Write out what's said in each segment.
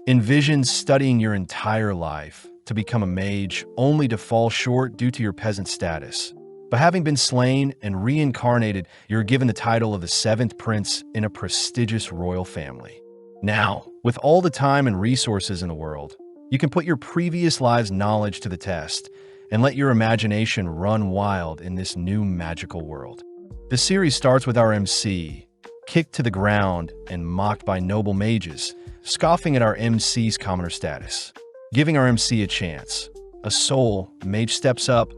Envision studying your entire life to become a mage only to fall short due to your peasant status. But having been slain and reincarnated, you're given the title of the seventh prince in a prestigious royal family. Now, with all the time and resources in the world, you can put your previous lives' knowledge to the test and let your imagination run wild in this new magical world. The series starts with our MC, kicked to the ground and mocked by noble mages, scoffing at our MC's commoner status. Giving our MC a chance. A soul mage steps up,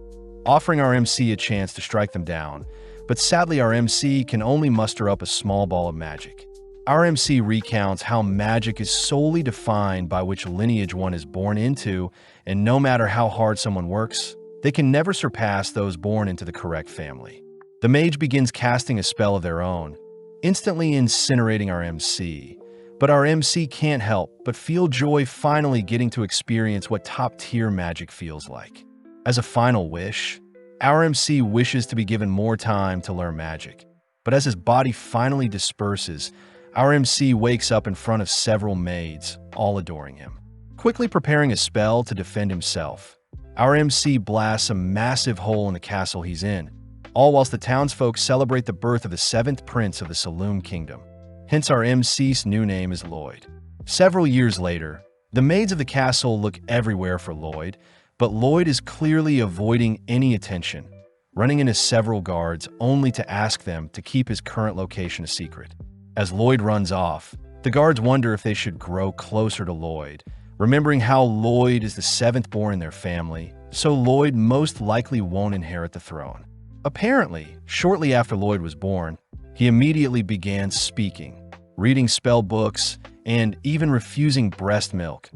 offering our MC a chance to strike them down, but sadly our MC can only muster up a small ball of magic. Our MC recounts how magic is solely defined by which lineage one is born into, and no matter how hard someone works, they can never surpass those born into the correct family. The mage begins casting a spell of their own, instantly incinerating our MC. But our MC can't help but feel joy finally getting to experience what top-tier magic feels like. As a final wish, our MC wishes to be given more time to learn magic. But as his body finally disperses, our MC wakes up in front of several maids, all adoring him. Quickly preparing a spell to defend himself, our MC blasts a massive hole in the castle he's in, all whilst the townsfolk celebrate the birth of the seventh prince of the Saloon Kingdom. Hence our MC's new name is Lloyd. Several years later, the maids of the castle look everywhere for Lloyd, but Lloyd is clearly avoiding any attention, running into several guards only to ask them to keep his current location a secret. As Lloyd runs off, the guards wonder if they should grow closer to Lloyd, remembering how Lloyd is the seventh born in their family, so Lloyd most likely won't inherit the throne. Apparently, shortly after Lloyd was born, he immediately began speaking, reading spell books, and even refusing breast milk,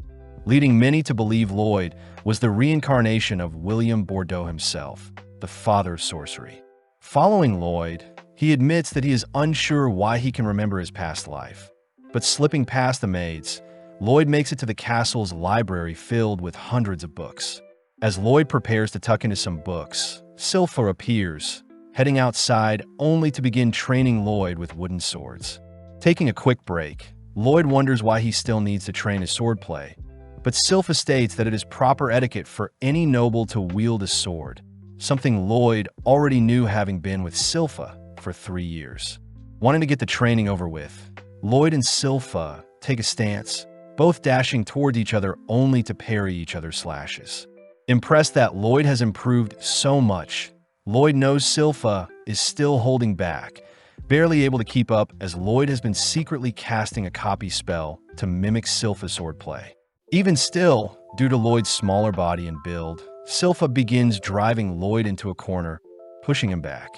leading many to believe Lloyd was the reincarnation of William Bordeaux himself, the father of sorcery. Following Lloyd, he admits that he is unsure why he can remember his past life. But slipping past the maids, Lloyd makes it to the castle's library filled with hundreds of books. As Lloyd prepares to tuck into some books, Sylpha appears, heading outside only to begin training Lloyd with wooden swords. Taking a quick break, Lloyd wonders why he still needs to train his swordplay, but Sylpha states that it is proper etiquette for any noble to wield a sword, something Lloyd already knew having been with Sylpha for 3 years. Wanting to get the training over with, Lloyd and Sylpha take a stance, both dashing toward each other only to parry each other's slashes. Impressed that Lloyd has improved so much, Lloyd knows Sylpha is still holding back, barely able to keep up as Lloyd has been secretly casting a copy spell to mimic Sylpha's swordplay. Even still, due to Lloyd's smaller body and build, Sylpha begins driving Lloyd into a corner, pushing him back.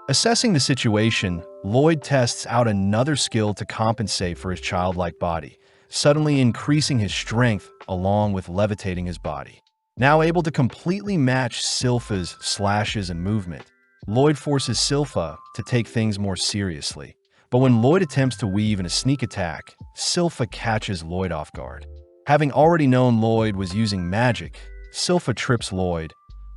Assessing the situation, Lloyd tests out another skill to compensate for his childlike body, suddenly increasing his strength along with levitating his body. Now able to completely match Sylpha's slashes and movement, Lloyd forces Sylpha to take things more seriously. But when Lloyd attempts to weave in a sneak attack, Sylpha catches Lloyd off guard. Having already known Lloyd was using magic, Sylpha trips Lloyd,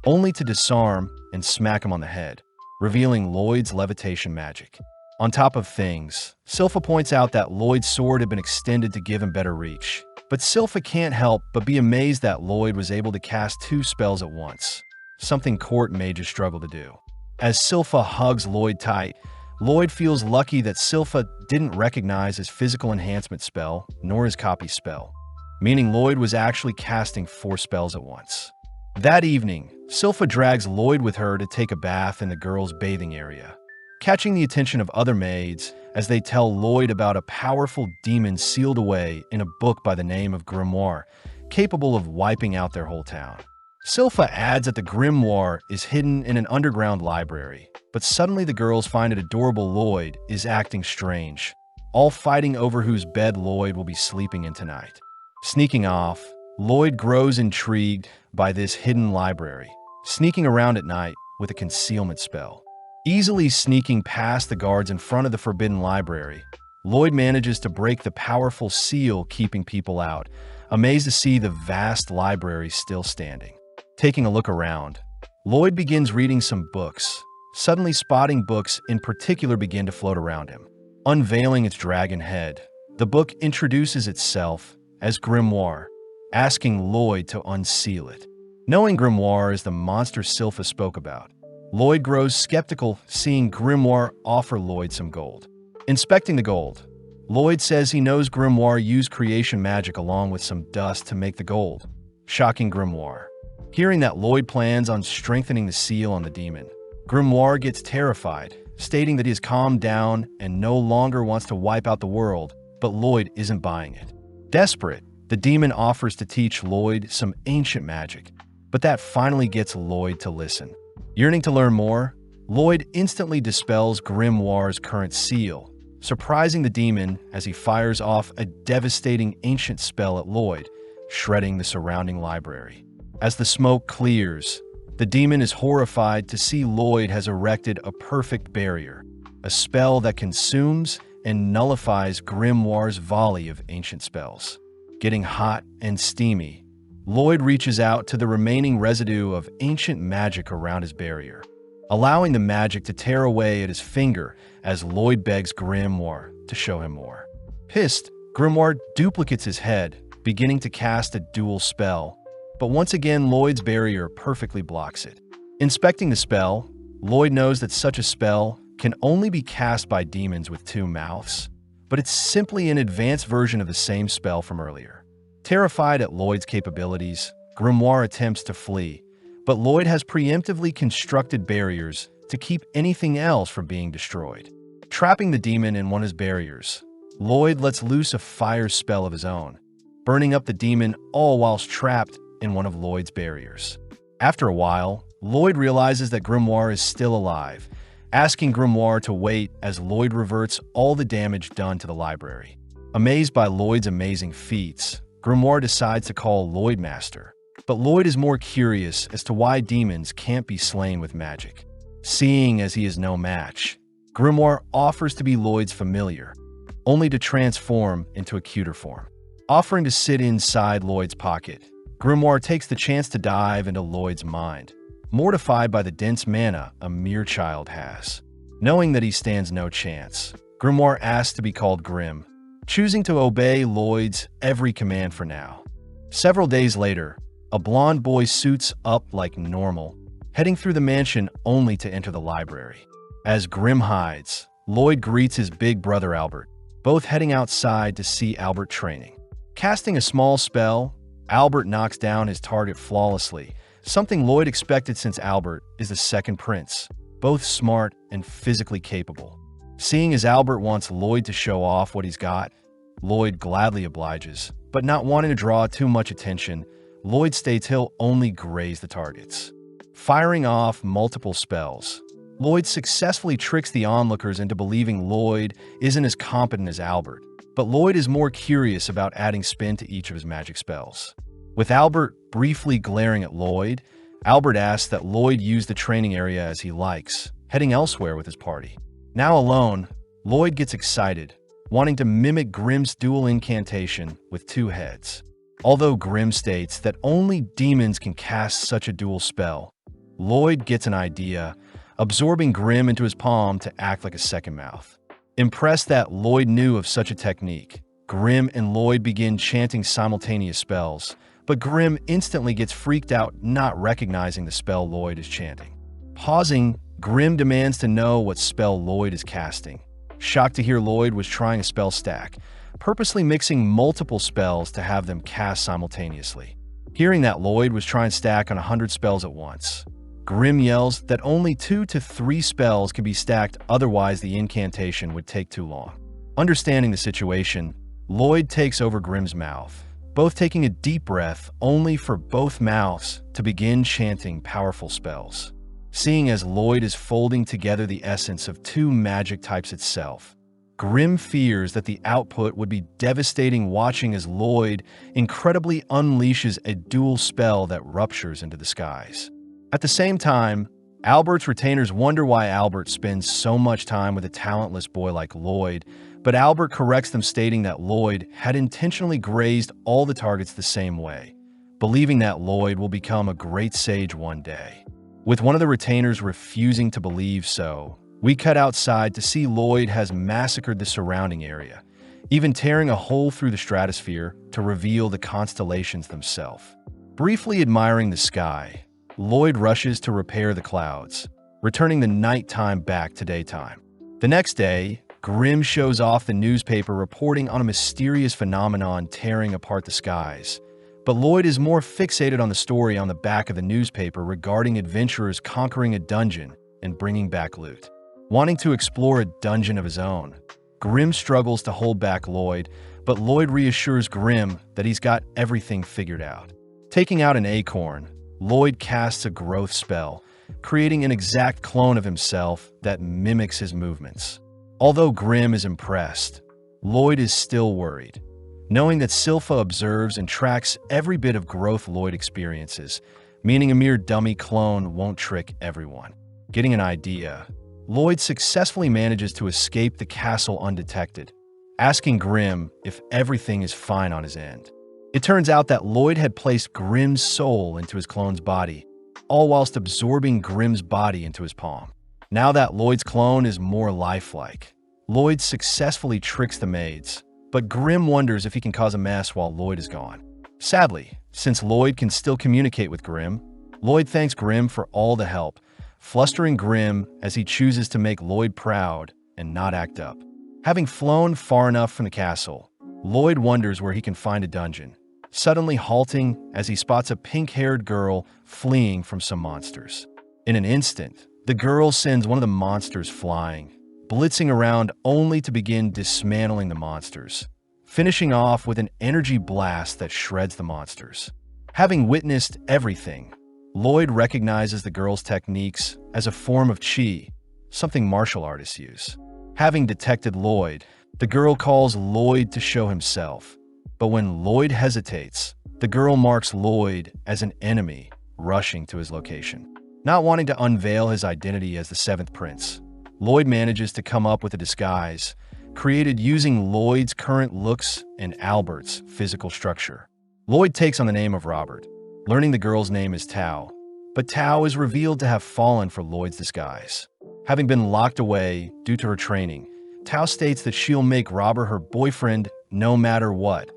only to disarm and smack him on the head, revealing Lloyd's levitation magic. On top of things, Sylpha points out that Lloyd's sword had been extended to give him better reach. But Sylpha can't help but be amazed that Lloyd was able to cast 2 spells at once, something court mages struggle to do. As Sylpha hugs Lloyd tight, Lloyd feels lucky that Sylpha didn't recognize his physical enhancement spell nor his copy spell, meaning Lloyd was actually casting 4 spells at once. That evening, Sylpha drags Lloyd with her to take a bath in the girls' bathing area, catching the attention of other maids as they tell Lloyd about a powerful demon sealed away in a book by the name of Grimoire, capable of wiping out their whole town. Sylpha adds that the grimoire is hidden in an underground library, but suddenly the girls find it adorable Lloyd is acting strange, all fighting over whose bed Lloyd will be sleeping in tonight. Sneaking off, Lloyd grows intrigued by this hidden library, sneaking around at night with a concealment spell. Easily sneaking past the guards in front of the forbidden library, Lloyd manages to break the powerful seal keeping people out, amazed to see the vast library still standing. Taking a look around, Lloyd begins reading some books, suddenly spotting books in particular begin to float around him. Unveiling its dragon head, the book introduces itself as Grimoire, asking Lloyd to unseal it. Knowing Grimoire is the monster Sylpha spoke about, Lloyd grows skeptical seeing Grimoire offer Lloyd some gold. Inspecting the gold, Lloyd says he knows Grimoire used creation magic along with some dust to make the gold, shocking Grimoire. Hearing that Lloyd plans on strengthening the seal on the demon, Grimoire gets terrified, stating that he has calmed down and no longer wants to wipe out the world, but Lloyd isn't buying it. Desperate, the demon offers to teach Lloyd some ancient magic, but that finally gets Lloyd to listen. Yearning to learn more, Lloyd instantly dispels Grimoire's current seal, surprising the demon as he fires off a devastating ancient spell at Lloyd, shredding the surrounding library. As the smoke clears, the demon is horrified to see Lloyd has erected a perfect barrier, a spell that consumes and nullifies Grimoire's volley of ancient spells. Getting hot and steamy, Lloyd reaches out to the remaining residue of ancient magic around his barrier, allowing the magic to tear away at his finger as Lloyd begs Grimoire to show him more. Pissed, Grimoire duplicates his head, beginning to cast a dual spell, but once again Lloyd's barrier perfectly blocks it. Inspecting the spell, Lloyd knows that such a spell can only be cast by demons with two mouths, but it's simply an advanced version of the same spell from earlier. Terrified at Lloyd's capabilities, Grimoire attempts to flee, but Lloyd has preemptively constructed barriers to keep anything else from being destroyed. Trapping the demon in one of his barriers, Lloyd lets loose a fire spell of his own, burning up the demon all whilst trapped in one of Lloyd's barriers. After a while, Lloyd realizes that Grimoire is still alive, asking Grimoire to wait as Lloyd reverts all the damage done to the library. Amazed by Lloyd's amazing feats, Grimoire decides to call Lloyd Master, but Lloyd is more curious as to why demons can't be slain with magic. Seeing as he is no match, Grimoire offers to be Lloyd's familiar, only to transform into a cuter form. Offering to sit inside Lloyd's pocket, Grimoire takes the chance to dive into Lloyd's mind, mortified by the dense mana a mere child has. Knowing that he stands no chance, Grimoire asks to be called Grim, choosing to obey Lloyd's every command for now. Several days later, a blonde boy suits up like normal, heading through the mansion only to enter the library. As Grim hides, Lloyd greets his big brother Albert, both heading outside to see Albert training. Casting a small spell, Albert knocks down his target flawlessly, something Lloyd expected since Albert is the second prince, both smart and physically capable. Seeing as Albert wants Lloyd to show off what he's got, Lloyd gladly obliges, but not wanting to draw too much attention, Lloyd states he'll only graze the targets. Firing off multiple spells, Lloyd successfully tricks the onlookers into believing Lloyd isn't as competent as Albert, but Lloyd is more curious about adding spin to each of his magic spells. With Albert briefly glaring at Lloyd, Albert asks that Lloyd use the training area as he likes, heading elsewhere with his party. Now alone, Lloyd gets excited, wanting to mimic Grim's dual incantation with two heads. Although Grim states that only demons can cast such a dual spell, Lloyd gets an idea, absorbing Grim into his palm to act like a second mouth. Impressed that Lloyd knew of such a technique, Grim and Lloyd begin chanting simultaneous spells, but Grim instantly gets freaked out not recognizing the spell Lloyd is chanting. Pausing, Grim demands to know what spell Lloyd is casting. Shocked to hear Lloyd was trying a spell stack, purposely mixing multiple spells to have them cast simultaneously. Hearing that Lloyd was trying to stack on 100 spells at once, Grim yells that only 2 to 3 spells can be stacked, otherwise the incantation would take too long. Understanding the situation, Lloyd takes over Grim's mouth, both taking a deep breath only for both mouths to begin chanting powerful spells. Seeing as Lloyd is folding together the essence of 2 magic types itself, Grim fears that the output would be devastating, watching as Lloyd incredibly unleashes a dual spell that ruptures into the skies. At the same time, Albert's retainers wonder why Albert spends so much time with a talentless boy like Lloyd, but Albert corrects them, stating that Lloyd had intentionally grazed all the targets the same way, believing that Lloyd will become a great sage one day. With one of the retainers refusing to believe so, we cut outside to see Lloyd has massacred the surrounding area, even tearing a hole through the stratosphere to reveal the constellations themselves. Briefly admiring the sky, Lloyd rushes to repair the clouds, returning the nighttime back to daytime. The next day, Grimm shows off the newspaper reporting on a mysterious phenomenon tearing apart the skies. But Lloyd is more fixated on the story on the back of the newspaper regarding adventurers conquering a dungeon and bringing back loot. Wanting to explore a dungeon of his own, Grimm struggles to hold back Lloyd, but Lloyd reassures Grimm that he's got everything figured out. Taking out an acorn, Lloyd casts a growth spell, creating an exact clone of himself that mimics his movements. Although Grimm is impressed, Lloyd is still worried, knowing that Silpha observes and tracks every bit of growth Lloyd experiences, meaning a mere dummy clone won't trick everyone. Getting an idea, Lloyd successfully manages to escape the castle undetected, asking Grimm if everything is fine on his end. It turns out that Lloyd had placed Grimm's soul into his clone's body, all whilst absorbing Grimm's body into his palm. Now that Lloyd's clone is more lifelike, Lloyd successfully tricks the maids, but Grimm wonders if he can cause a mess while Lloyd is gone. Sadly, since Lloyd can still communicate with Grimm, Lloyd thanks Grimm for all the help, flustering Grimm as he chooses to make Lloyd proud and not act up. Having flown far enough from the castle, Lloyd wonders where he can find a dungeon, suddenly halting as he spots a pink-haired girl fleeing from some monsters. In an instant, the girl sends one of the monsters flying, blitzing around only to begin dismantling the monsters, finishing off with an energy blast that shreds the monsters. Having witnessed everything, Lloyd recognizes the girl's techniques as a form of chi, something martial artists use. Having detected Lloyd, the girl calls Lloyd to show himself, but when Lloyd hesitates, the girl marks Lloyd as an enemy, rushing to his location. Not wanting to unveil his identity as the seventh prince, Lloyd manages to come up with a disguise, created using Lloyd's current looks and Albert's physical structure. Lloyd takes on the name of Robert, learning the girl's name is Tao, but Tao is revealed to have fallen for Lloyd's disguise. Having been locked away due to her training, Tao states that she'll make Robert her boyfriend no matter what,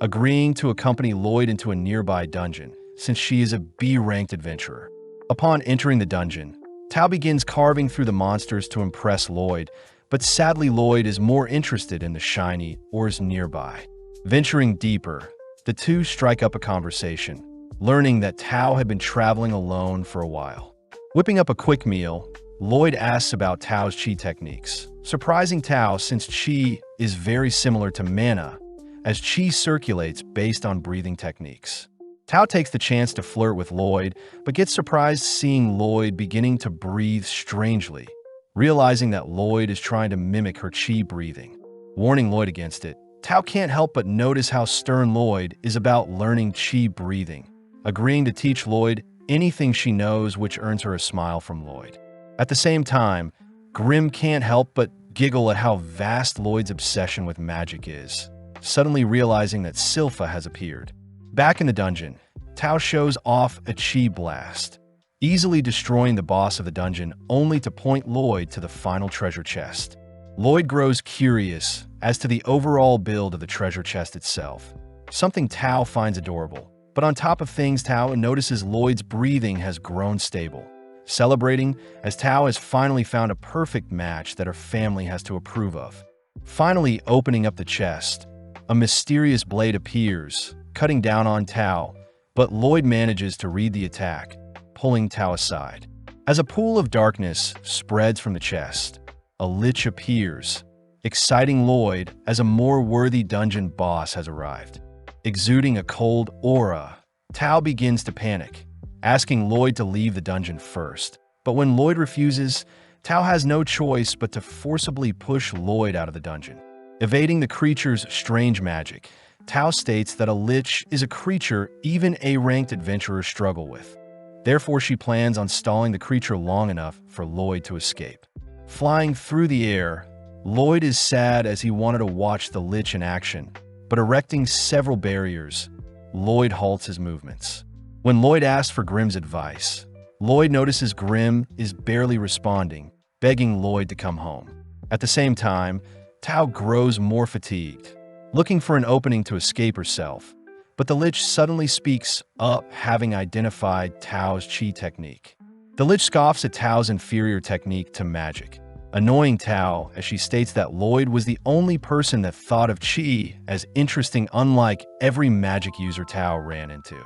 agreeing to accompany Lloyd into a nearby dungeon, since she is a B-ranked adventurer. Upon entering the dungeon, Tao begins carving through the monsters to impress Lloyd, but sadly Lloyd is more interested in the shiny ores nearby. Venturing deeper, the two strike up a conversation, learning that Tao had been traveling alone for a while. Whipping up a quick meal, Lloyd asks about Tao's chi techniques, surprising Tao since chi is very similar to mana, as chi circulates based on breathing techniques. Tao takes the chance to flirt with Lloyd, but gets surprised seeing Lloyd beginning to breathe strangely, realizing that Lloyd is trying to mimic her chi breathing. Warning Lloyd against it, Tao can't help but notice how stern Lloyd is about learning chi breathing, agreeing to teach Lloyd anything she knows, which earns her a smile from Lloyd. At the same time, Grimm can't help but giggle at how vast Lloyd's obsession with magic is, suddenly realizing that Silpha has appeared. Back in the dungeon, Tao shows off a chi blast, easily destroying the boss of the dungeon only to point Lloyd to the final treasure chest. Lloyd grows curious as to the overall build of the treasure chest itself, something Tao finds adorable. But on top of things, Tao notices Lloyd's breathing has grown stable, celebrating as Tao has finally found a perfect match that her family has to approve of. Finally opening up the chest, a mysterious blade appears, cutting down on Tao, but Lloyd manages to read the attack, pulling Tao aside. As a pool of darkness spreads from the chest, a lich appears, exciting Lloyd as a more worthy dungeon boss has arrived. Exuding a cold aura, Tao begins to panic, asking Lloyd to leave the dungeon first. But when Lloyd refuses, Tao has no choice but to forcibly push Lloyd out of the dungeon. Evading the creature's strange magic, Tao states that a lich is a creature even A-ranked adventurers struggle with. Therefore, she plans on stalling the creature long enough for Lloyd to escape. Flying through the air, Lloyd is sad as he wanted to watch the lich in action, but erecting several barriers, Lloyd halts his movements. When Lloyd asks for Grimm's advice, Lloyd notices Grimm is barely responding, begging Lloyd to come home. At the same time, Tao grows more fatigued, looking for an opening to escape herself. But the Lich suddenly speaks up, having identified Tao's Qi technique. The Lich scoffs at Tao's inferior technique to magic, annoying Tao as she states that Lloyd was the only person that thought of Qi as interesting, unlike every magic user Tao ran into.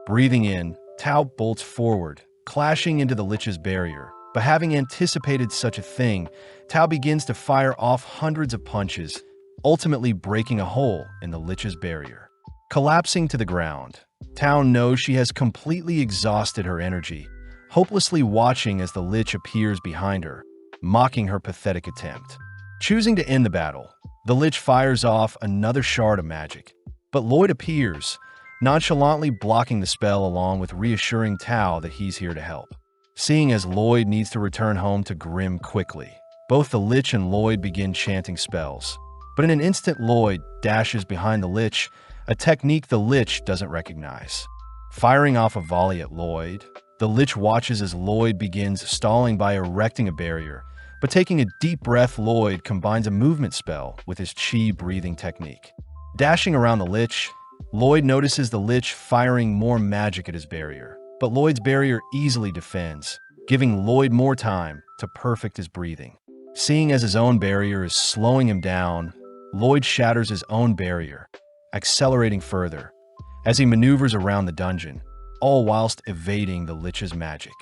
Breathing in, Tao bolts forward, clashing into the Lich's barrier. But having anticipated such a thing, Tao begins to fire off hundreds of punches, ultimately breaking a hole in the Lich's barrier. Collapsing to the ground, Tao knows she has completely exhausted her energy, hopelessly watching as the Lich appears behind her, mocking her pathetic attempt. Choosing to end the battle, the Lich fires off another shard of magic. But Lloyd appears, nonchalantly blocking the spell along with reassuring Tao that he's here to help. Seeing as Lloyd needs to return home to Grim quickly, both the Lich and Lloyd begin chanting spells. But in an instant, Lloyd dashes behind the Lich, a technique the Lich doesn't recognize. Firing off a volley at Lloyd, the Lich watches as Lloyd begins stalling by erecting a barrier. But taking a deep breath, Lloyd combines a movement spell with his Qi breathing technique. Dashing around the Lich, Lloyd notices the Lich firing more magic at his barrier. But Lloyd's barrier easily defends, giving Lloyd more time to perfect his breathing. Seeing as his own barrier is slowing him down, Lloyd shatters his own barrier, accelerating further as he maneuvers around the dungeon, all whilst evading the Lich's magic.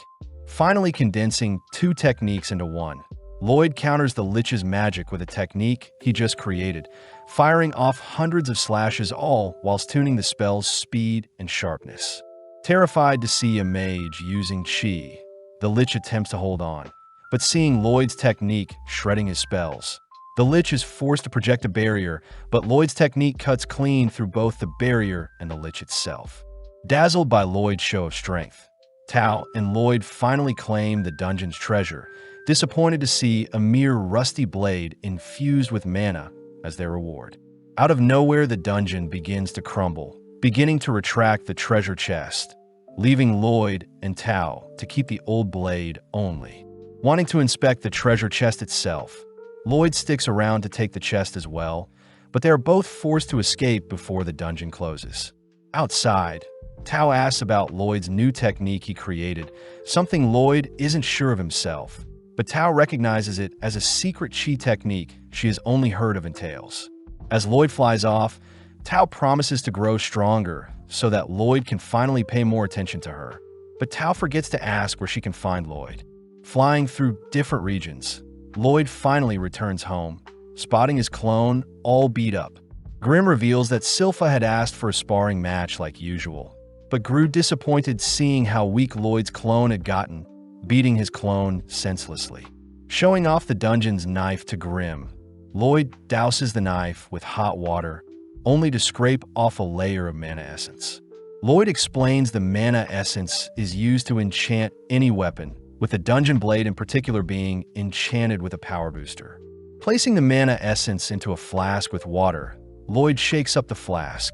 Finally condensing two techniques into one, Lloyd counters the Lich's magic with a technique he just created, firing off hundreds of slashes, all whilst tuning the spell's speed and sharpness. Terrified to see a mage using Qi, the Lich attempts to hold on, but seeing Lloyd's technique shredding his spells, the Lich is forced to project a barrier, but Lloyd's technique cuts clean through both the barrier and the Lich itself. Dazzled by Lloyd's show of strength, Tao and Lloyd finally claim the dungeon's treasure, disappointed to see a mere rusty blade infused with mana as their reward. Out of nowhere, the dungeon begins to crumble, beginning to retract the treasure chest, leaving Lloyd and Tao to keep the old blade only. Wanting to inspect the treasure chest itself, Lloyd sticks around to take the chest as well, but they are both forced to escape before the dungeon closes. Outside, Tao asks about Lloyd's new technique he created, something Lloyd isn't sure of himself, but Tao recognizes it as a secret Qi technique she has only heard of in tales. As Lloyd flies off, Tao promises to grow stronger so that Lloyd can finally pay more attention to her. But Tao forgets to ask where she can find Lloyd. Flying through different regions, Lloyd finally returns home, spotting his clone all beat up. Grim reveals that Silpha had asked for a sparring match like usual, but grew disappointed seeing how weak Lloyd's clone had gotten, beating his clone senselessly. Showing off the dungeon's knife to Grim, Lloyd douses the knife with hot water, only to scrape off a layer of mana essence. Lloyd explains the mana essence is used to enchant any weapon, with the dungeon blade in particular being enchanted with a power booster. Placing the mana essence into a flask with water, Lloyd shakes up the flask,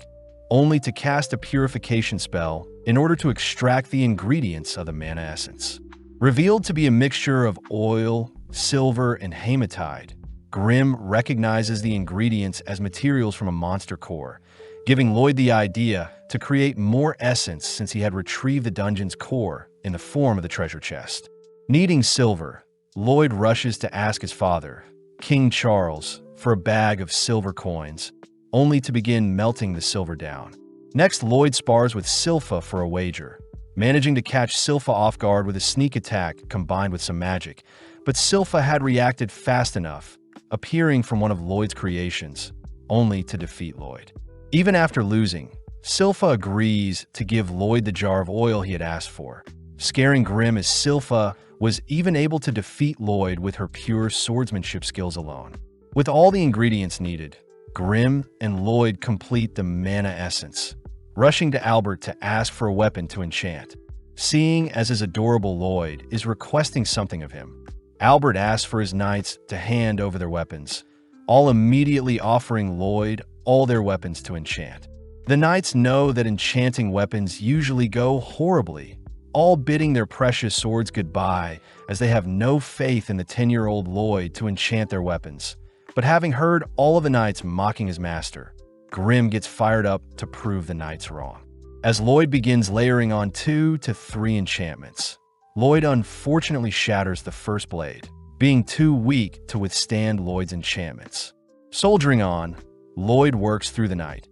only to cast a purification spell in order to extract the ingredients of the mana essence. Revealed to be a mixture of oil, silver, and hematite, Grim recognizes the ingredients as materials from a monster core, giving Lloyd the idea to create more essence since he had retrieved the dungeon's core in the form of the treasure chest. Needing silver, Lloyd rushes to ask his father, King Charles, for a bag of silver coins, only to begin melting the silver down. Next, Lloyd spars with Silpha for a wager, managing to catch Silpha off guard with a sneak attack combined with some magic, but Silpha had reacted fast enough, appearing from one of Lloyd's creations, only to defeat Lloyd. Even after losing, Silpha agrees to give Lloyd the jar of oil he had asked for, scaring Grim as Silpha was even able to defeat Lloyd with her pure swordsmanship skills alone. With all the ingredients needed, Grim and Lloyd complete the mana essence, rushing to Albert to ask for a weapon to enchant. Seeing as his adorable Lloyd is requesting something of him, Albert asks for his knights to hand over their weapons, all immediately offering Lloyd all their weapons to enchant. The knights know that enchanting weapons usually go horribly, all bidding their precious swords goodbye as they have no faith in the 10-year-old Lloyd to enchant their weapons. But having heard all of the knights mocking his master, Grim gets fired up to prove the knights wrong. As Lloyd begins layering on 2 to 3 enchantments, Lloyd unfortunately shatters the first blade, being too weak to withstand Lloyd's enchantments. Soldiering on, Lloyd works through the night,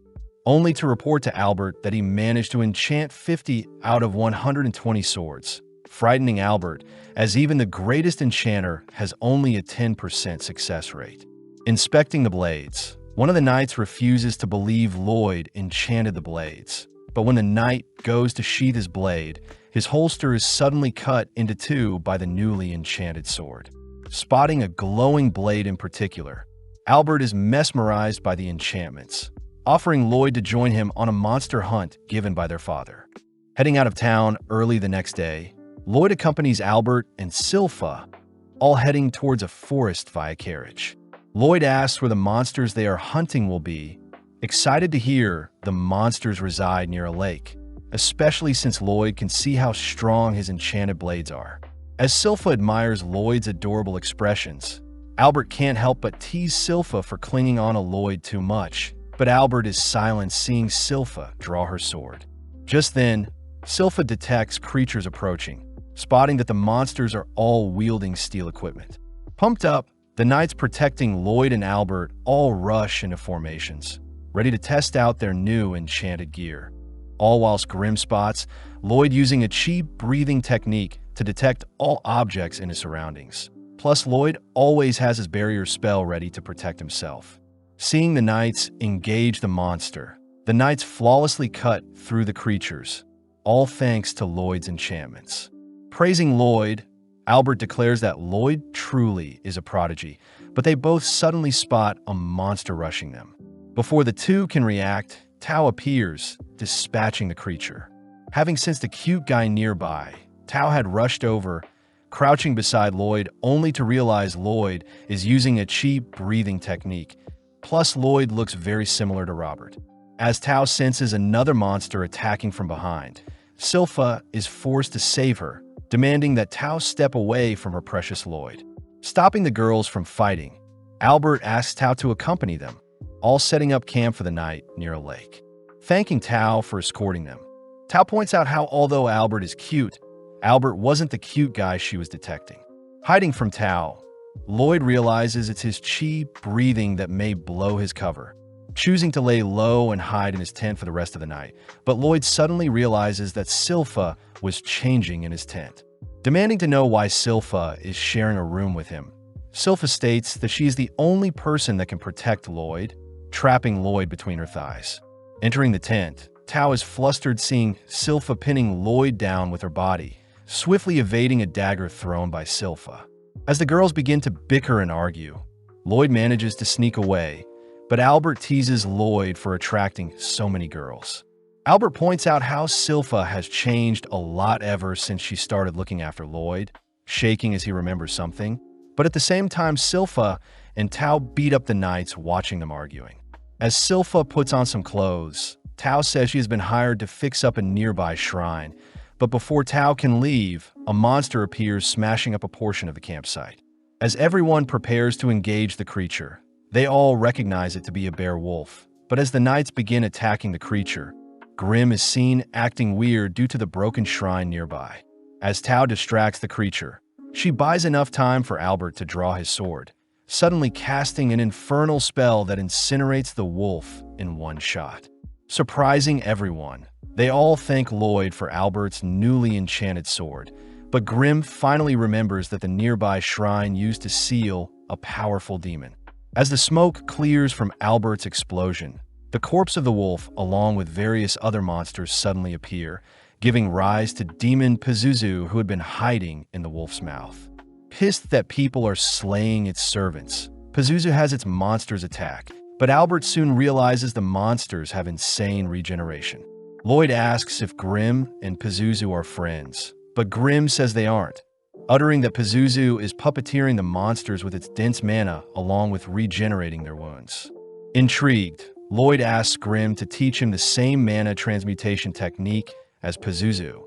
only to report to Albert that he managed to enchant 50 out of 120 swords, frightening Albert, as even the greatest enchanter has only a 10% success rate. Inspecting the blades, one of the knights refuses to believe Lloyd enchanted the blades, but when the knight goes to sheath his blade, his holster is suddenly cut into 2 by the newly enchanted sword. Spotting a glowing blade in particular, Albert is mesmerized by the enchantments, offering Lloyd to join him on a monster hunt given by their father. Heading out of town early the next day, Lloyd accompanies Albert and Silpha, all heading towards a forest via carriage. Lloyd asks where the monsters they are hunting will be, excited to hear the monsters reside near a lake, especially since Lloyd can see how strong his enchanted blades are. As Silpha admires Lloyd's adorable expressions, Albert can't help but tease Silpha for clinging on to Lloyd too much, but Albert is silent seeing Silpha draw her sword. Just then, Silpha detects creatures approaching, spotting that the monsters are all wielding steel equipment. Pumped up, the knights protecting Lloyd and Albert all rush into formations, ready to test out their new enchanted gear. All whilst Grim spots Lloyd using a chi breathing technique to detect all objects in his surroundings. Plus, Lloyd always has his barrier spell ready to protect himself. Seeing the knights engage the monster, the knights flawlessly cut through the creatures, all thanks to Lloyd's enchantments. Praising Lloyd, Albert declares that Lloyd truly is a prodigy, but they both suddenly spot a monster rushing them. Before the two can react, Tao appears, dispatching the creature. Having sensed a cute guy nearby, Tao had rushed over, crouching beside Lloyd only to realize Lloyd is using a chi breathing technique. Plus, Lloyd looks very similar to Robert. As Tao senses another monster attacking from behind, Silpha is forced to save her, demanding that Tao step away from her precious Lloyd. Stopping the girls from fighting, Albert asks Tao to accompany them, all setting up camp for the night near a lake. Thanking Tao for escorting them, Tao points out how although Albert is cute, Albert wasn't the cute guy she was detecting. Hiding from Tao, Lloyd realizes it's his chi breathing that may blow his cover, choosing to lay low and hide in his tent for the rest of the night. But Lloyd suddenly realizes that Silpha was changing in his tent. Demanding to know why Silpha is sharing a room with him, Silpha states that she is the only person that can protect Lloyd, trapping Lloyd between her thighs. Entering the tent, Tao is flustered seeing Silpha pinning Lloyd down with her body, swiftly evading a dagger thrown by Silpha. As the girls begin to bicker and argue, Lloyd manages to sneak away, but Albert teases Lloyd for attracting so many girls. Albert points out how Silpha has changed a lot ever since she started looking after Lloyd, shaking as he remembers something. But at the same time, Silpha and Tao beat up the knights watching them arguing. As Silpha puts on some clothes, Tao says she has been hired to fix up a nearby shrine, but before Tao can leave, a monster appears smashing up a portion of the campsite. As everyone prepares to engage the creature, they all recognize it to be a bear wolf, but as the knights begin attacking the creature, Grim is seen acting weird due to the broken shrine nearby. As Tao distracts the creature, she buys enough time for Albert to draw his sword, suddenly casting an infernal spell that incinerates the wolf in one shot. Surprising everyone, they all thank Lloyd for Albert's newly enchanted sword, but Grim finally remembers that the nearby shrine used to seal a powerful demon. As the smoke clears from Albert's explosion, the corpse of the wolf, along with various other monsters, suddenly appear, giving rise to Demon Pazuzu, who had been hiding in the wolf's mouth. Pissed that people are slaying its servants, Pazuzu has its monsters attack, but Albert soon realizes the monsters have insane regeneration. Lloyd asks if Grim and Pazuzu are friends, but Grim says they aren't, uttering that Pazuzu is puppeteering the monsters with its dense mana along with regenerating their wounds. Intrigued, Lloyd asks Grim to teach him the same mana transmutation technique as Pazuzu,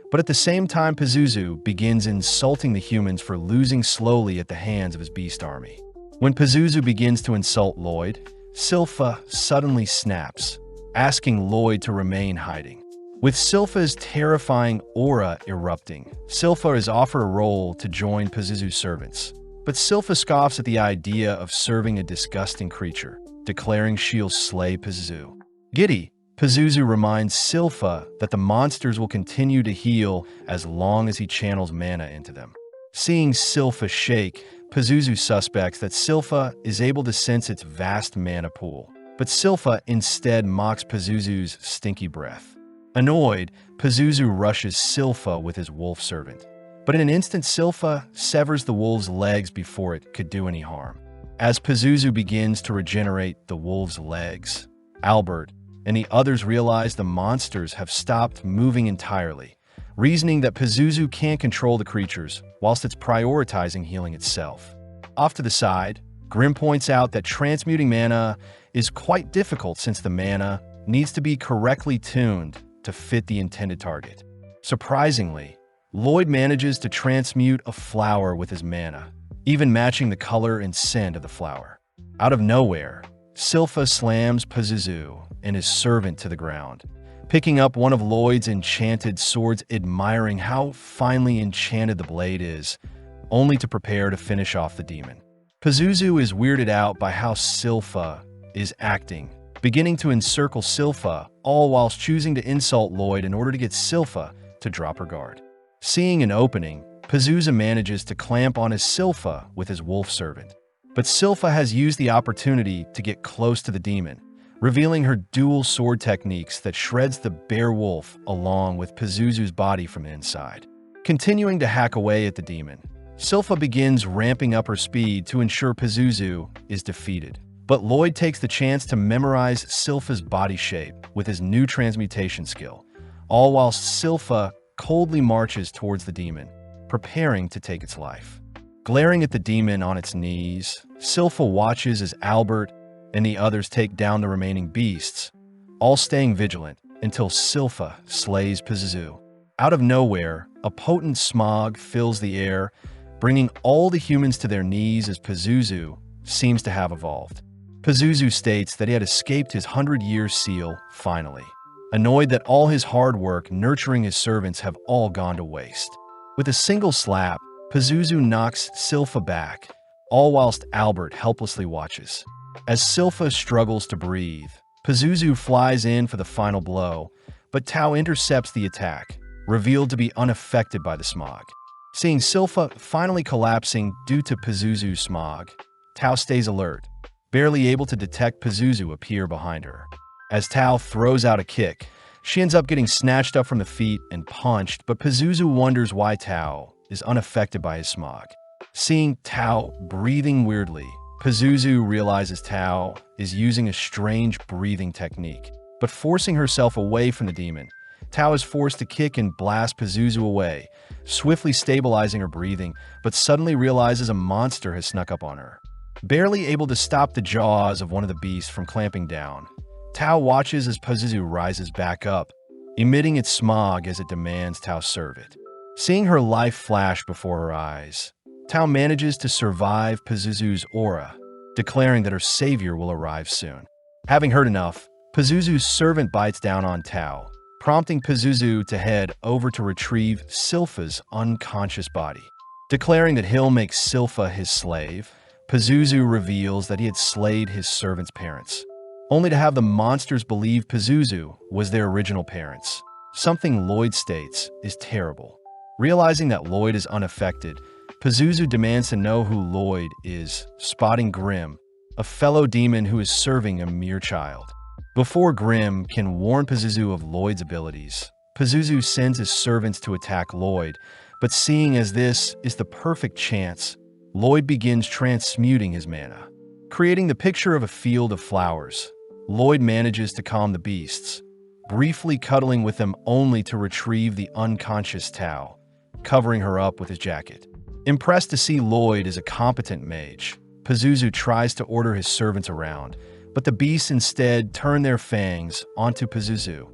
but at the same time Pazuzu begins insulting the humans for losing slowly at the hands of his beast army. When Pazuzu begins to insult Lloyd, Silpha suddenly snaps, asking Lloyd to remain hiding. With Silpha's terrifying aura erupting, Silpha is offered a role to join Pazuzu's servants. But Silpha scoffs at the idea of serving a disgusting creature, declaring she'll slay Pazuzu. Giddy, Pazuzu reminds Silpha that the monsters will continue to heal as long as he channels mana into them. Seeing Silpha shake, Pazuzu suspects that Silpha is able to sense its vast mana pool, but Silpha instead mocks Pazuzu's stinky breath. Annoyed, Pazuzu rushes Silpha with his wolf servant. But in an instant, Silpha severs the wolf's legs before it could do any harm. As Pazuzu begins to regenerate the wolf's legs, Albert and the others realize the monsters have stopped moving entirely, reasoning that Pazuzu can't control the creatures whilst it's prioritizing healing itself. Off to the side, Grim points out that transmuting mana is quite difficult since the mana needs to be correctly tuned to fit the intended target. Surprisingly, Lloyd manages to transmute a flower with his mana, even matching the color and scent of the flower. Out of nowhere, Silpha slams Pazuzu and his servant to the ground, picking up one of Lloyd's enchanted swords, admiring how finely enchanted the blade is, only to prepare to finish off the demon. Pazuzu is weirded out by how Silpha is acting, beginning to encircle Silpha, all whilst choosing to insult Lloyd in order to get Silpha to drop her guard. Seeing an opening, Pazuzu manages to clamp on his Silpha with his wolf servant. But Silpha has used the opportunity to get close to the demon, revealing her dual sword techniques that shreds the bear wolf along with Pazuzu's body from the inside. Continuing to hack away at the demon, Silpha begins ramping up her speed to ensure Pazuzu is defeated. But Lloyd takes the chance to memorize Silpha's body shape with his new transmutation skill, all whilst Silpha coldly marches towards the demon, preparing to take its life. Glaring at the demon on its knees, Silpha watches as Albert and the others take down the remaining beasts, all staying vigilant until Silpha slays Pazuzu. Out of nowhere, a potent smog fills the air, bringing all the humans to their knees as Pazuzu seems to have evolved. Pazuzu states that he had escaped his 100-year seal finally, annoyed that all his hard work nurturing his servants have all gone to waste. With a single slap, Pazuzu knocks Silpha back, all whilst Albert helplessly watches. As Silpha struggles to breathe, Pazuzu flies in for the final blow, but Tao intercepts the attack, revealed to be unaffected by the smog. Seeing Silpha finally collapsing due to Pazuzu's smog, Tao stays alert, barely able to detect Pazuzu appear behind her. As Tao throws out a kick, she ends up getting snatched up from the feet and punched, but Pazuzu wonders why Tao is unaffected by his smog. Seeing Tao breathing weirdly, Pazuzu realizes Tao is using a strange breathing technique, but forcing herself away from the demon, Tao is forced to kick and blast Pazuzu away, swiftly stabilizing her breathing, but suddenly realizes a monster has snuck up on her. Barely able to stop the jaws of one of the beasts from clamping down, Tao watches as Pazuzu rises back up, emitting its smog as it demands Tao serve it. Seeing her life flash before her eyes, Tao manages to survive Pazuzu's aura, declaring that her savior will arrive soon. Having heard enough, Pazuzu's servant bites down on Tao, prompting Pazuzu to head over to retrieve Silpha's unconscious body. Declaring that he'll make Silpha his slave, Pazuzu reveals that he had slayed his servant's parents, only to have the monsters believe Pazuzu was their original parents, something Lloyd states is terrible. Realizing that Lloyd is unaffected, Pazuzu demands to know who Lloyd is, spotting Grim, a fellow demon who is serving a mere child. Before Grim can warn Pazuzu of Lloyd's abilities, Pazuzu sends his servants to attack Lloyd, but seeing as this is the perfect chance, Lloyd begins transmuting his mana. Creating the picture of a field of flowers, Lloyd manages to calm the beasts, briefly cuddling with them only to retrieve the unconscious Tao, covering her up with his jacket. Impressed to see Lloyd as a competent mage, Pazuzu tries to order his servants around, but the beasts instead turn their fangs onto Pazuzu,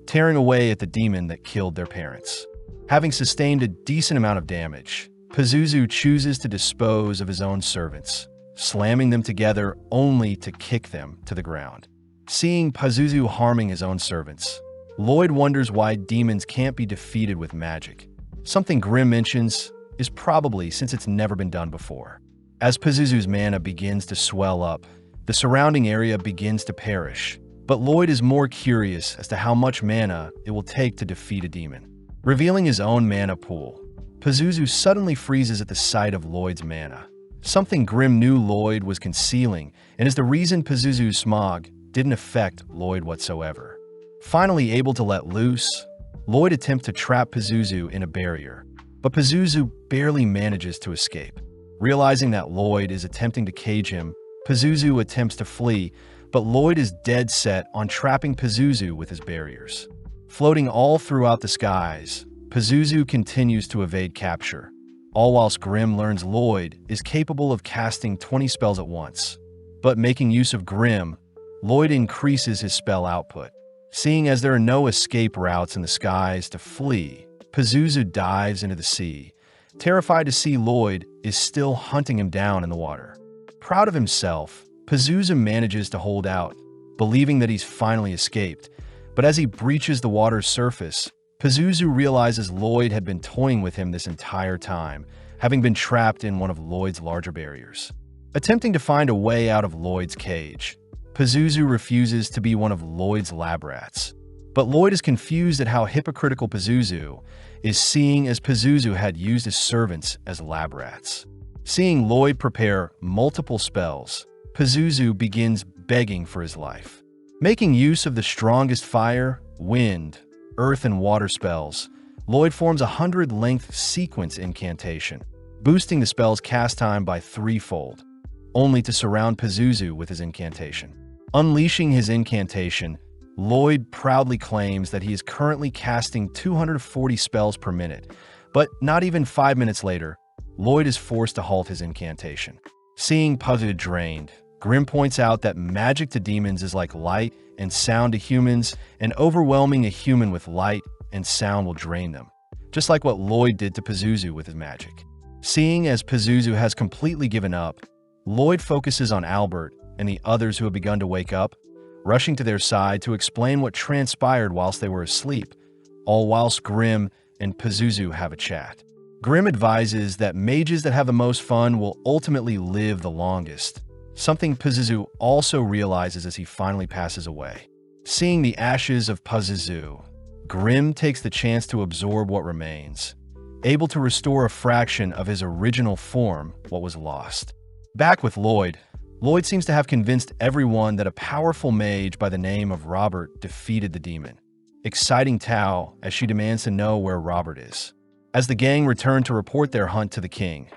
tearing away at the demon that killed their parents. Having sustained a decent amount of damage, Pazuzu chooses to dispose of his own servants, slamming them together only to kick them to the ground. Seeing Pazuzu harming his own servants, Lloyd wonders why demons can't be defeated with magic. Something Grimm mentions is probably since it's never been done before. As Pazuzu's mana begins to swell up, the surrounding area begins to perish, but Lloyd is more curious as to how much mana it will take to defeat a demon. Revealing his own mana pool, Pazuzu suddenly freezes at the sight of Lloyd's mana. Something Grimm knew Lloyd was concealing, and is the reason Pazuzu's smog didn't affect Lloyd whatsoever. Finally able to let loose, Lloyd attempts to trap Pazuzu in a barrier, but Pazuzu barely manages to escape. Realizing that Lloyd is attempting to cage him, Pazuzu attempts to flee, but Lloyd is dead set on trapping Pazuzu with his barriers. Floating all throughout the skies, Pazuzu continues to evade capture, all whilst Grimm learns Lloyd is capable of casting 20 spells at once. But making use of Grimm, Lloyd increases his spell output. Seeing as there are no escape routes in the skies to flee, Pazuzu dives into the sea, terrified to see Lloyd is still hunting him down in the water. Proud of himself, Pazuzu manages to hold out, believing that he's finally escaped. But as he breaches the water's surface, Pazuzu realizes Lloyd had been toying with him this entire time, having been trapped in one of Lloyd's larger barriers. Attempting to find a way out of Lloyd's cage, Pazuzu refuses to be one of Lloyd's lab rats. But Lloyd is confused at how hypocritical Pazuzu is, seeing as Pazuzu had used his servants as lab rats. Seeing Lloyd prepare multiple spells, Pazuzu begins begging for his life. Making use of the strongest fire, wind, earth, and water spells, Lloyd forms a 100-length sequence incantation, boosting the spell's cast time by threefold, only to surround Pazuzu with his incantation. Unleashing his incantation, Lloyd proudly claims that he is currently casting 240 spells per minute, but not even 5 minutes later, Lloyd is forced to halt his incantation. Seeing Pazuzu drained, Grimm points out that magic to demons is like light and sound to humans, and overwhelming a human with light and sound will drain them, just like what Lloyd did to Pazuzu with his magic. Seeing as Pazuzu has completely given up, Lloyd focuses on Albert and the others who have begun to wake up, rushing to their side to explain what transpired whilst they were asleep, all whilst Grimm and Pazuzu have a chat. Grimm advises that mages that have the most fun will ultimately live the longest, something Pazuzu also realizes as he finally passes away. Seeing the ashes of Pazuzu, Grimm takes the chance to absorb what remains, able to restore a fraction of his original form, what was lost. Back with Lloyd, Lloyd seems to have convinced everyone that a powerful mage by the name of Robert defeated the demon, exciting Tao as she demands to know where Robert is. As the gang return to report their hunt to the king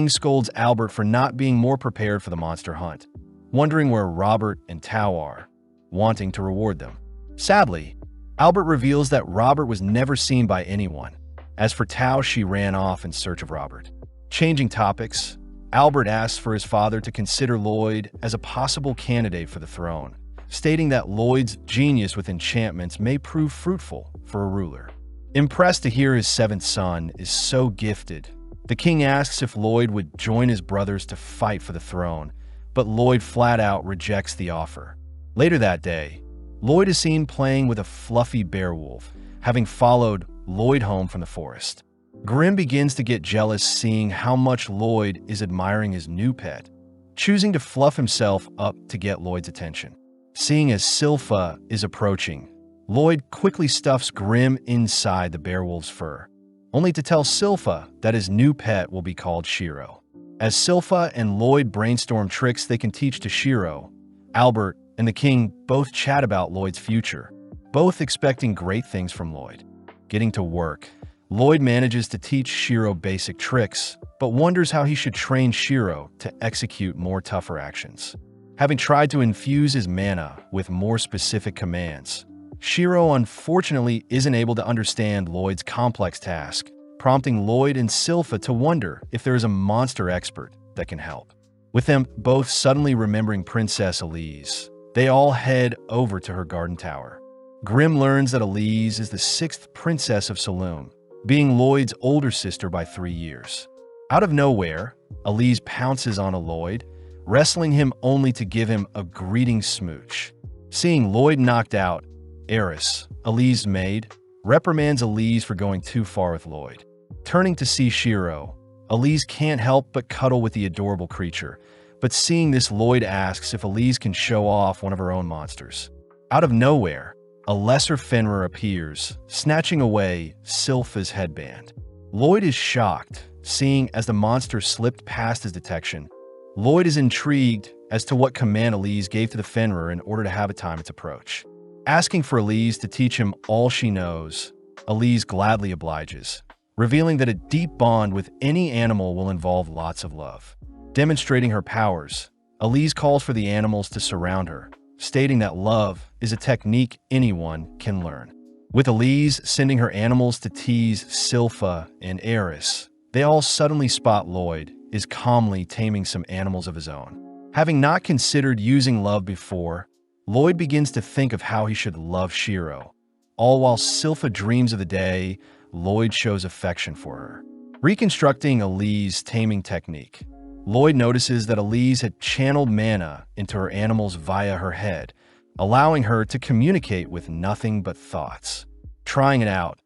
scolds Albert for not being more prepared for the monster hunt, wondering where Robert and Tao are, wanting to reward them. Sadly, Albert reveals that Robert was never seen by anyone. As for Tao, she ran off in search of Robert. Changing topics, Albert asks for his father to consider Lloyd as a possible candidate for the throne, stating that Lloyd's genius with enchantments may prove fruitful for a ruler. Impressed to hear his seventh son is so gifted, the king asks if Lloyd would join his brothers to fight for the throne, but Lloyd flat out rejects the offer. Later that day, Lloyd is seen playing with a fluffy beowulf, having followed Lloyd home from the forest. Grimm begins to get jealous seeing how much Lloyd is admiring his new pet, choosing to fluff himself up to get Lloyd's attention. Seeing as Silpha is approaching, Lloyd quickly stuffs Grimm inside the beowulf's fur, only to tell Silpha that his new pet will be called Shiro. As Silpha and Lloyd brainstorm tricks they can teach to Shiro, Albert and the king both chat about Lloyd's future, both expecting great things from Lloyd. Getting to work, Lloyd manages to teach Shiro basic tricks, but wonders how he should train Shiro to execute more tougher actions. Having tried to infuse his mana with more specific commands, Shiro unfortunately isn't able to understand Lloyd's complex task, prompting Lloyd and Silpha to wonder if there is a monster expert that can help. With them both suddenly remembering Princess Elise, they all head over to her garden tower. Grimm learns that Elise is the 6th princess of Saloon, being Lloyd's older sister by 3 years. Out of nowhere, Elise pounces on Lloyd, wrestling him only to give him a greeting smooch. Seeing Lloyd knocked out, Eris, Elise' maid, reprimands Elise for going too far with Lloyd. Turning to see Shiro, Elise can't help but cuddle with the adorable creature, but seeing this, Lloyd asks if Elise can show off one of her own monsters. Out of nowhere, a lesser Fenrir appears, snatching away Sylpha's headband. Lloyd is shocked, seeing as the monster slipped past his detection. Lloyd is intrigued as to what command Elise gave to the Fenrir in order to have it time its approach. Asking for Elise to teach him all she knows, Elise gladly obliges, revealing that a deep bond with any animal will involve lots of love. Demonstrating her powers, Elise calls for the animals to surround her, stating that love is a technique anyone can learn. With Elise sending her animals to tease Sylpha and Eris, they all suddenly spot Lloyd is calmly taming some animals of his own. Having not considered using love before, Lloyd begins to think of how he should love Shiro. All while Sylpha dreams of the day Lloyd shows affection for her. Reconstructing Elise's taming technique, Lloyd notices that Elise had channeled mana into her animals via her head, allowing her to communicate with nothing but thoughts. Trying it out,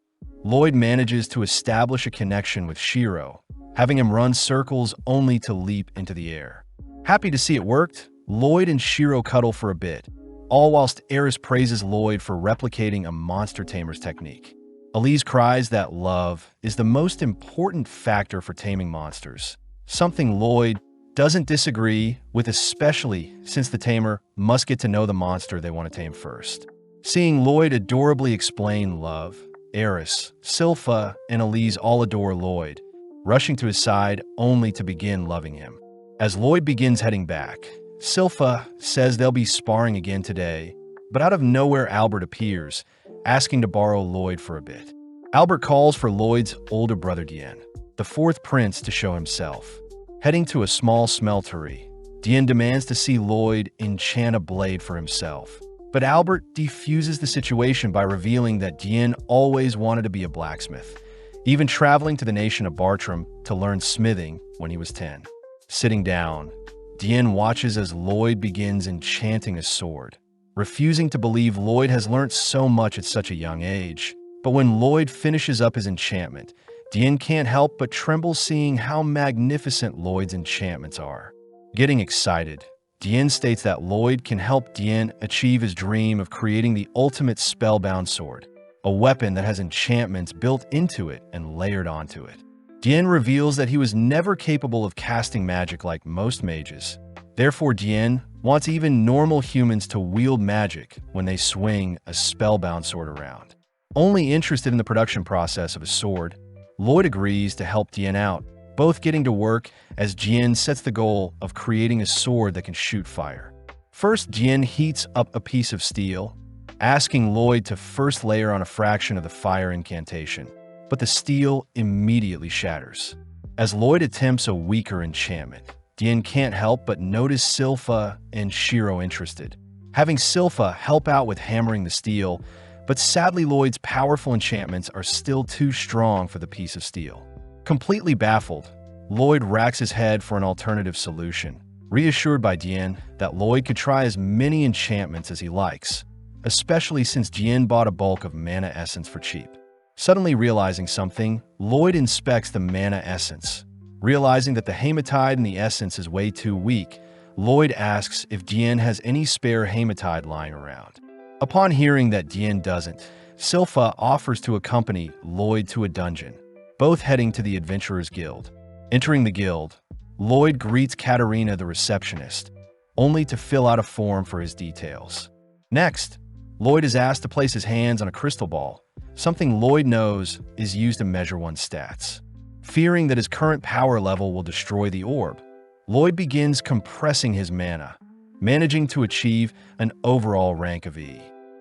Lloyd manages to establish a connection with Shiro, having him run circles only to leap into the air. Happy to see it worked, Lloyd and Shiro cuddle for a bit, all whilst Eris praises Lloyd for replicating a monster tamer's technique. Elise cries that love is the most important factor for taming monsters, something Lloyd doesn't disagree with, especially since the tamer must get to know the monster they want to tame first. Seeing Lloyd adorably explain love, Eris, Sylpha, and Elise all adore Lloyd, rushing to his side only to begin loving him. As Lloyd begins heading back, Sylpha says they'll be sparring again today, but out of nowhere Albert appears, asking to borrow Lloyd for a bit. Albert calls for Lloyd's older brother Dien, the fourth prince, to show himself. Heading to a small smeltery, Dien demands to see Lloyd enchant a blade for himself. But Albert defuses the situation by revealing that Dien always wanted to be a blacksmith, even traveling to the nation of Bartram to learn smithing when he was 10. Sitting down, Dien watches as Lloyd begins enchanting a sword, refusing to believe Lloyd has learnt so much at such a young age. But when Lloyd finishes up his enchantment, Dien can't help but tremble seeing how magnificent Lloyd's enchantments are. Getting excited, Dien states that Lloyd can help Dien achieve his dream of creating the ultimate spellbound sword, a weapon that has enchantments built into it and layered onto it. Dien reveals that he was never capable of casting magic like most mages. Therefore, Dien wants even normal humans to wield magic when they swing a spellbound sword around. Only interested in the production process of a sword, Lloyd agrees to help Dien out, both getting to work as Dien sets the goal of creating a sword that can shoot fire. First, Dien heats up a piece of steel, asking Lloyd to first layer on a fraction of the fire incantation, but the steel immediately shatters. As Lloyd attempts a weaker enchantment, Dien can't help but notice Sylpha and Shiro interested, having Sylpha help out with hammering the steel, but sadly Lloyd's powerful enchantments are still too strong for the piece of steel. Completely baffled, Lloyd racks his head for an alternative solution, reassured by Dien that Lloyd could try as many enchantments as he likes, especially since Dien bought a bulk of mana essence for cheap. Suddenly realizing something, Lloyd inspects the mana essence. Realizing that the hematite in the essence is way too weak, Lloyd asks if Dien has any spare hematite lying around. Upon hearing that Dien doesn't, Sylpha offers to accompany Lloyd to a dungeon, both heading to the Adventurers Guild. Entering the guild, Lloyd greets Katarina the receptionist, only to fill out a form for his details. Next, Lloyd is asked to place his hands on a crystal ball, something Lloyd knows is used to measure one's stats. Fearing that his current power level will destroy the orb, Lloyd begins compressing his mana, managing to achieve an overall rank of E.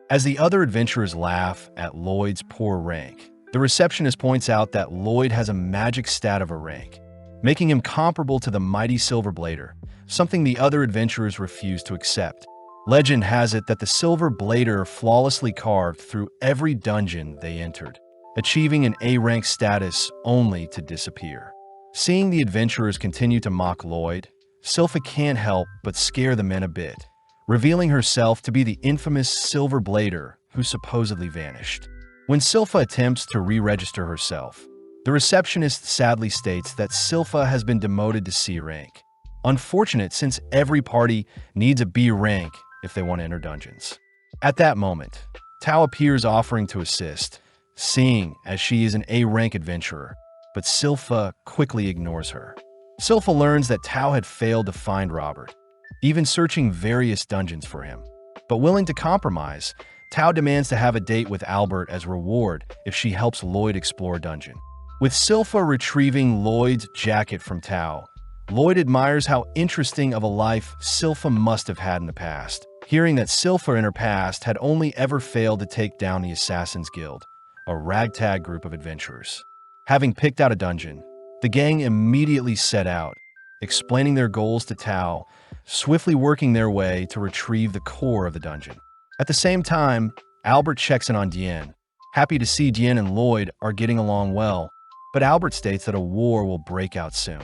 As the other adventurers laugh at Lloyd's poor rank, the receptionist points out that Lloyd has a magic stat of a rank, making him comparable to the mighty Silver Blader, something the other adventurers refuse to accept. Legend has it that the Silver Blader flawlessly carved through every dungeon they entered, achieving an A-rank status only to disappear. Seeing the adventurers continue to mock Lloyd, Sylpha can't help but scare the men a bit, revealing herself to be the infamous Silver Blader who supposedly vanished. When Sylpha attempts to re-register herself, the receptionist sadly states that Sylpha has been demoted to C rank. Unfortunate, since every party needs a B rank if they want to enter dungeons. At that moment, Tao appears offering to assist, seeing as she is an A rank adventurer, but Sylpha quickly ignores her. Sylpha learns that Tao had failed to find Robert, even searching various dungeons for him. But willing to compromise, Tao demands to have a date with Albert as reward if she helps Lloyd explore a dungeon. With Sylpha retrieving Lloyd's jacket from Tao, Lloyd admires how interesting of a life Sylpha must have had in the past, hearing that Sylpha in her past had only ever failed to take down the Assassin's Guild, a ragtag group of adventurers. Having picked out a dungeon, the gang immediately set out, explaining their goals to Tao, swiftly working their way to retrieve the core of the dungeon. At the same time, Albert checks in on Diane, happy to see Diane and Lloyd are getting along well, but Albert states that a war will break out soon.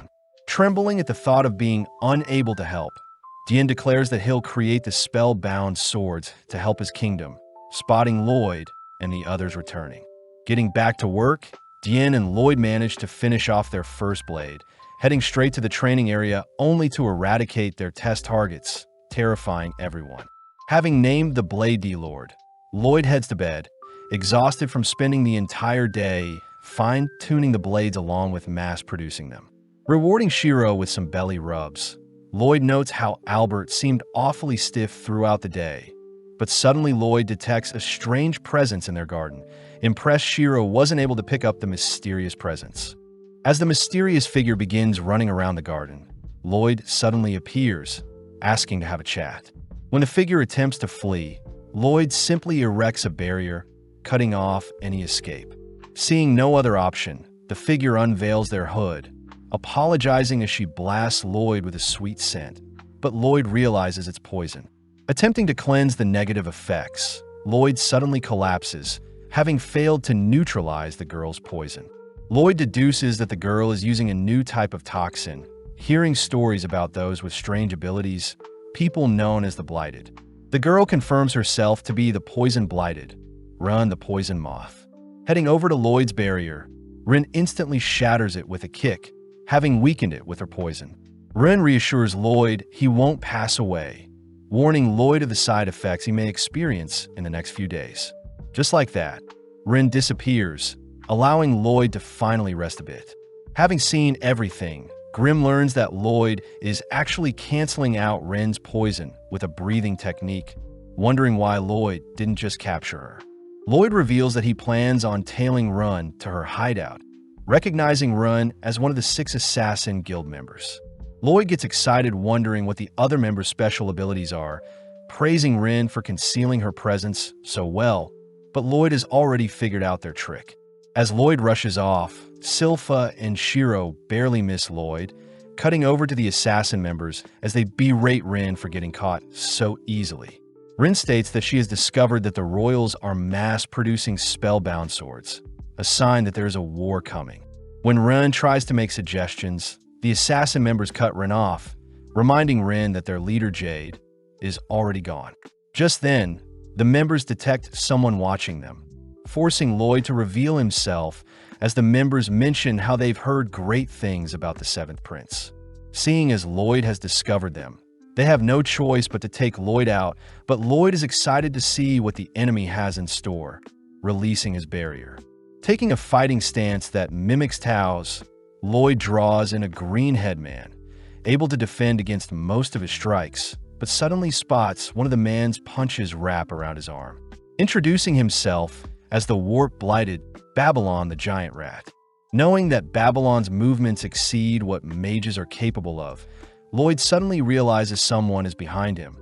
Trembling at the thought of being unable to help, Diane declares that he'll create the spellbound swords to help his kingdom, spotting Lloyd and the others returning. Getting back to work, Diane and Lloyd manage to finish off their first blade, heading straight to the training area only to eradicate their test targets, terrifying everyone. Having named the Blade D-Lord, Lloyd heads to bed, exhausted from spending the entire day fine-tuning the blades along with mass-producing them. Rewarding Shiro with some belly rubs, Lloyd notes how Albert seemed awfully stiff throughout the day, but suddenly Lloyd detects a strange presence in their garden. Impressed, Shiro wasn't able to pick up the mysterious presence. As the mysterious figure begins running around the garden, Lloyd suddenly appears, asking to have a chat. When the figure attempts to flee, Lloyd simply erects a barrier, cutting off any escape. Seeing no other option, the figure unveils their hood, apologizing as she blasts Lloyd with a sweet scent, but Lloyd realizes it's poison. Attempting to cleanse the negative effects, Lloyd suddenly collapses, having failed to neutralize the girl's poison. Lloyd deduces that the girl is using a new type of toxin, hearing stories about those with strange abilities, people known as the Blighted. The girl confirms herself to be the Poison Blighted, Ren the Poison Moth. Heading over to Lloyd's barrier, Ren instantly shatters it with a kick, having weakened it with her poison. Ren reassures Lloyd he won't pass away, warning Lloyd of the side effects he may experience in the next few days. Just like that, Ren disappears, allowing Lloyd to finally rest a bit. Having seen everything, Grim learns that Lloyd is actually canceling out Ren's poison with a breathing technique, wondering why Lloyd didn't just capture her. Lloyd reveals that he plans on tailing Ren to her hideout, recognizing Ren as one of the 6 Assassin Guild members. Lloyd gets excited, wondering what the other members' special abilities are, praising Ren for concealing her presence so well, but Lloyd has already figured out their trick. As Lloyd rushes off, Sylpha and Shiro barely miss Lloyd, cutting over to the assassin members as they berate Ren for getting caught so easily. Ren states that she has discovered that the royals are mass-producing spellbound swords, a sign that there is a war coming. When Ren tries to make suggestions, the assassin members cut Ren off, reminding Ren that their leader Jade is already gone. Just then, the members detect someone watching them, forcing Lloyd to reveal himself as the members mention how they've heard great things about the 7th Prince. Seeing as Lloyd has discovered them, they have no choice but to take Lloyd out, but Lloyd is excited to see what the enemy has in store, releasing his barrier. Taking a fighting stance that mimics Tao's, Lloyd draws in a green headman, able to defend against most of his strikes, but suddenly spots one of the man's punches wrap around his arm. Introducing himself as the warp-blighted Babylon the Giant Rat. Knowing that Babylon's movements exceed what mages are capable of, Lloyd suddenly realizes someone is behind him,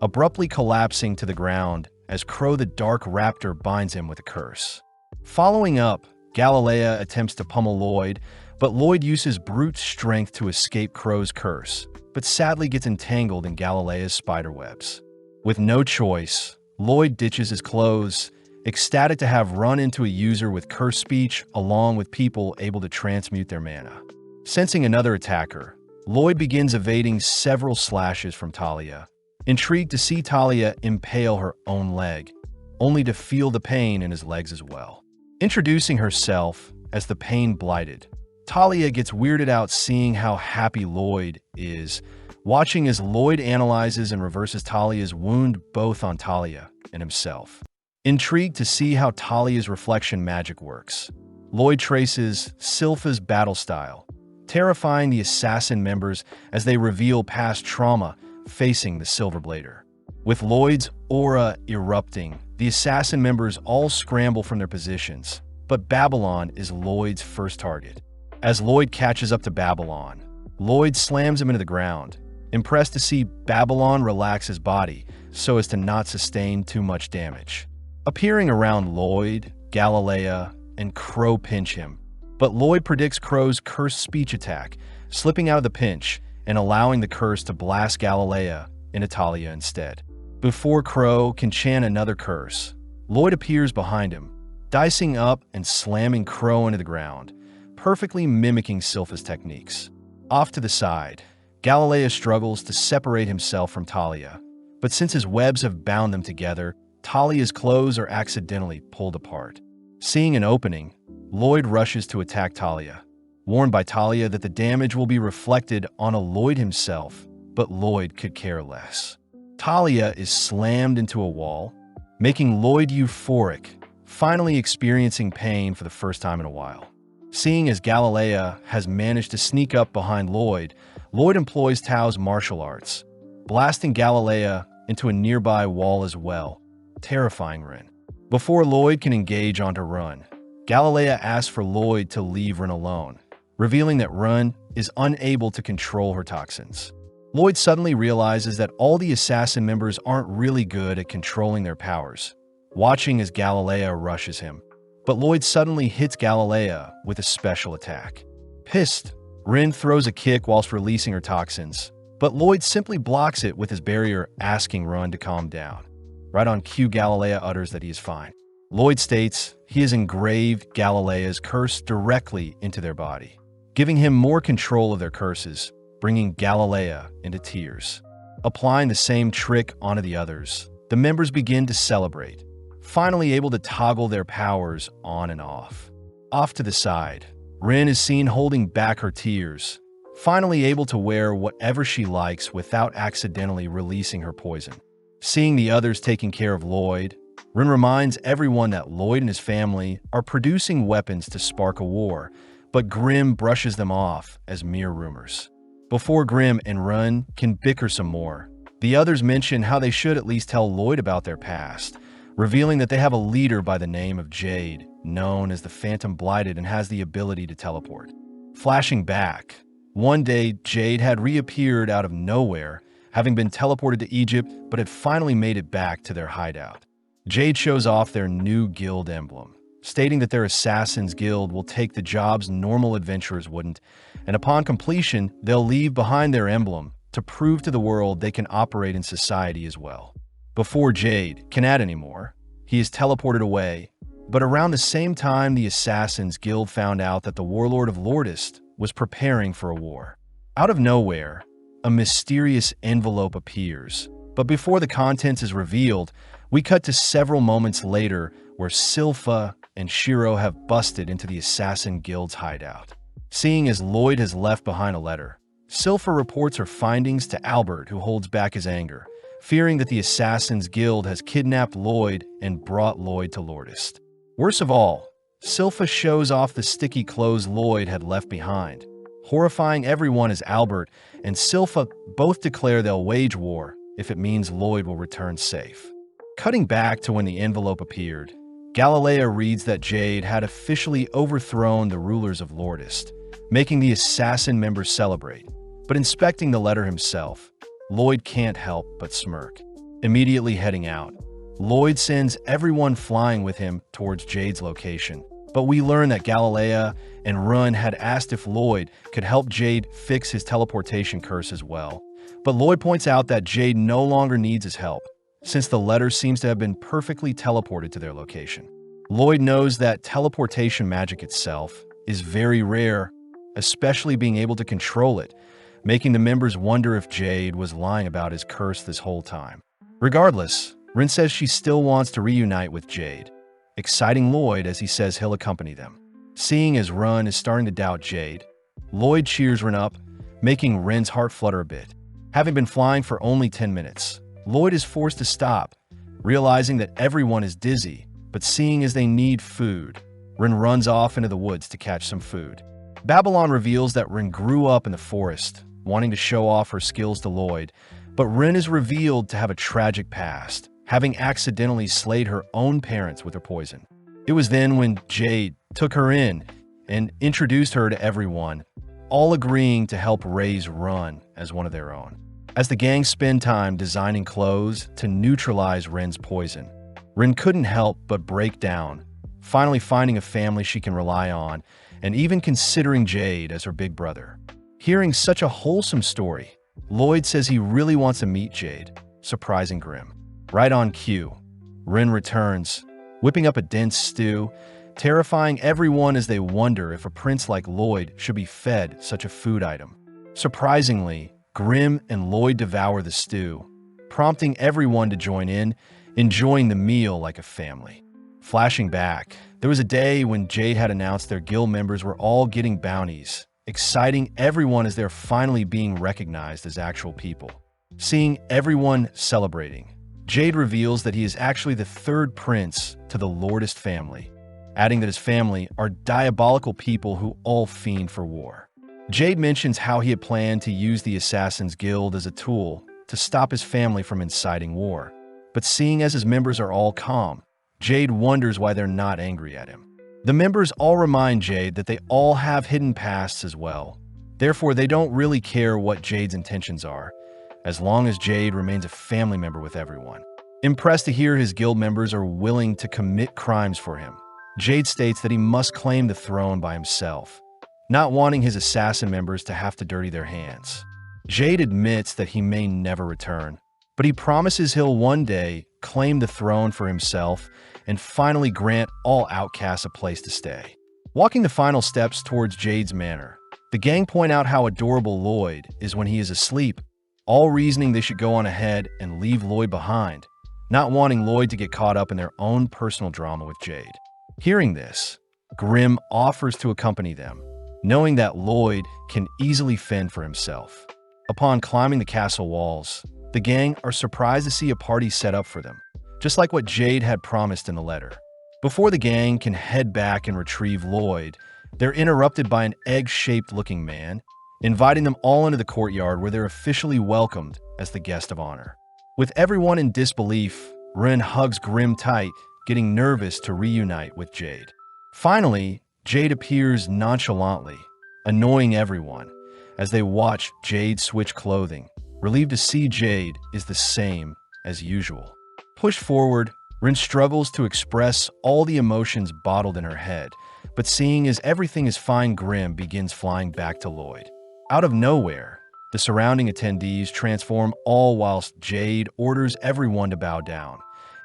abruptly collapsing to the ground as Crow the Dark Raptor binds him with a curse. Following up, Galilea attempts to pummel Lloyd, but Lloyd uses brute strength to escape Crow's curse, but sadly gets entangled in Galilea's spiderwebs. With no choice, Lloyd ditches his clothes, ecstatic to have run into a user with curse speech along with people able to transmute their mana. Sensing another attacker, Lloyd begins evading several slashes from Talia, intrigued to see Talia impale her own leg, only to feel the pain in his legs as well. Introducing herself as the pain blighted, Talia gets weirded out seeing how happy Lloyd is, watching as Lloyd analyzes and reverses Talia's wound both on Talia and himself. Intrigued to see how Talia's reflection magic works, Lloyd traces Silpha's battle style, terrifying the assassin members as they reveal past trauma facing the Silverblader. With Lloyd's aura erupting, the assassin members all scramble from their positions, but Babylon is Lloyd's first target. As Lloyd catches up to Babylon, Lloyd slams him into the ground, impressed to see Babylon relax his body so as to not sustain too much damage. Appearing around Lloyd, Galilea, and Crow pinch him, but Lloyd predicts Crow's cursed speech attack, slipping out of the pinch and allowing the curse to blast Galilea into Talia instead. Before Crow can chant another curse, Lloyd appears behind him, dicing up and slamming Crow into the ground, perfectly mimicking Silpha's techniques. Off to the side, Galilea struggles to separate himself from Talia, but since his webs have bound them together, Talia's clothes are accidentally pulled apart. Seeing an opening, Lloyd rushes to attack Talia, warned by Talia that the damage will be reflected on Lloyd himself, but Lloyd could care less. Talia is slammed into a wall, making Lloyd euphoric, finally experiencing pain for the first time in a while. Seeing as Galilea has managed to sneak up behind Lloyd, Lloyd employs Tao's martial arts, blasting Galilea into a nearby wall as well, terrifying Rin. Before Lloyd can engage onto Run, Galilea asks for Lloyd to leave Rin alone, revealing that Run is unable to control her toxins. Lloyd suddenly realizes that all the assassin members aren't really good at controlling their powers, watching as Galilea rushes him. But Lloyd suddenly hits Galilea with a special attack. Pissed, Rin throws a kick whilst releasing her toxins, but Lloyd simply blocks it with his barrier, asking Run to calm down. Right on cue, Galilea utters that he is fine. Lloyd states he has engraved Galilea's curse directly into their body, giving him more control of their curses, bringing Galilea into tears. Applying the same trick onto the others, the members begin to celebrate, finally able to toggle their powers on and off. Off to the side, Rin is seen holding back her tears, finally able to wear whatever she likes without accidentally releasing her poison. Seeing the others taking care of Lloyd, Rin reminds everyone that Lloyd and his family are producing weapons to spark a war, but Grimm brushes them off as mere rumors. Before Grimm and Rin can bicker some more, the others mention how they should at least tell Lloyd about their past, revealing that they have a leader by the name of Jade, known as the Phantom Blighted and has the ability to teleport. Flashing back, one day Jade had reappeared out of nowhere, having been teleported to Egypt but had finally made it back to their hideout. Jade shows off their new guild emblem, stating that their Assassin's Guild will take the jobs normal adventurers wouldn't, and upon completion, they'll leave behind their emblem to prove to the world they can operate in society as well. Before Jade can add anymore, he is teleported away, but around the same time the Assassin's Guild found out that the Warlord of Lordist was preparing for a war. Out of nowhere, a mysterious envelope appears, but before the contents is revealed, we cut to several moments later where Silpha and Shiro have busted into the Assassin Guild's hideout. Seeing as Lloyd has left behind a letter, Silpha reports her findings to Albert, who holds back his anger, fearing that the Assassin's Guild has kidnapped Lloyd and brought Lloyd to Lordist. Worst of all, Silpha shows off the sticky clothes Lloyd had left behind, horrifying everyone as Albert and Silpha both declare they'll wage war if it means Lloyd will return safe. Cutting back to when the envelope appeared, Galilea reads that Jade had officially overthrown the rulers of Lordist, making the assassin members celebrate. But inspecting the letter himself, Lloyd can't help but smirk. Immediately heading out, Lloyd sends everyone flying with him towards Jade's location. But we learn that Galilea and Run had asked if Lloyd could help Jade fix his teleportation curse as well. But Lloyd points out that Jade no longer needs his help, since the letter seems to have been perfectly teleported to their location. Lloyd knows that teleportation magic itself is very rare, especially being able to control it, making the members wonder if Jade was lying about his curse this whole time. Regardless, Rin says she still wants to reunite with Jade, exciting Lloyd as he says he'll accompany them. Seeing as Rin is starting to doubt Jade, Lloyd cheers Rin up, making Rin's heart flutter a bit. Having been flying for only 10 minutes, Lloyd is forced to stop, realizing that everyone is dizzy, but seeing as they need food, Rin runs off into the woods to catch some food. Babylon reveals that Rin grew up in the forest, wanting to show off her skills to Lloyd, but Rin is revealed to have a tragic past, having accidentally slayed her own parents with her poison. It was then when Jade took her in and introduced her to everyone, all agreeing to help raise Rin as one of their own. As the gang spend time designing clothes to neutralize Rin's poison, Rin couldn't help but break down, finally finding a family she can rely on, and even considering Jade as her big brother. Hearing such a wholesome story, Lloyd says he really wants to meet Jade, surprising Grim. Right on cue, Rin returns, whipping up a dense stew, terrifying everyone as they wonder if a prince like Lloyd should be fed such a food item. Surprisingly, Grim and Lloyd devour the stew, prompting everyone to join in, enjoying the meal like a family. Flashing back, there was a day when Jade had announced their guild members were all getting bounties, exciting everyone as they're finally being recognized as actual people. Seeing everyone celebrating, Jade reveals that he is actually the third prince to the Lordist family, adding that his family are diabolical people who all fiend for war. Jade mentions how he had planned to use the Assassin's Guild as a tool to stop his family from inciting war, but seeing as his members are all calm, Jade wonders why they're not angry at him. The members all remind Jade that they all have hidden pasts as well, therefore they don't really care what Jade's intentions are, as long as Jade remains a family member with everyone. Impressed to hear his guild members are willing to commit crimes for him, Jade states that he must claim the throne by himself, not wanting his assassin members to have to dirty their hands. Jade admits that he may never return, but he promises he'll one day claim the throne for himself and finally grant all outcasts a place to stay. Walking the final steps towards Jade's manor, the gang point out how adorable Lloyd is when he is asleep, all reasoning they should go on ahead and leave Lloyd behind, not wanting Lloyd to get caught up in their own personal drama with Jade. Hearing this, Grim offers to accompany them, knowing that Lloyd can easily fend for himself. Upon climbing the castle walls, the gang are surprised to see a party set up for them, just like what Jade had promised in the letter. Before the gang can head back and retrieve Lloyd, they're interrupted by an egg-shaped looking man, inviting them all into the courtyard where they're officially welcomed as the guest of honor. With everyone in disbelief, Rin hugs Grim tight, getting nervous to reunite with Jade. Finally, Jade appears nonchalantly, annoying everyone as they watch Jade switch clothing, relieved to see Jade is the same as usual. Pushed forward, Rin struggles to express all the emotions bottled in her head, but seeing as everything is fine, Grim begins flying back to Lloyd. Out of nowhere, the surrounding attendees transform, all whilst Jade orders everyone to bow down,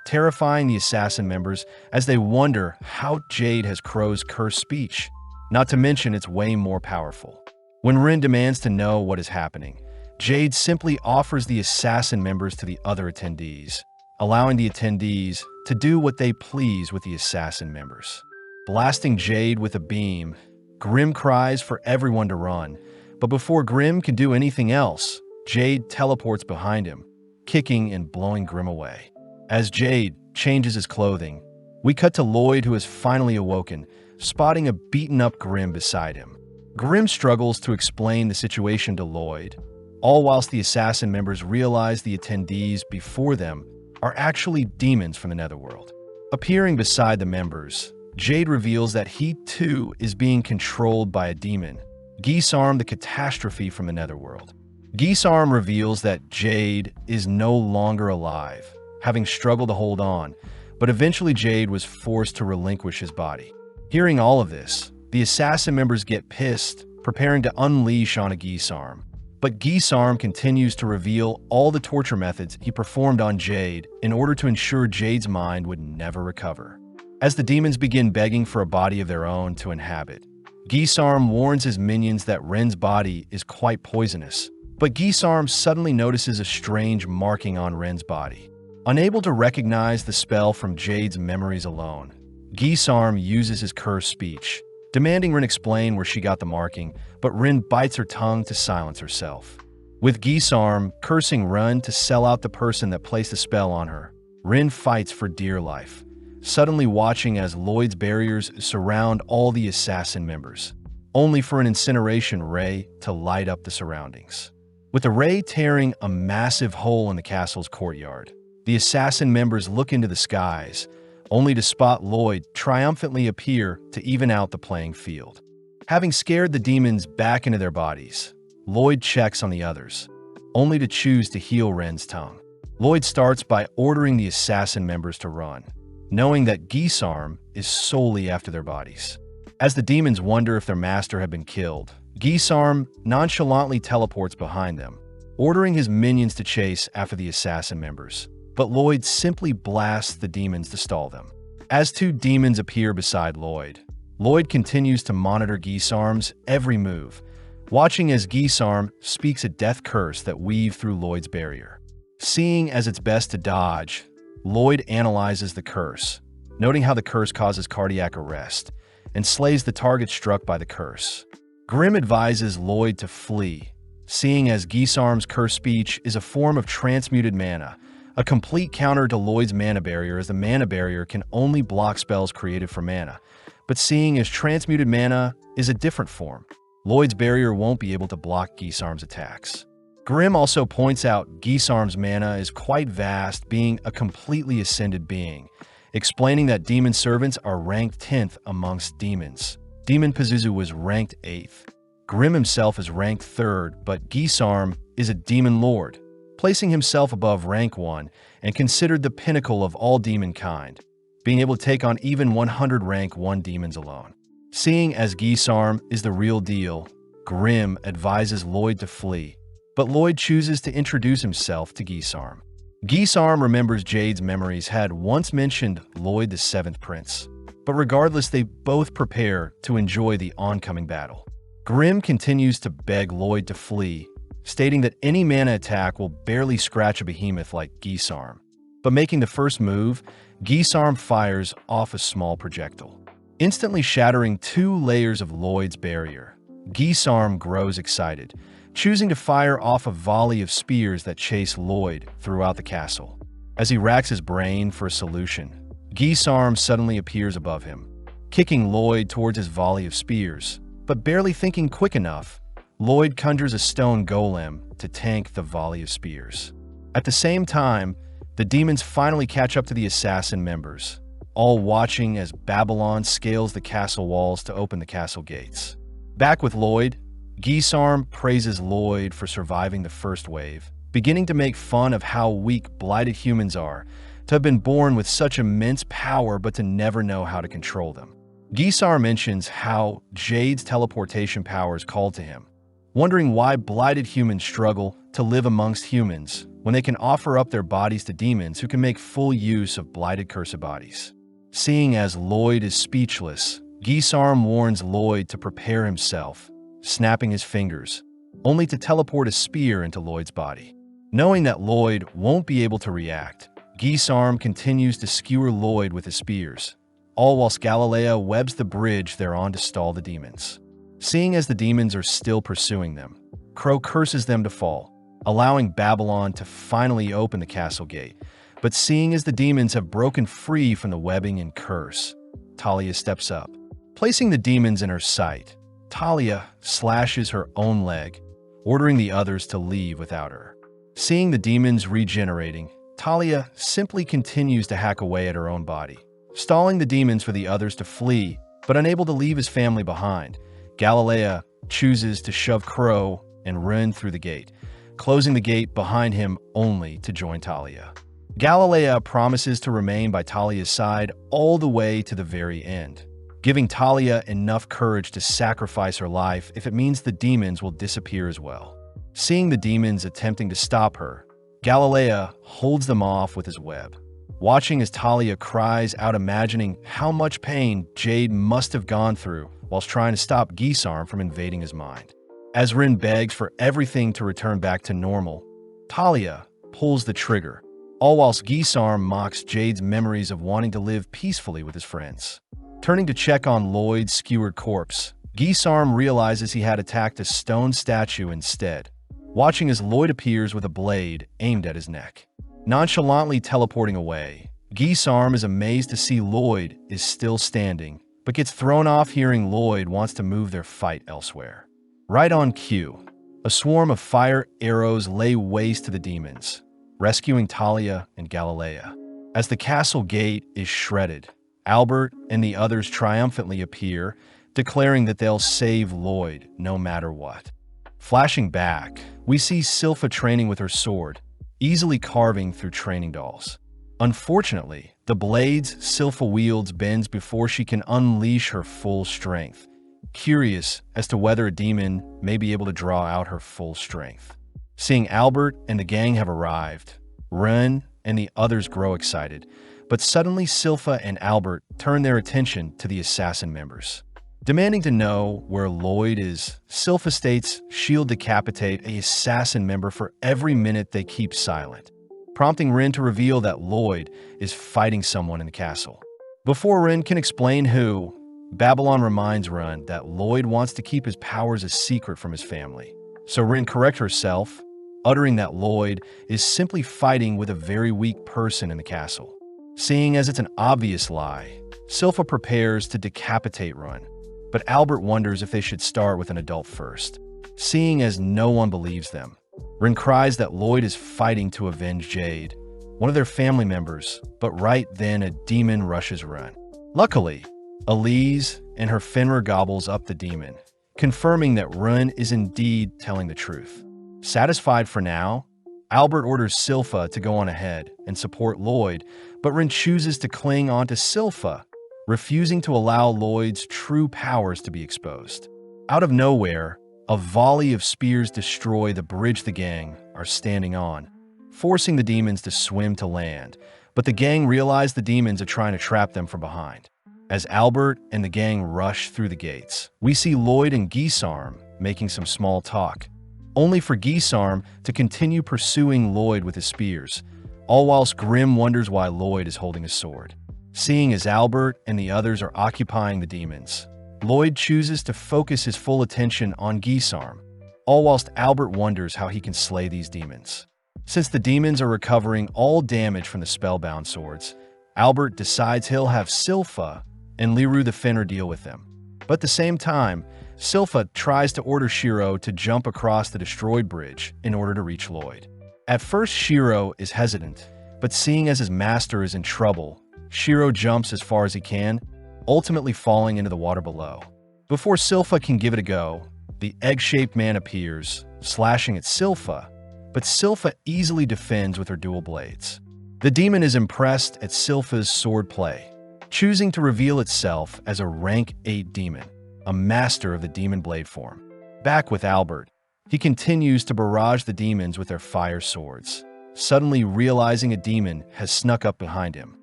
terrifying the assassin members as they wonder how Jade has Crow's cursed speech, not to mention it's way more powerful. When Rin demands to know what is happening, Jade simply offers the assassin members to the other attendees, allowing the attendees to do what they please with the assassin members. Blasting Jade with a beam, Grim cries for everyone to run, but before Grim can do anything else, Jade teleports behind him, kicking and blowing Grim away. As Jade changes his clothing, we cut to Lloyd, who has finally awoken, spotting a beaten-up Grim beside him. Grim struggles to explain the situation to Lloyd, all whilst the assassin members realize the attendees before them are actually demons from the Netherworld. Appearing beside the members, Jade reveals that he too is being controlled by a demon, Geesarm, the catastrophe from the Netherworld. Geesarm reveals that Jade is no longer alive, having struggled to hold on, but eventually Jade was forced to relinquish his body. Hearing all of this, the assassin members get pissed, preparing to unleash on a Geesarm. But Geesarm continues to reveal all the torture methods he performed on Jade in order to ensure Jade's mind would never recover. As the demons begin begging for a body of their own to inhabit, Gisarm warns his minions that Ren's body is quite poisonous, but Gisarm suddenly notices a strange marking on Ren's body. Unable to recognize the spell from Jade's memories alone, Gisarm uses his cursed speech, demanding Ren explain where she got the marking, but Ren bites her tongue to silence herself. With Gisarm cursing Ren to sell out the person that placed the spell on her, Ren fights for dear life, suddenly watching as Lloyd's barriers surround all the assassin members, only for an incineration ray to light up the surroundings. With the ray tearing a massive hole in the castle's courtyard, the assassin members look into the skies, only to spot Lloyd triumphantly appear to even out the playing field. Having scared the demons back into their bodies, Lloyd checks on the others, only to choose to heal Ren's tongue. Lloyd starts by ordering the assassin members to run, knowing that Gisarm is solely after their bodies. As the demons wonder if their master had been killed, Gisarm nonchalantly teleports behind them, ordering his minions to chase after the assassin members. But Lloyd simply blasts the demons to stall them. As two demons appear beside Lloyd, Lloyd continues to monitor Gisarm's every move, watching as Gisarm speaks a death curse that weaves through Lloyd's barrier. Seeing as it's best to dodge, Lloyd analyzes the curse, noting how the curse causes cardiac arrest and slays the target struck by the curse. Grimm advises Lloyd to flee, seeing as Gisarm's curse speech is a form of transmuted mana, a complete counter to Lloyd's mana barrier, as the mana barrier can only block spells created from mana. But seeing as transmuted mana is a different form, Lloyd's barrier won't be able to block Gisarm's attacks. Grimm also points out Gisarm's mana is quite vast, being a completely ascended being, explaining that demon servants are ranked 10th amongst demons. Demon Pazuzu was ranked 8th. Grimm himself is ranked 3rd, but Gisarm is a demon lord, placing himself above rank 1 and considered the pinnacle of all demon kind, being able to take on even 100 rank 1 demons alone. Seeing as Gisarm is the real deal, Grimm advises Lloyd to flee, but Lloyd chooses to introduce himself to Gisarm. Gisarm remembers Jade's memories had once mentioned Lloyd the 7th Prince, but regardless, they both prepare to enjoy the oncoming battle. Grimm continues to beg Lloyd to flee, stating that any mana attack will barely scratch a behemoth like Gisarm. But making the first move, Gisarm fires off a small projectile, instantly shattering 2 layers of Lloyd's barrier. Gisarm grows excited, choosing to fire off a volley of spears that chase Lloyd throughout the castle. As he racks his brain for a solution, Gisarm suddenly appears above him, kicking Lloyd towards his volley of spears, but barely thinking quick enough, Lloyd conjures a stone golem to tank the volley of spears. At the same time, the demons finally catch up to the assassin members, all watching as Babylon scales the castle walls to open the castle gates. Back with Lloyd, Gisarm praises Lloyd for surviving the first wave, beginning to make fun of how weak blighted humans are, to have been born with such immense power but to never know how to control them. Gisarm mentions how Jade's teleportation powers called to him, wondering why blighted humans struggle to live amongst humans when they can offer up their bodies to demons who can make full use of blighted cursed bodies. Seeing as Lloyd is speechless, Gisarm warns Lloyd to prepare himself, snapping his fingers, only to teleport a spear into Lloyd's body. Knowing that Lloyd won't be able to react, Gisarm continues to skewer Lloyd with his spears, all whilst Galilea webs the bridge they're on to stall the demons. Seeing as the demons are still pursuing them, Crow curses them to fall, allowing Babylon to finally open the castle gate. But seeing as the demons have broken free from the webbing and curse, Talia steps up. Placing the demons in her sight, Talia slashes her own leg, ordering the others to leave without her. Seeing the demons regenerating, Talia simply continues to hack away at her own body, stalling the demons for the others to flee, but unable to leave his family behind. Galilea chooses to shove Crow and run through the gate, closing the gate behind him only to join Talia. Galilea promises to remain by Talia's side all the way to the very end, giving Talia enough courage to sacrifice her life if it means the demons will disappear as well. Seeing the demons attempting to stop her, Galilea holds them off with his web, watching as Talia cries out, imagining how much pain Jade must have gone through whilst trying to stop Gisarm from invading his mind. As Rin begs for everything to return back to normal, Talia pulls the trigger, all whilst Gisarm mocks Jade's memories of wanting to live peacefully with his friends. Turning to check on Lloyd's skewered corpse, Gisarm realizes he had attacked a stone statue instead, watching as Lloyd appears with a blade aimed at his neck. Nonchalantly teleporting away, Gisarm is amazed to see Lloyd is still standing, but gets thrown off hearing Lloyd wants to move their fight elsewhere. Right on cue, a swarm of fire arrows lay waste to the demons, rescuing Talia and Galilea. As the castle gate is shredded, Albert and the others triumphantly appear, declaring that they'll save Lloyd no matter what. Flashing back, we see Silpha training with her sword, easily carving through training dolls. Unfortunately, the blades Silpha wields bends before she can unleash her full strength, curious as to whether a demon may be able to draw out her full strength. Seeing Albert and the gang have arrived, Ren and the others grow excited, but suddenly Silpha and Albert turn their attention to the assassin members. Demanding to know where Lloyd is, Silpha states she'll decapitate an assassin member for every minute they keep silent, prompting Ren to reveal that Lloyd is fighting someone in the castle. Before Ren can explain who, Babylon reminds Ren that Lloyd wants to keep his powers a secret from his family. So Ren corrects herself, uttering that Lloyd is simply fighting with a very weak person in the castle. Seeing as it's an obvious lie, Silpha prepares to decapitate Ren, but Albert wonders if they should start with an adult first. Seeing as no one believes them, Ren cries that Lloyd is fighting to avenge Jade, one of their family members, but right then a demon rushes Ren. Luckily, Elise and her Fenrir gobbles up the demon, confirming that Ren is indeed telling the truth. Satisfied for now, Albert orders Silpha to go on ahead and support Lloyd, but Ren chooses to cling onto Silpha, refusing to allow Lloyd's true powers to be exposed. Out of nowhere, a volley of spears destroy the bridge the gang are standing on, forcing the demons to swim to land, but the gang realize the demons are trying to trap them from behind. As Albert and the gang rush through the gates, we see Lloyd and Gisarm making some small talk, only for Gisarm to continue pursuing Lloyd with his spears, all whilst Grim wonders why Lloyd is holding a sword. Seeing as Albert and the others are occupying the demons, Lloyd chooses to focus his full attention on Gisarm, all whilst Albert wonders how he can slay these demons. Since the demons are recovering all damage from the spellbound swords, Albert decides he'll have Silpha and Liru the Fenrir deal with them. But at the same time, Silpha tries to order Shiro to jump across the destroyed bridge in order to reach Lloyd. At first, Shiro is hesitant, but seeing as his master is in trouble, Shiro jumps as far as he can, ultimately falling into the water below. Before Silpha can give it a go, the egg-shaped man appears, slashing at Silpha, but Silpha easily defends with her dual blades. The demon is impressed at Silpha's sword play, choosing to reveal itself as a rank 8 demon, a master of the demon blade form. Back with Albert, he continues to barrage the demons with their fire swords, suddenly realizing a demon has snuck up behind him.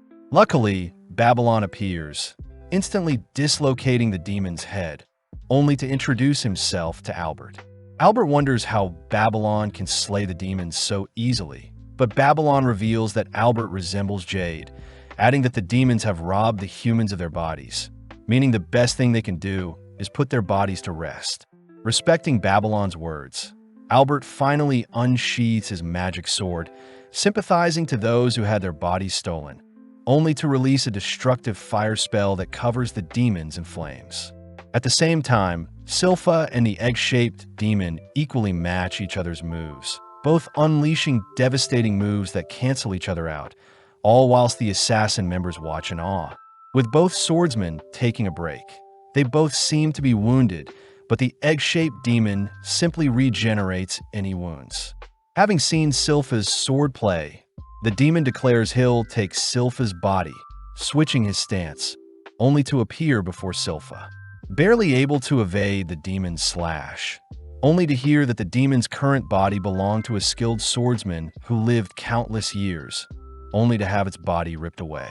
Luckily, Babylon appears, instantly dislocating the demon's head, only to introduce himself to Albert. Albert wonders how Babylon can slay the demons so easily, but Babylon reveals that Albert resembles Jade, adding that the demons have robbed the humans of their bodies, meaning the best thing they can do is put their bodies to rest. Respecting Babylon's words, Albert finally unsheathes his magic sword, sympathizing to those who had their bodies stolen, only to release a destructive fire spell that covers the demons in flames. At the same time, Silpha and the egg-shaped demon equally match each other's moves, both unleashing devastating moves that cancel each other out, all whilst the assassin members watch in awe. With both swordsmen taking a break, they both seem to be wounded, but the egg-shaped demon simply regenerates any wounds. Having seen Silpha's sword play, the demon declares he'll take Silpha's body, switching his stance, only to appear before Silpha. Barely able to evade the demon's slash, only to hear that the demon's current body belonged to a skilled swordsman who lived countless years, only to have its body ripped away.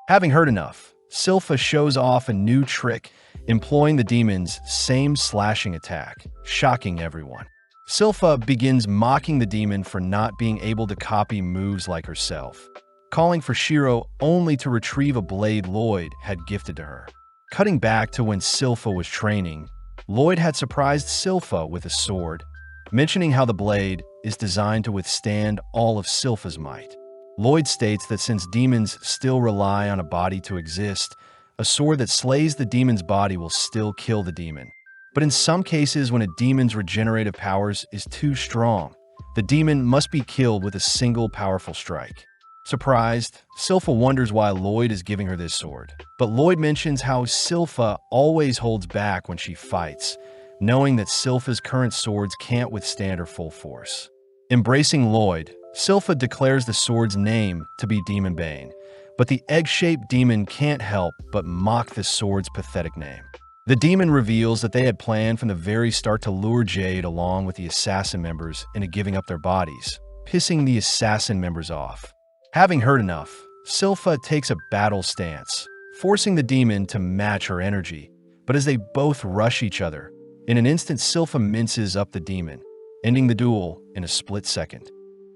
Having heard enough, Silpha shows off a new trick employing the demon's same slashing attack, shocking everyone. Silpha begins mocking the demon for not being able to copy moves like herself, calling for Shiro only to retrieve a blade Lloyd had gifted to her. Cutting back to when Silpha was training, Lloyd had surprised Silpha with a sword, mentioning how the blade is designed to withstand all of Silpha's might. Lloyd states that since demons still rely on a body to exist, a sword that slays the demon's body will still kill the demon. But in some cases, when a demon's regenerative powers is too strong, the demon must be killed with a single powerful strike. Surprised, Silpha wonders why Lloyd is giving her this sword. But Lloyd mentions how Silpha always holds back when she fights, knowing that Silpha's current swords can't withstand her full force. Embracing Lloyd, Silpha declares the sword's name to be Demon Bane, but the egg-shaped demon can't help but mock the sword's pathetic name. The demon reveals that they had planned from the very start to lure Jade along with the assassin members into giving up their bodies, pissing the assassin members off. Having heard enough, Silpha takes a battle stance, forcing the demon to match her energy, but as they both rush each other, in an instant Silpha minces up the demon, ending the duel in a split second.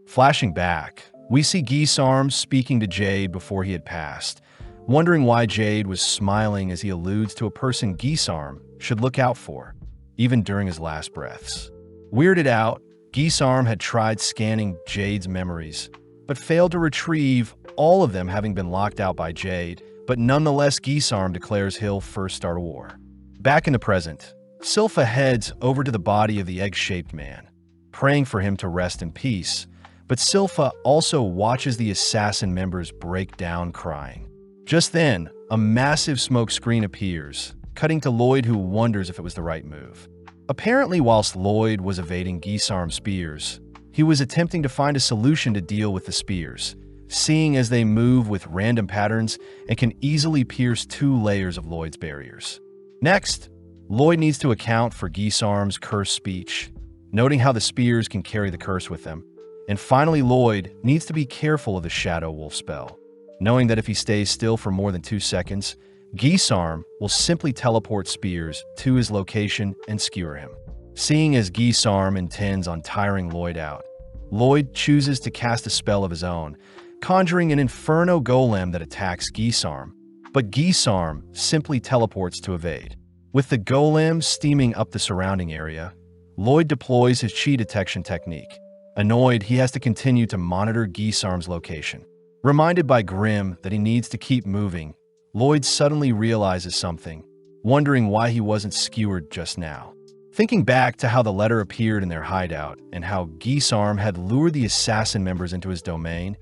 Flashing back, we see Gisarm speaking to Jade before he had passed, wondering why Jade was smiling as he alludes to a person Gisarm should look out for, even during his last breaths. Weirded out, Gisarm had tried scanning Jade's memories, but failed to retrieve all of them, having been locked out by Jade, but nonetheless Gisarm declares he'll first start a war. Back in the present, Silpha heads over to the body of the egg-shaped man, praying for him to rest in peace, but Silpha also watches the assassin members break down crying. Just then, a massive smoke screen appears, cutting to Lloyd, who wonders if it was the right move. Apparently, whilst Lloyd was evading Gisarm's spears, he was attempting to find a solution to deal with the spears, seeing as they move with random patterns and can easily pierce 2 layers of Lloyd's barriers. Next, Lloyd needs to account for Gisarm's cursed speech, noting how the spears can carry the curse with them. And finally, Lloyd needs to be careful of the Shadow Wolf spell, knowing that if he stays still for more than 2 seconds, Gisarm will simply teleport spears to his location and skewer him. Seeing as Gisarm intends on tiring Lloyd out, Lloyd chooses to cast a spell of his own, conjuring an Inferno Golem that attacks Gisarm, but Gisarm simply teleports to evade. With the Golem steaming up the surrounding area, Lloyd deploys his chi detection technique. Annoyed, he has to continue to monitor Gisarm's location. Reminded by Grimm that he needs to keep moving, Lloyd suddenly realizes something, wondering why he wasn't skewered just now. Thinking back to how the letter appeared in their hideout and how Gisarm had lured the assassin members into his domain,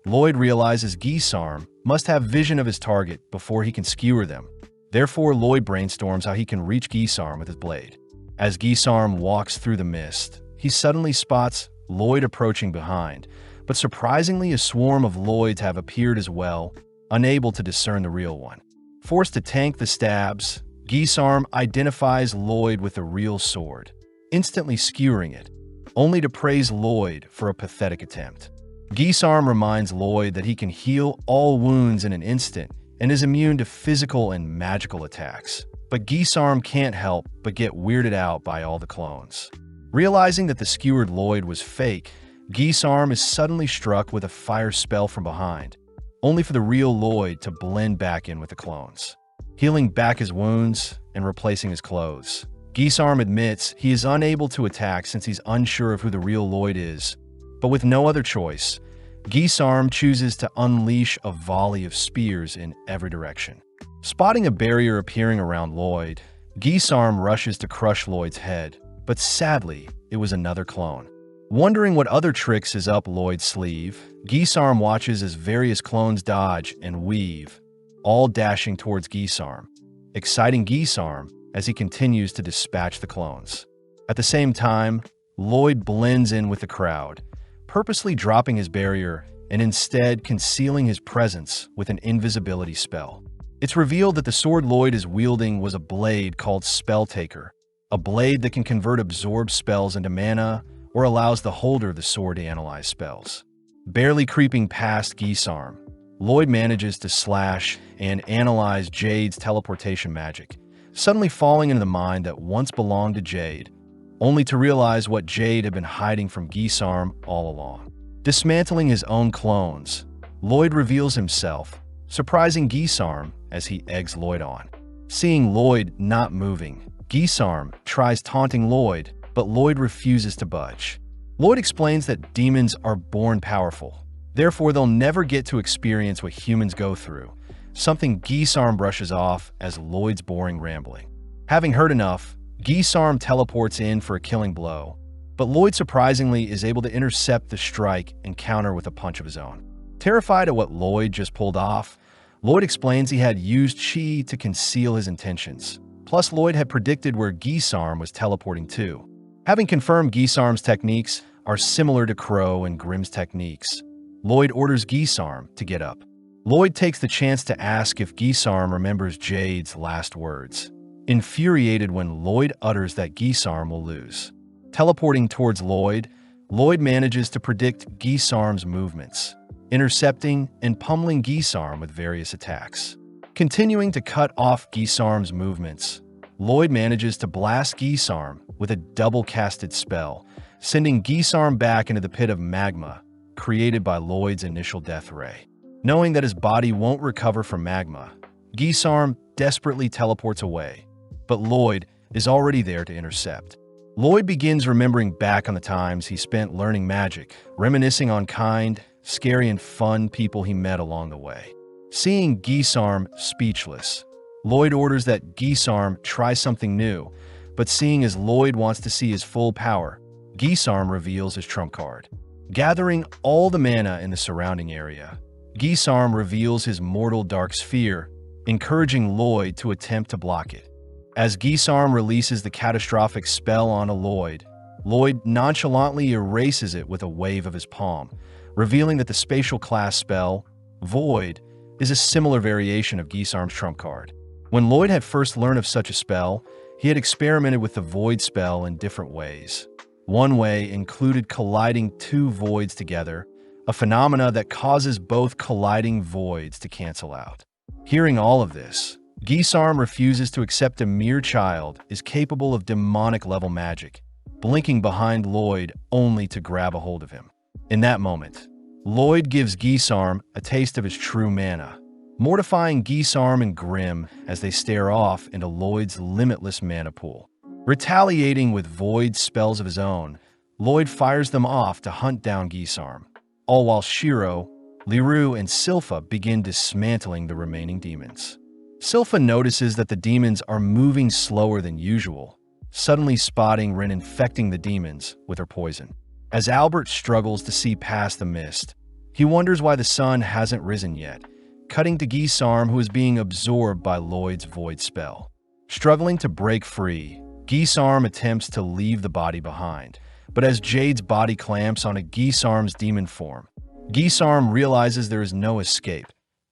Lloyd realizes Gisarm must have vision of his target before he can skewer them. Therefore, Lloyd brainstorms how he can reach Gisarm with his blade. As Gisarm walks through the mist, he suddenly spots Lloyd approaching behind, but surprisingly a swarm of Lloyds have appeared as well, unable to discern the real one. Forced to tank the stabs, Gisarm identifies Lloyd with the real sword, instantly skewering it, only to praise Lloyd for a pathetic attempt. Gisarm reminds Lloyd that he can heal all wounds in an instant and is immune to physical and magical attacks, but Gisarm can't help but get weirded out by all the clones. Realizing that the skewered Lloyd was fake, Gisarm is suddenly struck with a fire spell from behind, only for the real Lloyd to blend back in with the clones. Healing back his wounds and replacing his clothes, Gisarm admits he is unable to attack since he's unsure of who the real Lloyd is, but with no other choice, Gisarm chooses to unleash a volley of spears in every direction. Spotting a barrier appearing around Lloyd, Gisarm rushes to crush Lloyd's head, but sadly, it was another clone. Wondering what other tricks is up Lloyd's sleeve, Gisarm watches as various clones dodge and weave, all dashing towards Gisarm, exciting Gisarm as he continues to dispatch the clones. At the same time, Lloyd blends in with the crowd, purposely dropping his barrier and instead concealing his presence with an invisibility spell. It's revealed that the sword Lloyd is wielding was a blade called Spelltaker, a blade that can convert absorbed spells into mana or allows the holder of the sword to analyze spells. Barely creeping past Gisarm, Lloyd manages to slash and analyze Jade's teleportation magic, suddenly falling into the mind that once belonged to Jade, only to realize what Jade had been hiding from Gisarm all along. Dismantling his own clones, Lloyd reveals himself, surprising Gisarm as he eggs Lloyd on. Seeing Lloyd not moving, Gisarm tries taunting Lloyd, but Lloyd refuses to budge. Lloyd explains that demons are born powerful, therefore they'll never get to experience what humans go through, something Gisarm brushes off as Lloyd's boring rambling. Having heard enough, Gisarm teleports in for a killing blow, but Lloyd surprisingly is able to intercept the strike and counter with a punch of his own. Terrified at what Lloyd just pulled off, Lloyd explains he had used chi to conceal his intentions. Plus, Lloyd had predicted where Gisarm was teleporting to. Having confirmed Gisarm's techniques are similar to Crow and Grimm's techniques, Lloyd orders Gisarm to get up. Lloyd takes the chance to ask if Gisarm remembers Jade's last words, infuriated when Lloyd utters that Gisarm will lose. Teleporting towards Lloyd, Lloyd manages to predict Gisarm's movements, intercepting and pummeling Gisarm with various attacks. Continuing to cut off Gisarm's movements, Lloyd manages to blast Gisarm with a double-casted spell, sending Gisarm back into the pit of magma created by Lloyd's initial death ray. Knowing that his body won't recover from magma, Gisarm desperately teleports away, but Lloyd is already there to intercept. Lloyd begins remembering back on the times he spent learning magic, reminiscing on kind, scary, and fun people he met along the way. Seeing Gisarm speechless, Lloyd orders that Gisarm try something new, but seeing as Lloyd wants to see his full power, Gisarm reveals his trump card. Gathering all the mana in the surrounding area, Gisarm reveals his mortal dark sphere, encouraging Lloyd to attempt to block it. As Gisarm releases the catastrophic spell onto Lloyd, Lloyd nonchalantly erases it with a wave of his palm, revealing that the spatial class spell, Void, is a similar variation of Gisarm's trump card. When Lloyd had first learned of such a spell, he had experimented with the Void spell in different ways. One way included colliding two voids together, a phenomena that causes both colliding voids to cancel out. Hearing all of this, Gisarm refuses to accept a mere child is capable of demonic-level magic, blinking behind Lloyd only to grab a hold of him. In that moment, Lloyd gives Gisarm a taste of his true mana, mortifying Gisarm and Grimm as they stare off into Lloyd's limitless mana pool. Retaliating with void spells of his own, Lloyd fires them off to hunt down Gisarm, all while Shiro, Liru, and Silpha begin dismantling the remaining demons. Silpha notices that the demons are moving slower than usual, suddenly spotting Rin infecting the demons with her poison. As Albert struggles to see past the mist, he wonders why the sun hasn't risen yet, cutting to Gisarm, who is being absorbed by Lloyd's void spell. Struggling to break free, Gisarm attempts to leave the body behind, but as Jade's body clamps onto Gisarm's demon form, Gisarm realizes there is no escape,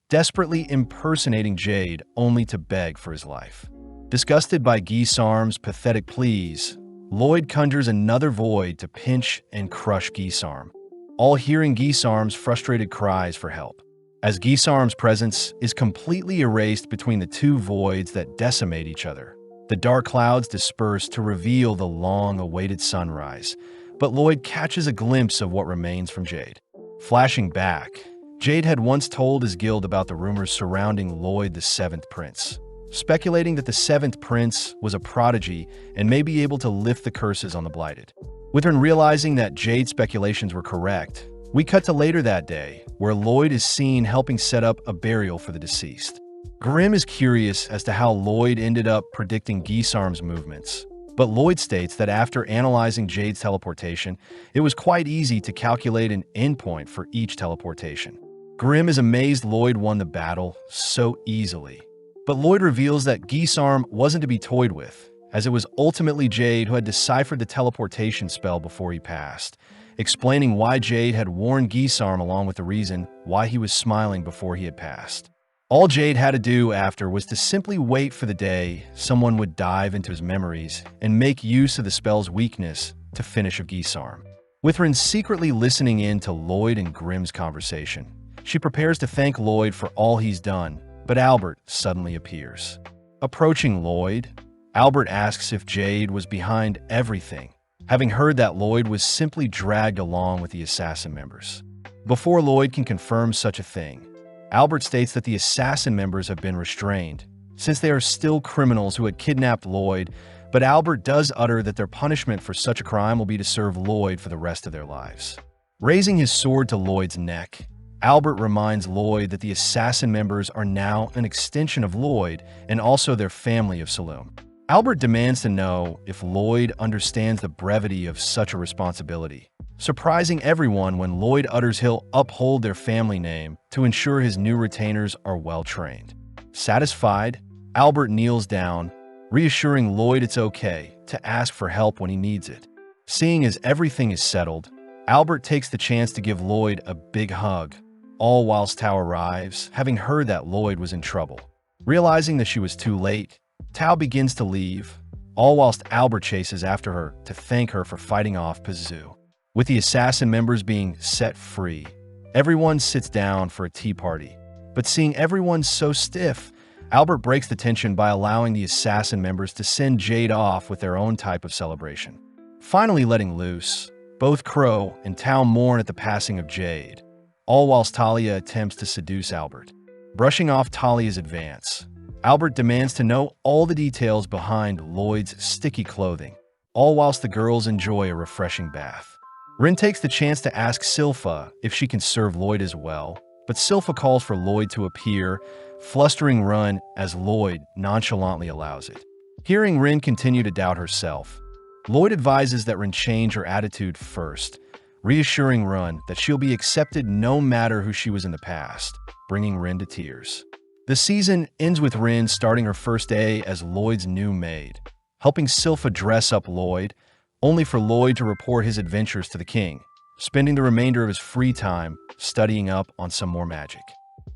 desperately impersonating Jade only to beg for his life. Disgusted by Gisarm's pathetic pleas, Lloyd conjures another void to pinch and crush Gisarm, all hearing Gisarm's frustrated cries for help. As Gisarm's presence is completely erased between the two voids that decimate each other, the dark clouds disperse to reveal the long-awaited sunrise, but Lloyd catches a glimpse of what remains from Jade. Flashing back, Jade had once told his guild about the rumors surrounding Lloyd the Seventh Prince, speculating that the Seventh Prince was a prodigy and may be able to lift the curses on the Blighted. With Rin realizing that Jade's speculations were correct, we cut to later that day, where Lloyd is seen helping set up a burial for the deceased. Grimm is curious as to how Lloyd ended up predicting Gisarm's movements, but Lloyd states that after analyzing Jade's teleportation, it was quite easy to calculate an endpoint for each teleportation. Grimm is amazed Lloyd won the battle so easily, but Lloyd reveals that Gisarm wasn't to be toyed with, as it was ultimately Jade who had deciphered the teleportation spell before he passed, explaining why Jade had warned Gisarm along with the reason why he was smiling before he had passed. All Jade had to do after was to simply wait for the day someone would dive into his memories and make use of the spell's weakness to finish of Gisarm. With Rin secretly listening in to Lloyd and Grimm's conversation, she prepares to thank Lloyd for all he's done, but Albert suddenly appears. Approaching Lloyd, Albert asks if Jade was behind everything, having heard that Lloyd was simply dragged along with the assassin members. Before Lloyd can confirm such a thing, Albert states that the assassin members have been restrained, since they are still criminals who had kidnapped Lloyd, but Albert does utter that their punishment for such a crime will be to serve Lloyd for the rest of their lives. Raising his sword to Lloyd's neck, Albert reminds Lloyd that the assassin members are now an extension of Lloyd and also their family of Saloon. Albert demands to know if Lloyd understands the brevity of such a responsibility, surprising everyone when Lloyd utters he'll uphold their family name to ensure his new retainers are well-trained. Satisfied, Albert kneels down, reassuring Lloyd it's okay to ask for help when he needs it. Seeing as everything is settled, Albert takes the chance to give Lloyd a big hug, all whilst Tao arrives, having heard that Lloyd was in trouble. Realizing that she was too late, Tao begins to leave, all whilst Albert chases after her to thank her for fighting off Pazu. With the assassin members being set free, everyone sits down for a tea party. But seeing everyone so stiff, Albert breaks the tension by allowing the assassin members to send Jade off with their own type of celebration. Finally letting loose, both Crow and Tao mourn at the passing of Jade, all whilst Talia attempts to seduce Albert. Brushing off Talia's advance, Albert demands to know all the details behind Lloyd's sticky clothing, all whilst the girls enjoy a refreshing bath. Rin takes the chance to ask Silpha if she can serve Lloyd as well, but Silpha calls for Lloyd to appear, flustering Rin as Lloyd nonchalantly allows it. Hearing Rin continue to doubt herself, Lloyd advises that Rin change her attitude first, reassuring Rin that she'll be accepted no matter who she was in the past, bringing Rin to tears. The season ends with Rin starting her first day as Lloyd's new maid, helping Silpha dress up Lloyd, only for Lloyd to report his adventures to the king, spending the remainder of his free time studying up on some more magic.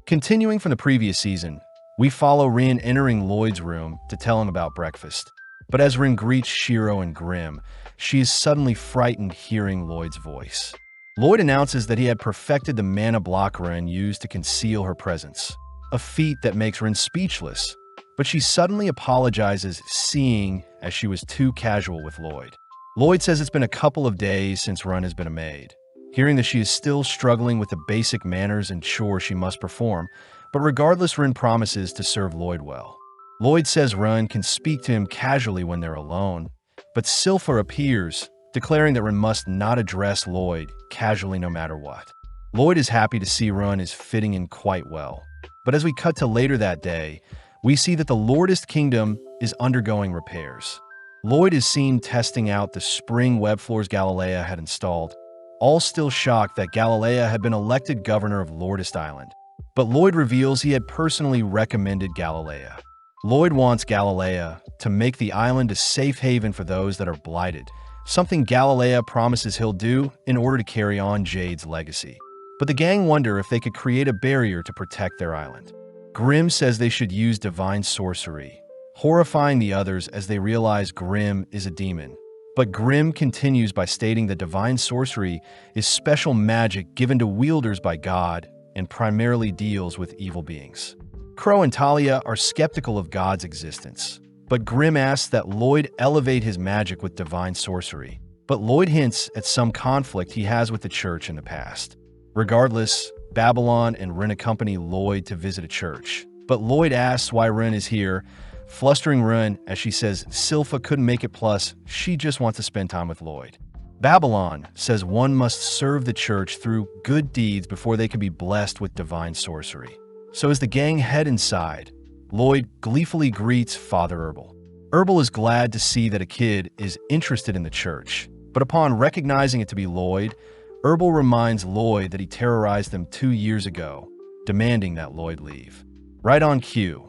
Continuing from the previous season, we follow Rin entering Lloyd's room to tell him about breakfast. But as Rin greets Shiro and Grim, she is suddenly frightened hearing Lloyd's voice. Lloyd announces that he had perfected the mana block Rin used to conceal her presence, a feat that makes Rin speechless, but she suddenly apologizes, seeing as she was too casual with Lloyd. Lloyd says it's been a couple of days since Rin has been a maid, hearing that she is still struggling with the basic manners and chores she must perform, but regardless, Rin promises to serve Lloyd well. Lloyd says Rin can speak to him casually when they're alone, but Silpha appears, declaring that Rin must not address Lloyd casually no matter what. Lloyd is happy to see Rin is fitting in quite well, but as we cut to later that day, we see that the Lordist Kingdom is undergoing repairs. Lloyd is seen testing out the spring web floors Galilea had installed, all still shocked that Galilea had been elected governor of Lordist Island. But Lloyd reveals he had personally recommended Galilea. Lloyd wants Galilea to make the island a safe haven for those that are blighted, something Galilea promises he'll do in order to carry on Jade's legacy. But the gang wonder if they could create a barrier to protect their island. Grim says they should use divine sorcery, horrifying the others as they realize Grim is a demon. But Grim continues by stating that divine sorcery is special magic given to wielders by God and primarily deals with evil beings. Crow and Talia are skeptical of God's existence, but Grim asks that Lloyd elevate his magic with divine sorcery. But Lloyd hints at some conflict he has with the church in the past. Regardless, Babylon and Rin accompany Lloyd to visit a church, but Lloyd asks why Rin is here, flustering Rin as she says Silpha couldn't make it, plus she just wants to spend time with Lloyd. Babylon says one must serve the church through good deeds before they can be blessed with divine sorcery. So as the gang head inside, Lloyd gleefully greets Father Herbal. Herbal is glad to see that a kid is interested in the church, but upon recognizing it to be Lloyd, Herbal reminds Lloyd that he terrorized them 2 years ago, demanding that Lloyd leave. Right on cue,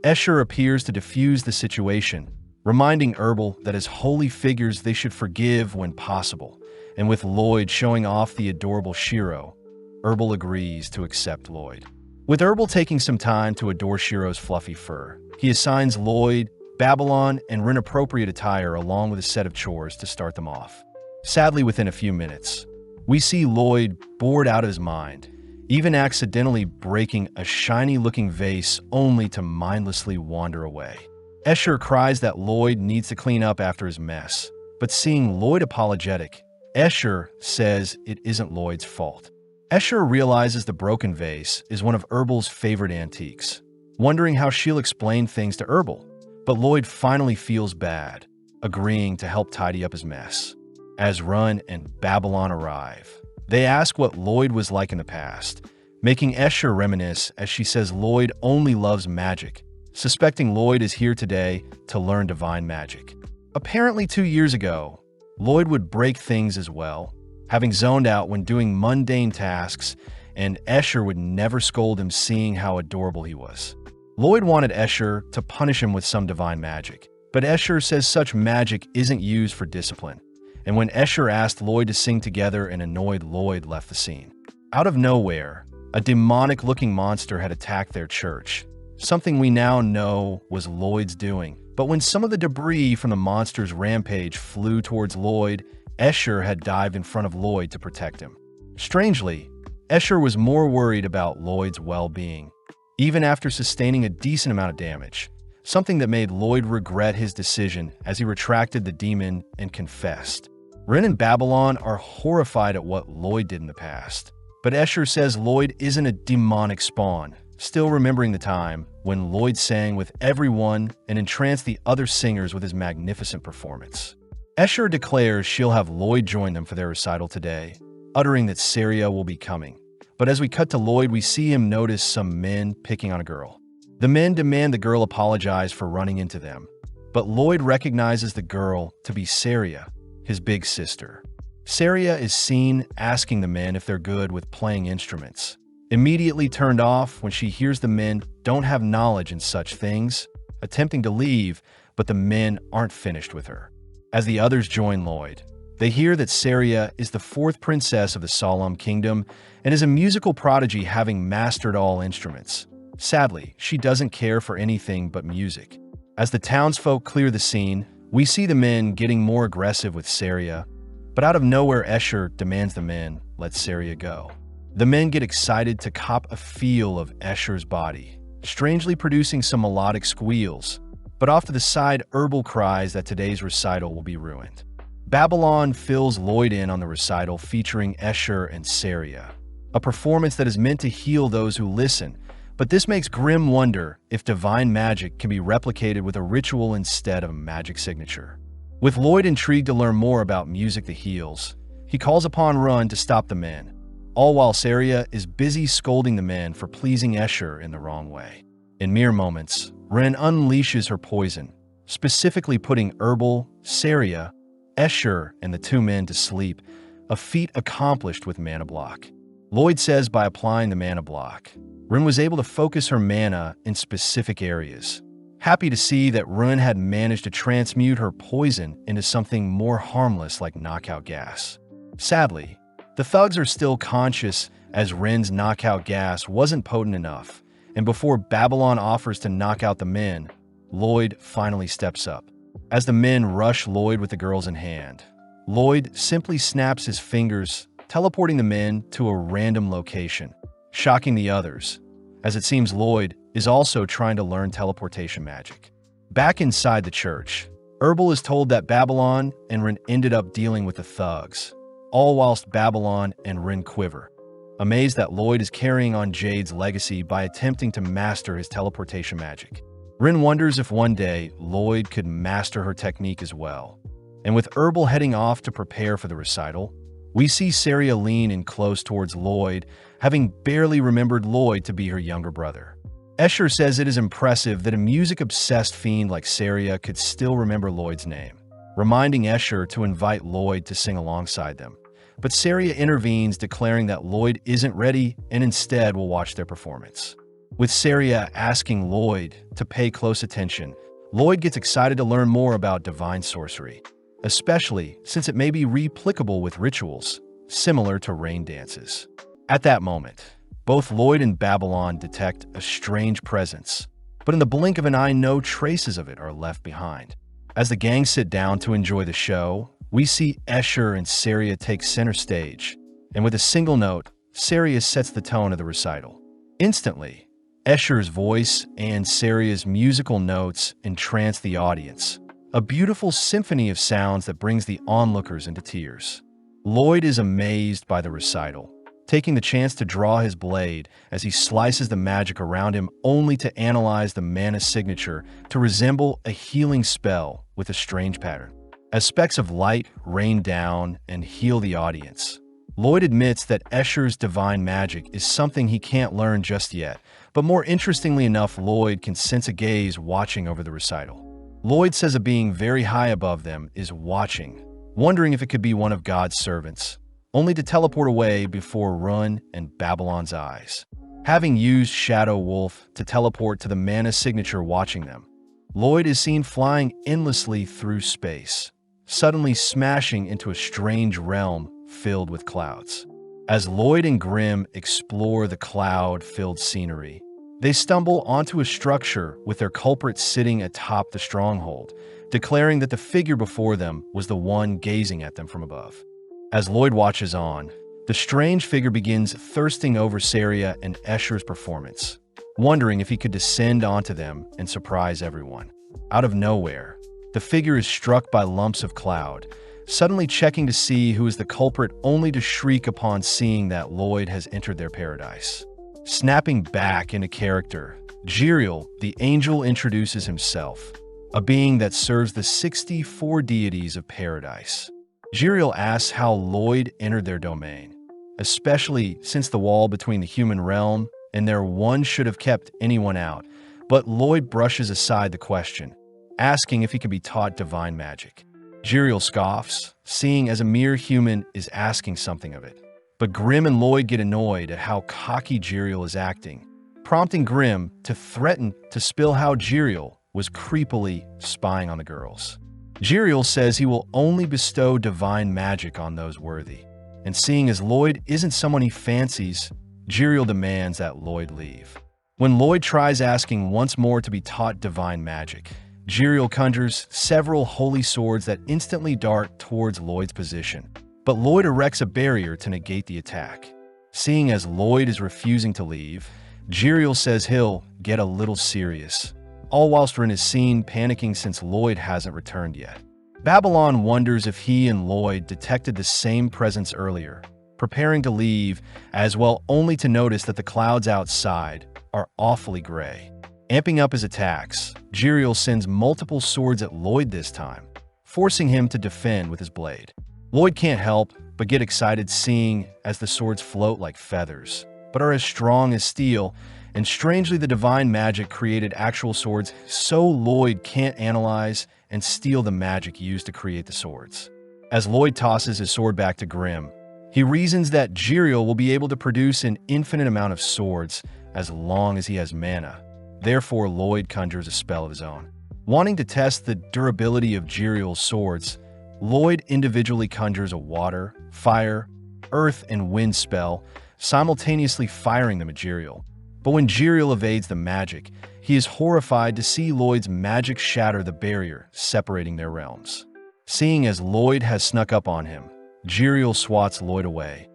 Escher appears to defuse the situation, reminding Herbal that as holy figures they should forgive when possible, and with Lloyd showing off the adorable Shiro, Herbal agrees to accept Lloyd. With Herbal taking some time to adore Shiro's fluffy fur, he assigns Lloyd, Babylon, and Rin-appropriate attire along with a set of chores to start them off. Sadly, within a few minutes, we see Lloyd bored out of his mind, even accidentally breaking a shiny-looking vase only to mindlessly wander away. Escher cries that Lloyd needs to clean up after his mess, but seeing Lloyd apologetic, Escher says it isn't Lloyd's fault. Escher realizes the broken vase is one of Herbal's favorite antiques, wondering how she'll explain things to Herbal. But Lloyd finally feels bad, agreeing to help tidy up his mess. As Run and Babylon arrive, they ask what Lloyd was like in the past, making Escher reminisce as she says Lloyd only loves magic, suspecting Lloyd is here today to learn divine magic. Apparently 2 years ago, Lloyd would break things as well, having zoned out when doing mundane tasks, and Escher would never scold him seeing how adorable he was. Lloyd wanted Escher to punish him with some divine magic, but Escher says such magic isn't used for discipline, and when Escher asked Lloyd to sing together and annoyed Lloyd left the scene. Out of nowhere, a demonic-looking monster had attacked their church, something we now know was Lloyd's doing. But when some of the debris from the monster's rampage flew towards Lloyd, Escher had dived in front of Lloyd to protect him. Strangely, Escher was more worried about Lloyd's well-being, even after sustaining a decent amount of damage, something that made Lloyd regret his decision as he retracted the demon and confessed. Ren and Babylon are horrified at what Lloyd did in the past, but Escher says Lloyd isn't a demonic spawn, still remembering the time when Lloyd sang with everyone and entranced the other singers with his magnificent performance. Escher declares she'll have Lloyd join them for their recital today, uttering that Saria will be coming. But as we cut to Lloyd, we see him notice some men picking on a girl. The men demand the girl apologize for running into them, but Lloyd recognizes the girl to be Saria, his big sister. Saria is seen asking the men if they're good with playing instruments, immediately turned off when she hears the men don't have knowledge in such things, attempting to leave, but the men aren't finished with her. As the others join Lloyd, they hear that Saria is the 4th princess of the Solemn Kingdom and is a musical prodigy, having mastered all instruments. Sadly, she doesn't care for anything but music. As the townsfolk clear the scene, we see the men getting more aggressive with Saria, but out of nowhere Escher demands the men let Saria go. The men get excited to cop a feel of Escher's body, strangely producing some melodic squeals, but off to the side, Herbal cries that today's recital will be ruined. Babylon fills Lloyd in on the recital featuring Escher and Saria, a performance that is meant to heal those who listen, but this makes Grimm wonder if divine magic can be replicated with a ritual instead of a magic signature. With Lloyd intrigued to learn more about music that heals, he calls upon Run to stop the men, all while Saria is busy scolding the men for pleasing Escher in the wrong way. In mere moments, Ren unleashes her poison, specifically putting Herbal, Saria, Escher, and the 2 men to sleep, a feat accomplished with mana block. Lloyd says by applying the mana block, Ren was able to focus her mana in specific areas. Happy to see that Ren had managed to transmute her poison into something more harmless like knockout gas. Sadly, the thugs are still conscious as Ren's knockout gas wasn't potent enough, and before Babylon offers to knock out the men, Lloyd finally steps up. As the men rush Lloyd with the girls in hand, Lloyd simply snaps his fingers, teleporting the men to a random location, shocking the others, as it seems Lloyd is also trying to learn teleportation magic. Back inside the church, Herbal is told that Babylon and Ren ended up dealing with the thugs, all whilst Babylon and Ren quiver, amazed that Lloyd is carrying on Jade's legacy by attempting to master his teleportation magic. Ren wonders if one day Lloyd could master her technique as well. And with Herbal heading off to prepare for the recital, we see Saria lean in close towards Lloyd, having barely remembered Lloyd to be her younger brother. Escher says it is impressive that a music-obsessed fiend like Saria could still remember Lloyd's name, reminding Escher to invite Lloyd to sing alongside them. But Saria intervenes, declaring that Lloyd isn't ready and instead will watch their performance. With Saria asking Lloyd to pay close attention, Lloyd gets excited to learn more about divine sorcery, especially since it may be replicable with rituals, similar to rain dances. At that moment, both Lloyd and Babylon detect a strange presence, but in the blink of an eye, no traces of it are left behind. As the gang sit down to enjoy the show, we see Escher and Saria take center stage, and with a single note, Saria sets the tone of the recital. Instantly, Escher's voice and Saria's musical notes entrance the audience, a beautiful symphony of sounds that brings the onlookers into tears. Lloyd is amazed by the recital, taking the chance to draw his blade as he slices the magic around him only to analyze the mana signature to resemble a healing spell with a strange pattern. As specks of light rain down and heal the audience, Lloyd admits that Escher's divine magic is something he can't learn just yet, but more interestingly enough, Lloyd can sense a gaze watching over the recital. Lloyd says a being very high above them is watching, wondering if it could be one of God's servants, only to teleport away before Run and Babylon's eyes. Having used Shadow Wolf to teleport to the mana signature watching them, Lloyd is seen flying endlessly through space, suddenly smashing into a strange realm filled with clouds. As Lloyd and Grimm explore the cloud-filled scenery, they stumble onto a structure with their culprit sitting atop the stronghold, declaring that the figure before them was the one gazing at them from above. As Lloyd watches on, the strange figure begins thirsting over Saria and Escher's performance, wondering if he could descend onto them and surprise everyone. Out of nowhere, the figure is struck by lumps of cloud, suddenly checking to see who is the culprit only to shriek upon seeing that Lloyd has entered their paradise. Snapping back into character, Jiriel, the angel, introduces himself, a being that serves the 64 deities of paradise. Jiriel asks how Lloyd entered their domain, especially since the wall between the human realm and their one should have kept anyone out, but Lloyd brushes aside the question, asking if he could be taught divine magic. Jiriel scoffs, seeing as a mere human is asking something of it. But Grimm and Lloyd get annoyed at how cocky Jiriel is acting, prompting Grimm to threaten to spill how Jiriel was creepily spying on the girls. Jiriel says he will only bestow divine magic on those worthy, and seeing as Lloyd isn't someone he fancies, Jiriel demands that Lloyd leave. When Lloyd tries asking once more to be taught divine magic, Jiriel conjures several holy swords that instantly dart towards Lloyd's position, but Lloyd erects a barrier to negate the attack. Seeing as Lloyd is refusing to leave, Jiriel says he'll get a little serious, all whilst Ren is seen panicking since Lloyd hasn't returned yet. Babylon wonders if he and Lloyd detected the same presence earlier, preparing to leave as well only to notice that the clouds outside are awfully gray. Amping up his attacks, Jiriel sends multiple swords at Lloyd this time, forcing him to defend with his blade. Lloyd can't help but get excited seeing as the swords float like feathers, but are as strong as steel, and strangely the divine magic created actual swords, so Lloyd can't analyze and steal the magic used to create the swords. As Lloyd tosses his sword back to Grimm, he reasons that Jiriel will be able to produce an infinite amount of swords as long as he has mana. Therefore, Lloyd conjures a spell of his own. Wanting to test the durability of Jiriel's swords, Lloyd individually conjures a water, fire, earth, and wind spell, simultaneously firing them at Jiriel. But when Jiriel evades the magic, he is horrified to see Lloyd's magic shatter the barrier separating their realms. Seeing as Lloyd has snuck up on him, Jiriel swats Lloyd away,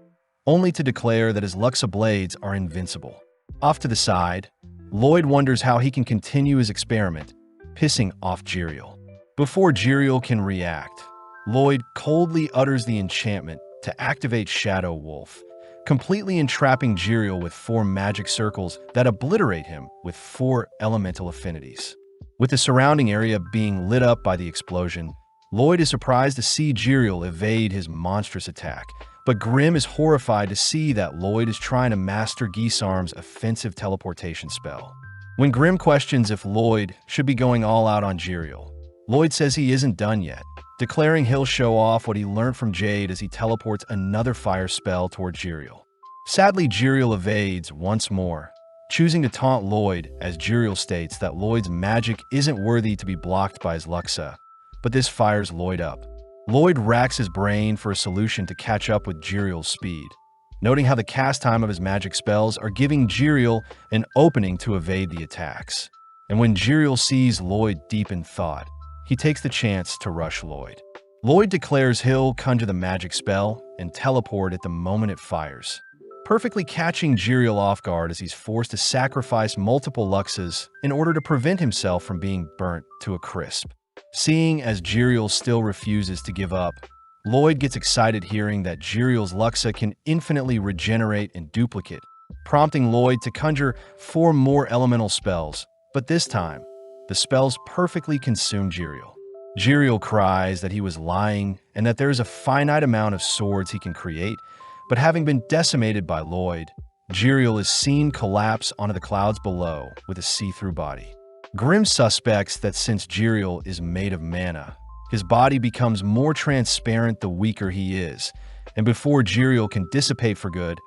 only to declare that his Luxa blades are invincible. Off to the side, Lloyd wonders how he can continue his experiment, pissing off Jiriel. Before Jiriel can react, Lloyd coldly utters the enchantment to activate Shadow Wolf, completely entrapping Jiriel with 4 magic circles that obliterate him with 4 elemental affinities. With the surrounding area being lit up by the explosion, Lloyd is surprised to see Jiriel evade his monstrous attack, but Grimm is horrified to see that Lloyd is trying to master Gisarm's offensive teleportation spell. When Grimm questions if Lloyd should be going all out on Jiriel, Lloyd says he isn't done yet, declaring he'll show off what he learned from Jade as he teleports another fire spell toward Jiriel. Sadly, Jiriel evades once more, choosing to taunt Lloyd as Jiriel states that Lloyd's magic isn't worthy to be blocked by his Luxa, but this fires Lloyd up. Lloyd racks his brain for a solution to catch up with Jiriel's speed, noting how the cast time of his magic spells are giving Jiriel an opening to evade the attacks. And when Jiriel sees Lloyd deep in thought, he takes the chance to rush Lloyd. Lloyd declares he'll conjure the magic spell and teleport at the moment it fires, perfectly catching Jiriel off guard as he's forced to sacrifice multiple Luxas in order to prevent himself from being burnt to a crisp. Seeing as Jiriel still refuses to give up, Lloyd gets excited hearing that Jiriel's Luxa can infinitely regenerate and duplicate, prompting Lloyd to conjure 4 more elemental spells, but this time, the spells perfectly consume Jiriel. Jiriel cries that he was lying and that there is a finite amount of swords he can create, but having been decimated by Lloyd, Jiriel is seen collapse onto the clouds below with a see-through body. Grimm suspects that since Jiriel is made of mana, his body becomes more transparent the weaker he is, and before Jiriel can dissipate for good,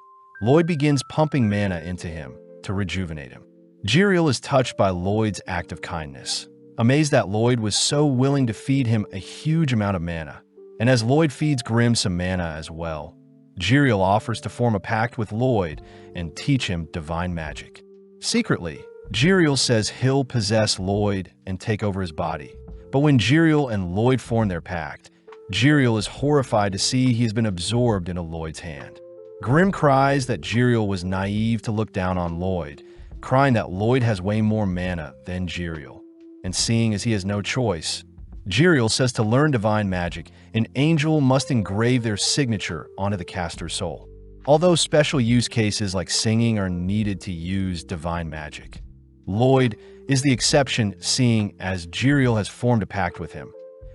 Lloyd begins pumping mana into him to rejuvenate him. Jiriel is touched by Lloyd's act of kindness, amazed that Lloyd was so willing to feed him a huge amount of mana, and as Lloyd feeds Grimm some mana as well, Jiriel offers to form a pact with Lloyd and teach him divine magic. Secretly, Jiriel says he'll possess Lloyd and take over his body, but when Jiriel and Lloyd form their pact, Jiriel is horrified to see he has been absorbed into Lloyd's hand. Grimm cries that Jiriel was naive to look down on Lloyd, crying that Lloyd has way more mana than Jiriel. And seeing as he has no choice, Jiriel says to learn divine magic, an angel must engrave their signature onto the caster's soul. Although special use cases like singing are needed to use divine magic, Lloyd is the exception, seeing as Jiriel has formed a pact with him.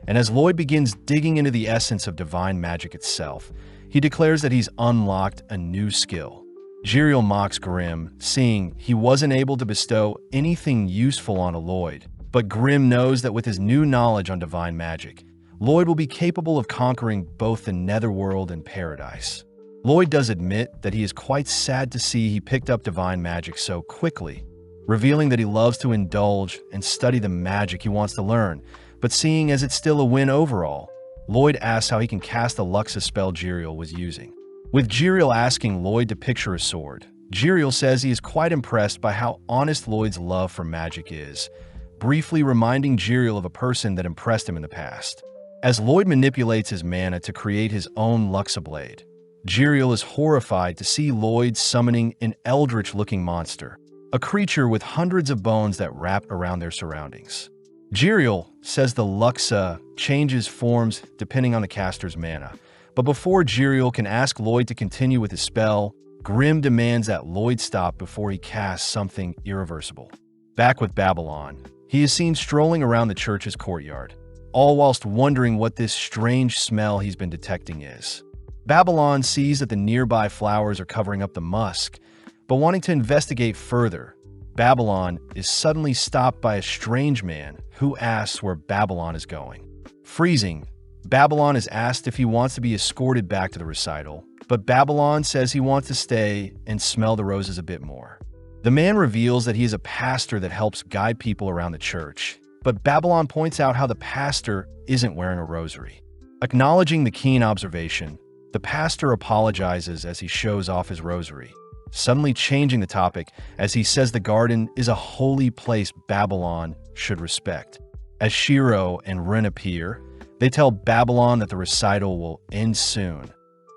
And as Lloyd begins digging into the essence of divine magic itself, he declares that he's unlocked a new skill. Jiriel mocks Grimm, seeing he wasn't able to bestow anything useful on a Lloyd, but Grimm knows that with his new knowledge on divine magic, Lloyd will be capable of conquering both the netherworld and paradise. Lloyd does admit that he is quite sad to see he picked up divine magic so quickly, revealing that he loves to indulge and study the magic he wants to learn, but seeing as it's still a win overall, Lloyd asks how he can cast the Luxa spell Jiriel was using. With Jiriel asking Lloyd to picture a sword, Jiriel says he is quite impressed by how honest Lloyd's love for magic is, briefly reminding Jiriel of a person that impressed him in the past. As Lloyd manipulates his mana to create his own Luxa blade, Jiriel is horrified to see Lloyd summoning an eldritch-looking monster, a creature with hundreds of bones that wrap around their surroundings. Jiriel says the Luxa changes forms depending on the caster's mana, but before Jiriel can ask Lloyd to continue with his spell, Grimm demands that Lloyd stop before he casts something irreversible. Back with Babylon, he is seen strolling around the church's courtyard, all whilst wondering what this strange smell he's been detecting is. Babylon sees that the nearby flowers are covering up the musk, but wanting to investigate further, Babylon is suddenly stopped by a strange man who asks where Babylon is going. Freezing, Babylon is asked if he wants to be escorted back to the recital, but Babylon says he wants to stay and smell the roses a bit more. The man reveals that he is a pastor that helps guide people around the church, but Babylon points out how the pastor isn't wearing a rosary. Acknowledging the keen observation, the pastor apologizes as he shows off his rosary, suddenly changing the topic as he says the garden is a holy place Babylon should respect. As Shiro and Rin appear, they tell Babylon that the recital will end soon,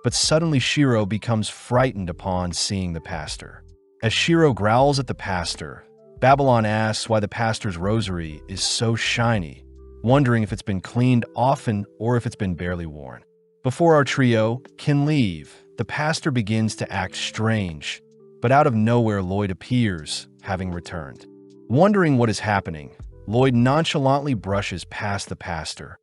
but suddenly Shiro becomes frightened upon seeing the pastor. As Shiro growls at the pastor, Babylon asks why the pastor's rosary is so shiny, wondering if it's been cleaned often or if it's been barely worn. Before our trio can leave, the pastor begins to act strange, but out of nowhere Lloyd appears, having returned. Wondering what is happening, Lloyd nonchalantly brushes past the pastor,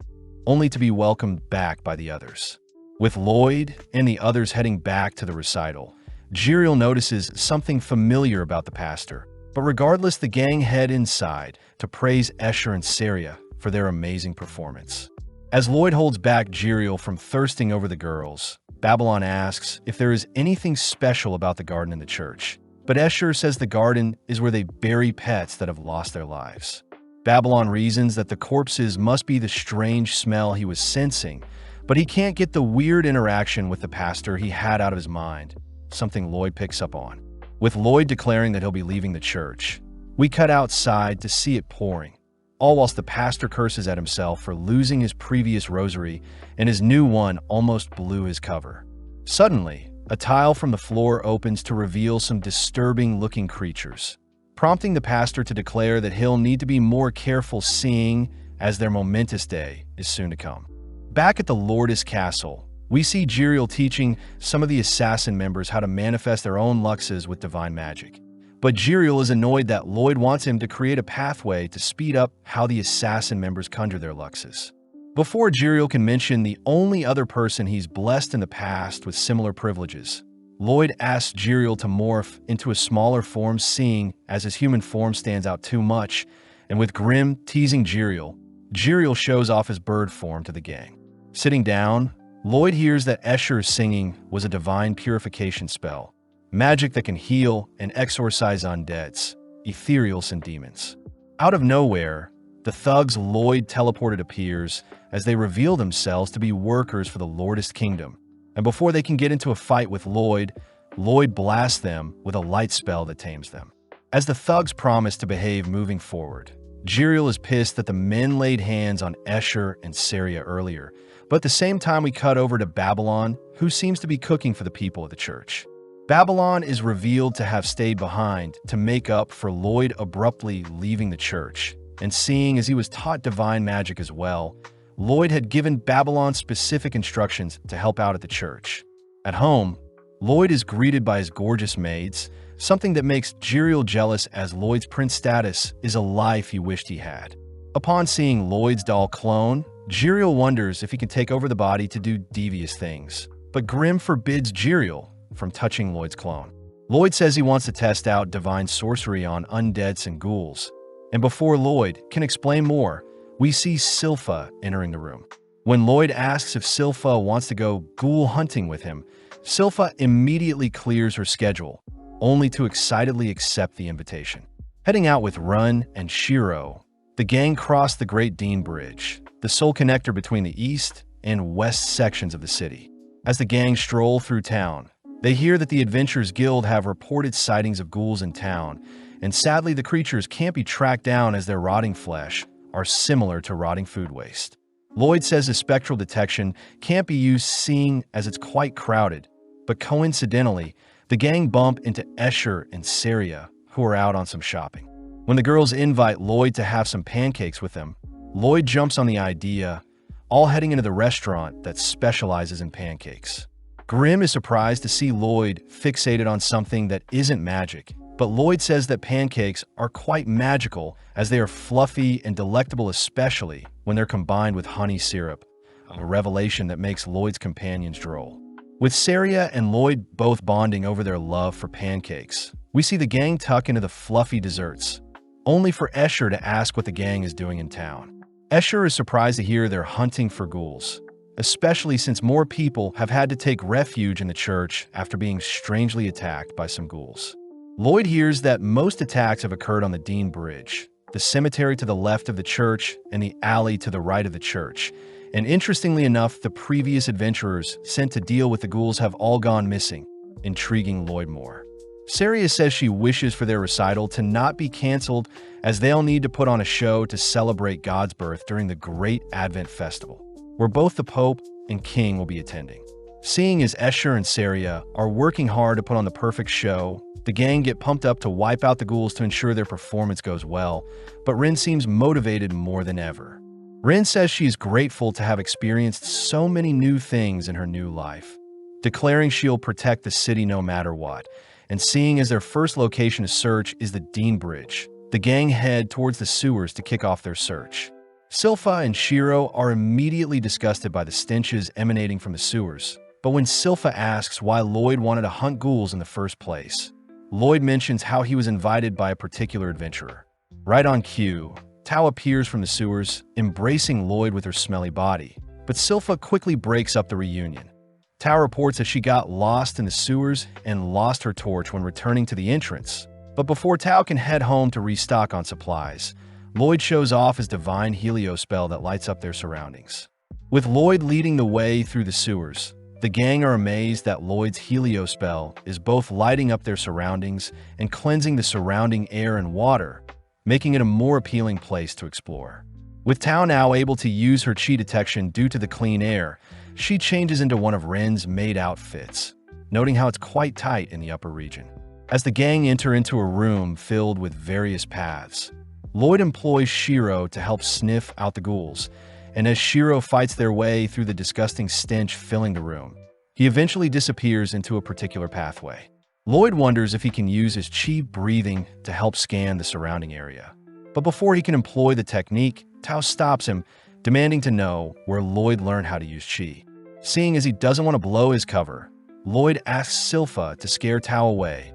only to be welcomed back by the others. With Lloyd and the others heading back to the recital, Jiriel notices something familiar about the pastor, but regardless, the gang head inside to praise Escher and Saria for their amazing performance. As Lloyd holds back Jiriel from thirsting over the girls, Babylon asks if there is anything special about the garden in the church, but Escher says the garden is where they bury pets that have lost their lives. Babylon reasons that the corpses must be the strange smell he was sensing, but he can't get the weird interaction with the pastor he had out of his mind, something Lloyd picks up on. With Lloyd declaring that he'll be leaving the church, we cut outside to see it pouring, all whilst the pastor curses at himself for losing his previous rosary and his new one almost blew his cover. Suddenly, A tile from the floor opens to reveal some disturbing-looking creatures, prompting the pastor to declare that he'll need to be more careful seeing as their momentous day is soon to come. Back at the Lourdes Castle, we see Jiriel teaching some of the assassin members how to manifest their own luxes with divine magic. But Jiriel is annoyed that Lloyd wants him to create a pathway to speed up how the assassin members conjure their luxes. Before Jiriel can mention the only other person he's blessed in the past with similar privileges, Lloyd asks Jiriel to morph into a smaller form, seeing as his human form stands out too much, and with Grim teasing Jiriel, Jiriel shows off his bird form to the gang. Sitting down, Lloyd hears that Escher's singing was a divine purification spell, magic that can heal and exorcise undeads, ethereals, and demons. Out of nowhere, the thugs Lloyd teleported appears as they reveal themselves to be workers for the Lourdes Kingdom, and before they can get into a fight with Lloyd, Lloyd blasts them with a light spell that tames them. As the thugs promise to behave moving forward, Jiriel is pissed that the men laid hands on Escher and Saria earlier, but at the same time we cut over to Babylon, who seems to be cooking for the people of the church. Babylon is revealed to have stayed behind to make up for Lloyd abruptly leaving the church, and seeing as he was taught divine magic as well, Lloyd had given Babylon specific instructions to help out at the church. At home, Lloyd is greeted by his gorgeous maids, something that makes Jiriel jealous as Lloyd's prince status is a life he wished he had. Upon seeing Lloyd's doll clone, Jiriel wonders if he can take over the body to do devious things, but Grim forbids Jiriel from touching Lloyd's clone. Lloyd says he wants to test out divine sorcery on undeads and ghouls, and before Lloyd can explain more, we see Silpha entering the room. When Lloyd asks if Silpha wants to go ghoul hunting with him, Silpha immediately clears her schedule, only to excitedly accept the invitation. Heading out with Run and Shiro, the gang cross the Great Dean Bridge, the sole connector between the east and west sections of the city. As the gang stroll through town, they hear that the Adventurers Guild have reported sightings of ghouls in town, and sadly the creatures can't be tracked down as their rotting flesh are similar to rotting food waste. Lloyd says his spectral detection can't be used seeing as it's quite crowded, but coincidentally, the gang bump into Escher and Saria, who are out on some shopping. When the girls invite Lloyd to have some pancakes with them, Lloyd jumps on the idea, all heading into the restaurant that specializes in pancakes. Grim is surprised to see Lloyd fixated on something that isn't magic, but Lloyd says that pancakes are quite magical as they are fluffy and delectable, especially when they're combined with honey syrup, a revelation that makes Lloyd's companions droll. With Saria and Lloyd both bonding over their love for pancakes, we see the gang tuck into the fluffy desserts, only for Escher to ask what the gang is doing in town. Escher is surprised to hear they're hunting for ghouls, especially since more people have had to take refuge in the church after being strangely attacked by some ghouls. Lloyd hears that most attacks have occurred on the Dean Bridge, the cemetery to the left of the church and the alley to the right of the church, and interestingly enough, the previous adventurers sent to deal with the ghouls have all gone missing, intriguing Lloyd more. Saria says she wishes for their recital to not be canceled as they'll need to put on a show to celebrate God's birth during the Great Advent Festival, where both the Pope and King will be attending. Seeing as Escher and Saria are working hard to put on the perfect show, the gang get pumped up to wipe out the ghouls to ensure their performance goes well, but Rin seems motivated more than ever. Rin says she is grateful to have experienced so many new things in her new life, declaring she'll protect the city no matter what, and seeing as their first location to search is the Dean Bridge, the gang head towards the sewers to kick off their search. Silpha and Shiro are immediately disgusted by the stenches emanating from the sewers, but when Silpha asks why Lloyd wanted to hunt ghouls in the first place, Lloyd mentions how he was invited by a particular adventurer. Right on cue, Tao appears from the sewers, embracing Lloyd with her smelly body, but Silpha quickly breaks up the reunion. Tao reports that she got lost in the sewers and lost her torch when returning to the entrance, but before Tao can head home to restock on supplies, Lloyd shows off his divine helio spell that lights up their surroundings. With Lloyd leading the way through the sewers, the gang are amazed that Lloyd's helio spell is both lighting up their surroundings and cleansing the surrounding air and water, making it a more appealing place to explore. With Tao now able to use her chi detection due to the clean air, she changes into one of Ren's maid outfits, noting how it's quite tight in the upper region. As the gang enter into a room filled with various paths, Lloyd employs Shiro to help sniff out the ghouls, and as Shiro fights their way through the disgusting stench filling the room, he eventually disappears into a particular pathway. Lloyd wonders if he can use his chi breathing to help scan the surrounding area. But before he can employ the technique, Tao stops him, demanding to know where Lloyd learned how to use chi. Seeing as he doesn't want to blow his cover, Lloyd asks Silpha to scare Tao away,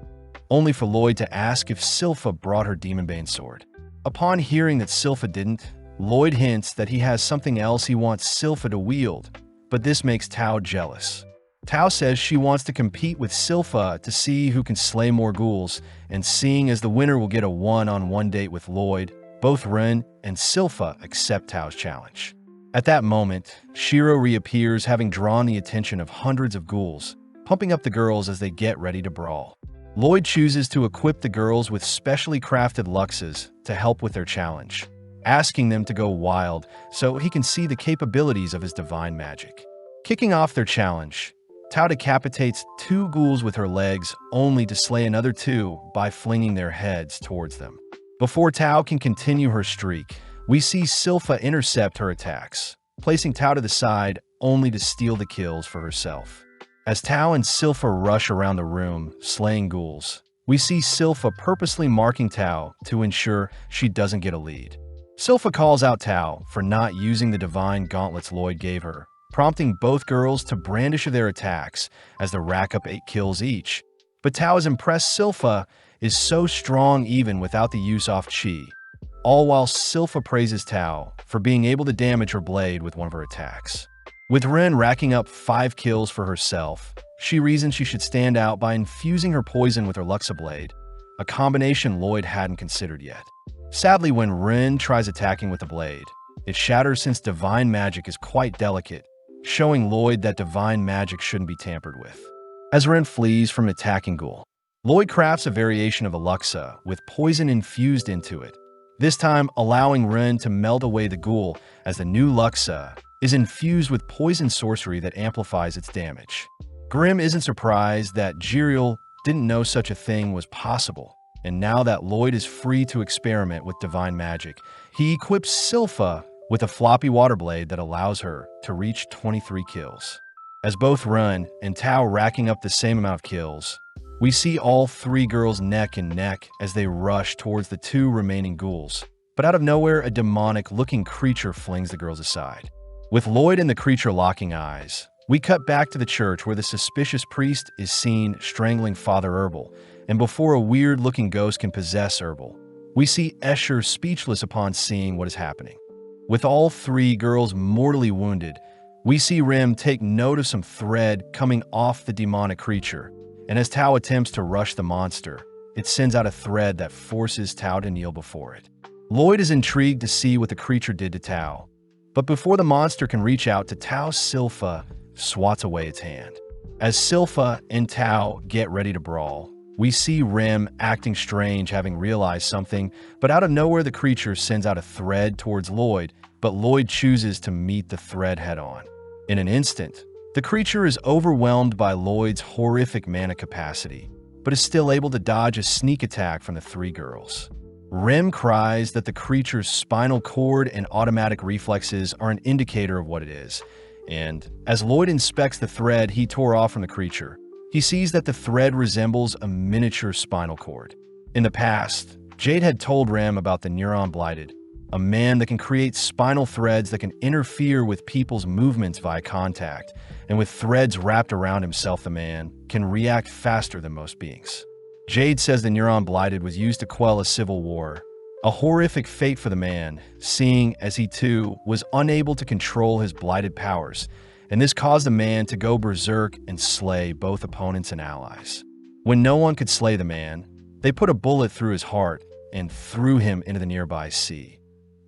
only for Lloyd to ask if Silpha brought her Demonbane sword. Upon hearing that Silpha didn't, Lloyd hints that he has something else he wants Silpha to wield, but this makes Tao jealous. Tao says she wants to compete with Silpha to see who can slay more ghouls, and seeing as the winner will get a one-on-one date with Lloyd, both Ren and Silpha accept Tao's challenge. At that moment, Shiro reappears, having drawn the attention of hundreds of ghouls, pumping up the girls as they get ready to brawl. Lloyd chooses to equip the girls with specially crafted luxes to help with their challenge, asking them to go wild so he can see the capabilities of his divine magic. Kicking off their challenge, Tao decapitates 2 ghouls with her legs, only to slay another 2 by flinging their heads towards them. Before Tao can continue her streak, we see Silpha intercept her attacks, placing Tao to the side only to steal the kills for herself. As Tao and Silpha rush around the room, slaying ghouls, we see Silpha purposely marking Tao to ensure she doesn't get a lead. Silpha calls out Tao for not using the divine gauntlets Lloyd gave her, prompting both girls to brandish their attacks as they rack up 8 kills each. But Tao is impressed Silpha is so strong even without the use of chi, all while Silpha praises Tao for being able to damage her blade with one of her attacks. With Ren racking up 5 kills for herself, she reasons she should stand out by infusing her poison with her Luxa blade, a combination Lloyd hadn't considered yet. Sadly, when Ren tries attacking with the blade, it shatters since divine magic is quite delicate, showing Lloyd that divine magic shouldn't be tampered with. As Ren flees from an attacking ghoul, Lloyd crafts a variation of a Luxa with poison infused into it, this time allowing Ren to melt away the ghoul as the new Luxa is infused with poison sorcery that amplifies its damage. Grimm isn't surprised that Jiriel didn't know such a thing was possible, and now that Lloyd is free to experiment with divine magic, he equips Silpha with a floppy water blade that allows her to reach 23 kills. As both Ren and Tao racking up the same amount of kills, we see all 3 girls neck and neck as they rush towards the 2 remaining ghouls. But out of nowhere, a demonic-looking creature flings the girls aside. With Lloyd and the creature locking eyes, we cut back to the church where the suspicious priest is seen strangling Father Herbal, and before a weird-looking ghost can possess Herbal, we see Escher speechless upon seeing what is happening. With all 3 girls mortally wounded, we see Rim take note of some thread coming off the demonic creature, and as Tao attempts to rush the monster, it sends out a thread that forces Tao to kneel before it. Lloyd is intrigued to see what the creature did to Tao, but before the monster can reach out to Tao, Silpha swats away its hand. As Silpha and Tao get ready to brawl, we see Rim acting strange, having realized something, but out of nowhere the creature sends out a thread towards Lloyd, but Lloyd chooses to meet the thread head-on. In an instant, the creature is overwhelmed by Lloyd's horrific mana capacity, but is still able to dodge a sneak attack from the 3 girls. Rim cries that the creature's spinal cord and automatic reflexes are an indicator of what it is, and as Lloyd inspects the thread he tore off from the creature, he sees that the thread resembles a miniature spinal cord. In the past, Jade had told Ram about the Neuron Blighted, a man that can create spinal threads that can interfere with people's movements via contact, and with threads wrapped around himself, the man can react faster than most beings. Jade says the Neuron Blighted was used to quell a civil war, a horrific fate for the man, seeing as he too was unable to control his blighted powers, and this caused the man to go berserk and slay both opponents and allies. When no one could slay the man, they put a bullet through his heart and threw him into the nearby sea.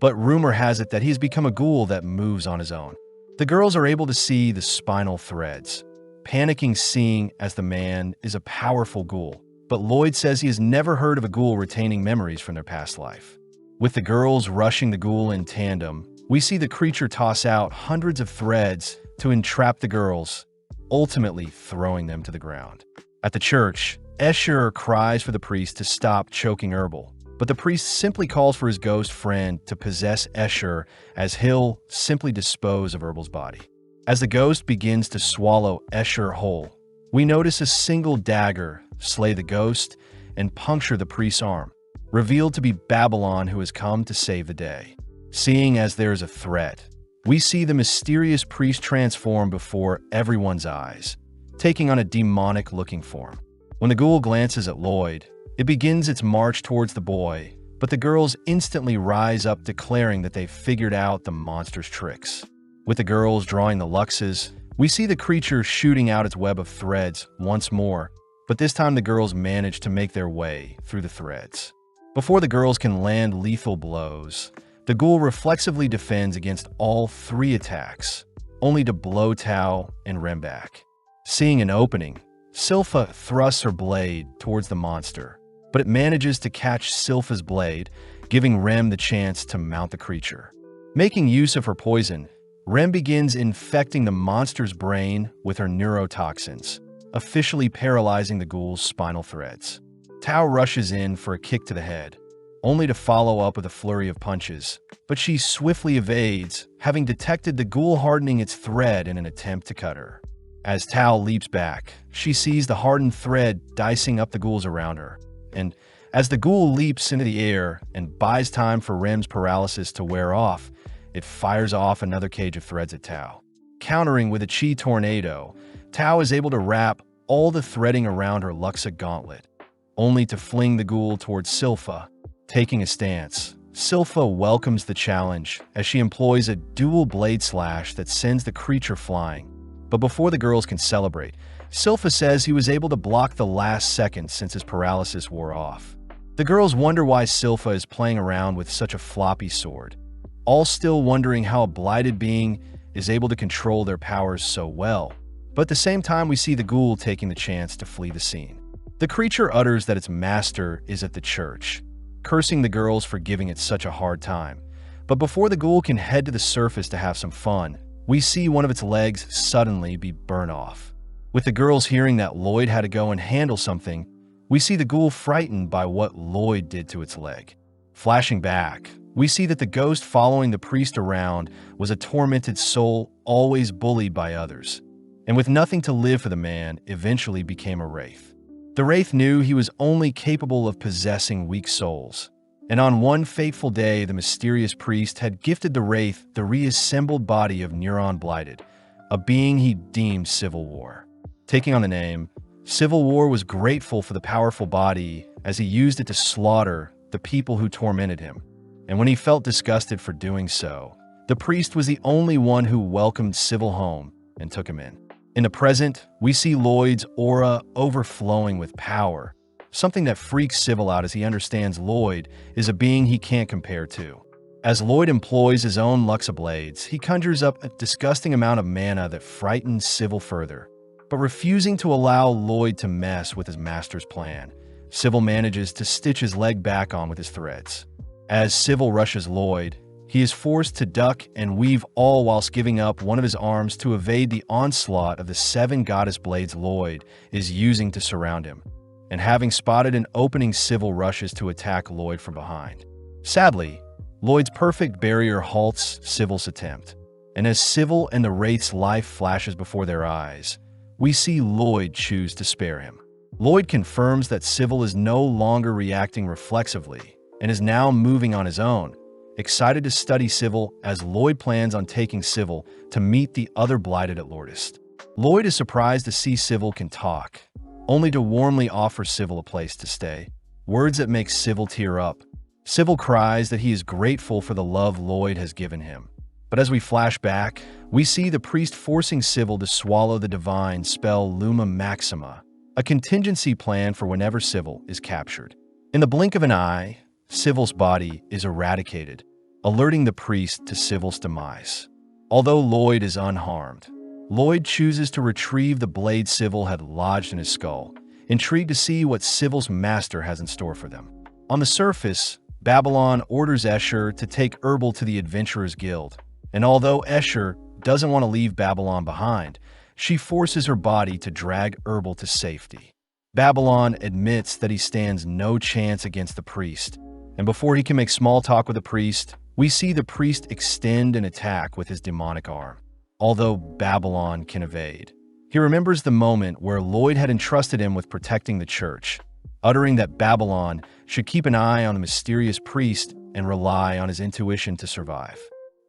But rumor has it that he's become a ghoul that moves on his own. The girls are able to see the spinal threads, panicking seeing as the man is a powerful ghoul, but Lloyd says he has never heard of a ghoul retaining memories from their past life. With the girls rushing the ghoul in tandem, we see the creature toss out hundreds of threads to entrap the girls, ultimately throwing them to the ground. At the church, Escher cries for the priest to stop choking Herbal, but the priest simply calls for his ghost friend to possess Escher, as he'll simply dispose of Herbal's body. As the ghost begins to swallow Escher whole, we notice a single dagger slay the ghost and puncture the priest's arm, revealed to be Babylon, who has come to save the day. Seeing as there is a threat, we see the mysterious priest transform before everyone's eyes, taking on a demonic-looking form. When the ghoul glances at Lloyd, it begins its march towards the boy, but the girls instantly rise up, declaring that they've figured out the monster's tricks. With the girls drawing the luxes, we see the creature shooting out its web of threads once more, but this time the girls manage to make their way through the threads. Before the girls can land lethal blows, the ghoul reflexively defends against all 3 attacks, only to blow Tao and Rem back. Seeing an opening, Silpha thrusts her blade towards the monster, but it manages to catch Silpha's blade, giving Rem the chance to mount the creature. Making use of her poison, Rem begins infecting the monster's brain with her neurotoxins, officially paralyzing the ghoul's spinal threads. Tao rushes in for a kick to the head, only to follow up with a flurry of punches, but she swiftly evades, having detected the ghoul hardening its thread in an attempt to cut her. As Tao leaps back, she sees the hardened thread dicing up the ghouls around her, and as the ghoul leaps into the air and buys time for Rem's paralysis to wear off, it fires off another cage of threads at Tao. Countering with a chi tornado, Tao is able to wrap all the threading around her Luxa gauntlet, only to fling the ghoul towards Silpha. Taking a stance, Silpha welcomes the challenge as she employs a dual blade slash that sends the creature flying. But before the girls can celebrate, Silpha says he was able to block the last second since his paralysis wore off. The girls wonder why Silpha is playing around with such a floppy sword, all still wondering how a blighted being is able to control their powers so well. But at the same time, we see the ghoul taking the chance to flee the scene. The creature utters that its master is at the church, cursing the girls for giving it such a hard time. But before the ghoul can head to the surface to have some fun, we see one of its legs suddenly be burned off. With the girls hearing that Lloyd had to go and handle something, we see the ghoul frightened by what Lloyd did to its leg. Flashing back, we see that the ghost following the priest around was a tormented soul always bullied by others, and with nothing to live for the man, eventually became a wraith. The wraith knew he was only capable of possessing weak souls, and on one fateful day the mysterious priest had gifted the wraith the reassembled body of Neuron Blighted, a being he deemed Civil War. Taking on the name, Civil War was grateful for the powerful body as he used it to slaughter the people who tormented him. And when he felt disgusted for doing so, the priest was the only one who welcomed Civil home and took him in. In the present, we see Lloyd's aura overflowing with power, something that freaks Civil out as he understands Lloyd is a being he can't compare to. As Lloyd employs his own Luxa blades, he conjures up a disgusting amount of mana that frightens Civil further. But refusing to allow Lloyd to mess with his master's plan, Civil manages to stitch his leg back on with his threads. As Civil rushes Lloyd, he is forced to duck and weave, all whilst giving up one of his arms to evade the onslaught of the 7 goddess blades Lloyd is using to surround him. And having spotted an opening, Civil rushes to attack Lloyd from behind. Sadly, Lloyd's perfect barrier halts Civil's attempt, and as Civil and the wraith's life flashes before their eyes, we see Lloyd choose to spare him. Lloyd confirms that Civil is no longer reacting reflexively and is now moving on his own, excited to study Civil as Lloyd plans on taking Civil to meet the other Blighted at Lourdes. Lloyd is surprised to see Civil can talk, only to warmly offer Civil a place to stay, words that make Civil tear up. Civil cries that he is grateful for the love Lloyd has given him. But as we flash back, we see the priest forcing Civil to swallow the divine spell Luma Maxima, a contingency plan for whenever Civil is captured. In the blink of an eye, Civil's body is eradicated, alerting the priest to Civil's demise. Although Lloyd is unharmed, Lloyd chooses to retrieve the blade Civil had lodged in his skull, intrigued to see what Civil's master has in store for them. On the surface, Babylon orders Escher to take Herbal to the Adventurers Guild, and although Escher doesn't want to leave Babylon behind, she forces her body to drag Herbal to safety. Babylon admits that he stands no chance against the priest, and before he can make small talk with the priest, we see the priest extend an attack with his demonic arm, although Babylon can evade. He remembers the moment where Lloyd had entrusted him with protecting the church, uttering that Babylon should keep an eye on the mysterious priest and rely on his intuition to survive.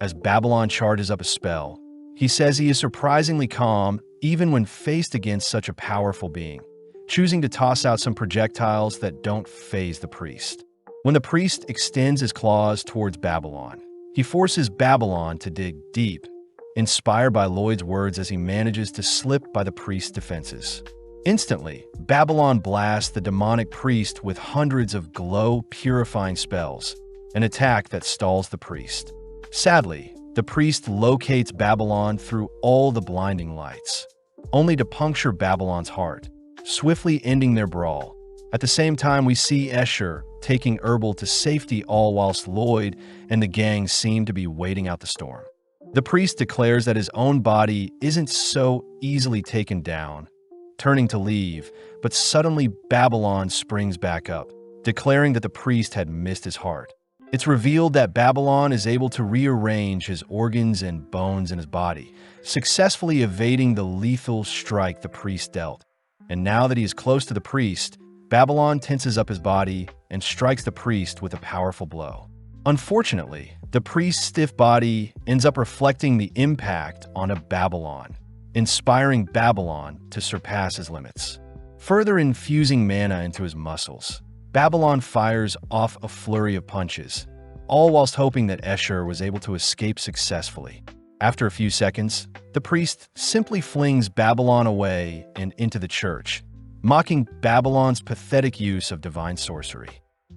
As Babylon charges up a spell, he says he is surprisingly calm even when faced against such a powerful being, choosing to toss out some projectiles that don't faze the priest. When the priest extends his claws towards Babylon, he forces Babylon to dig deep, inspired by Lloyd's words as he manages to slip by the priest's defenses. Instantly, Babylon blasts the demonic priest with hundreds of glow-purifying spells, an attack that stalls the priest. Sadly, the priest locates Babylon through all the blinding lights, only to puncture Babylon's heart, swiftly ending their brawl. At the same time, we see Escher taking Herbal to safety, all whilst Lloyd and the gang seem to be waiting out the storm. The priest declares that his own body isn't so easily taken down, turning to leave, but suddenly Babylon springs back up, declaring that the priest had missed his heart. It's revealed that Babylon is able to rearrange his organs and bones in his body, successfully evading the lethal strike the priest dealt. And now that he is close to the priest, Babylon tenses up his body and strikes the priest with a powerful blow. Unfortunately, the priest's stiff body ends up reflecting the impact on a Babylon, inspiring Babylon to surpass his limits. Further infusing mana into his muscles, Babylon fires off a flurry of punches, all whilst hoping that Escher was able to escape successfully. After a few seconds, the priest simply flings Babylon away and into the church, mocking Babylon's pathetic use of divine sorcery.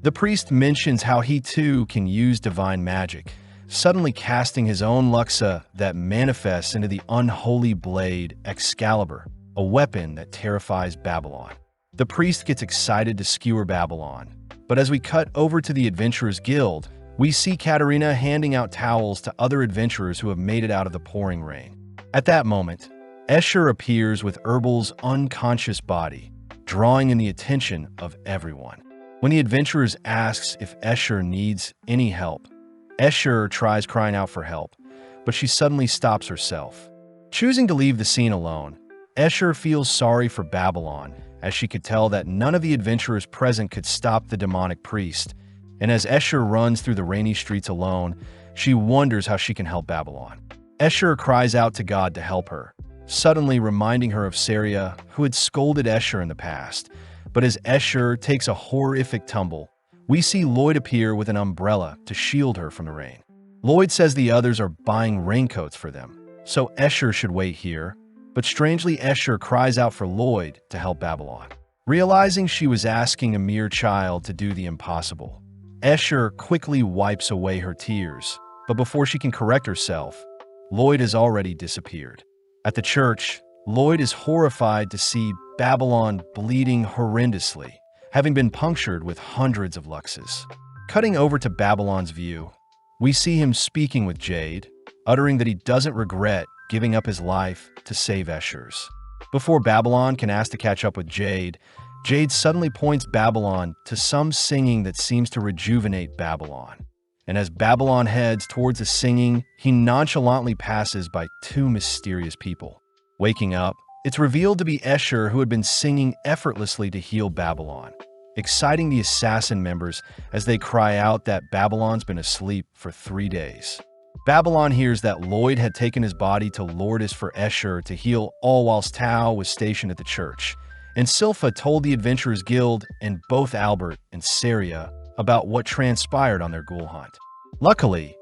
The priest mentions how he too can use divine magic, suddenly casting his own Luxa that manifests into the unholy blade Excalibur, a weapon that terrifies Babylon. The priest gets excited to skewer Babylon, but as we cut over to the Adventurers Guild, we see Katarina handing out towels to other adventurers who have made it out of the pouring rain. At that moment, Escher appears with Herbal's unconscious body, drawing in the attention of everyone. When the adventurers asks if Escher needs any help, Escher tries crying out for help, but she suddenly stops herself. Choosing to leave the scene alone, Escher feels sorry for Babylon, as she could tell that none of the adventurers present could stop the demonic priest, and as Escher runs through the rainy streets alone, she wonders how she can help Babylon. Escher cries out to God to help her, suddenly reminding her of Saria, who had scolded Escher in the past. But as Escher takes a horrific tumble, we see Lloyd appear with an umbrella to shield her from the rain. Lloyd says the others are buying raincoats for them, so Escher should wait here, but strangely Escher cries out for Lloyd to help Babylon. Realizing she was asking a mere child to do the impossible, Escher quickly wipes away her tears, but before she can correct herself, Lloyd has already disappeared. At the church, Lloyd is horrified to see Babylon bleeding horrendously, having been punctured with hundreds of luxes. Cutting over to Babylon's view, we see him speaking with Jade, uttering that he doesn't regret giving up his life to save Escher's. Before Babylon can ask to catch up with Jade, Jade suddenly points Babylon to some singing that seems to rejuvenate Babylon. And as Babylon heads towards the singing, he nonchalantly passes by two mysterious people. Waking up, it's revealed to be Escher, who had been singing effortlessly to heal Babylon, exciting the assassin members as they cry out that Babylon's been asleep for 3 days. Babylon hears that Lloyd had taken his body to Lourdes for Escher to heal, all whilst Tao was stationed at the church, and Silpha told the Adventurers Guild and both Albert and Saria about what transpired on their ghoul hunt. Luckily,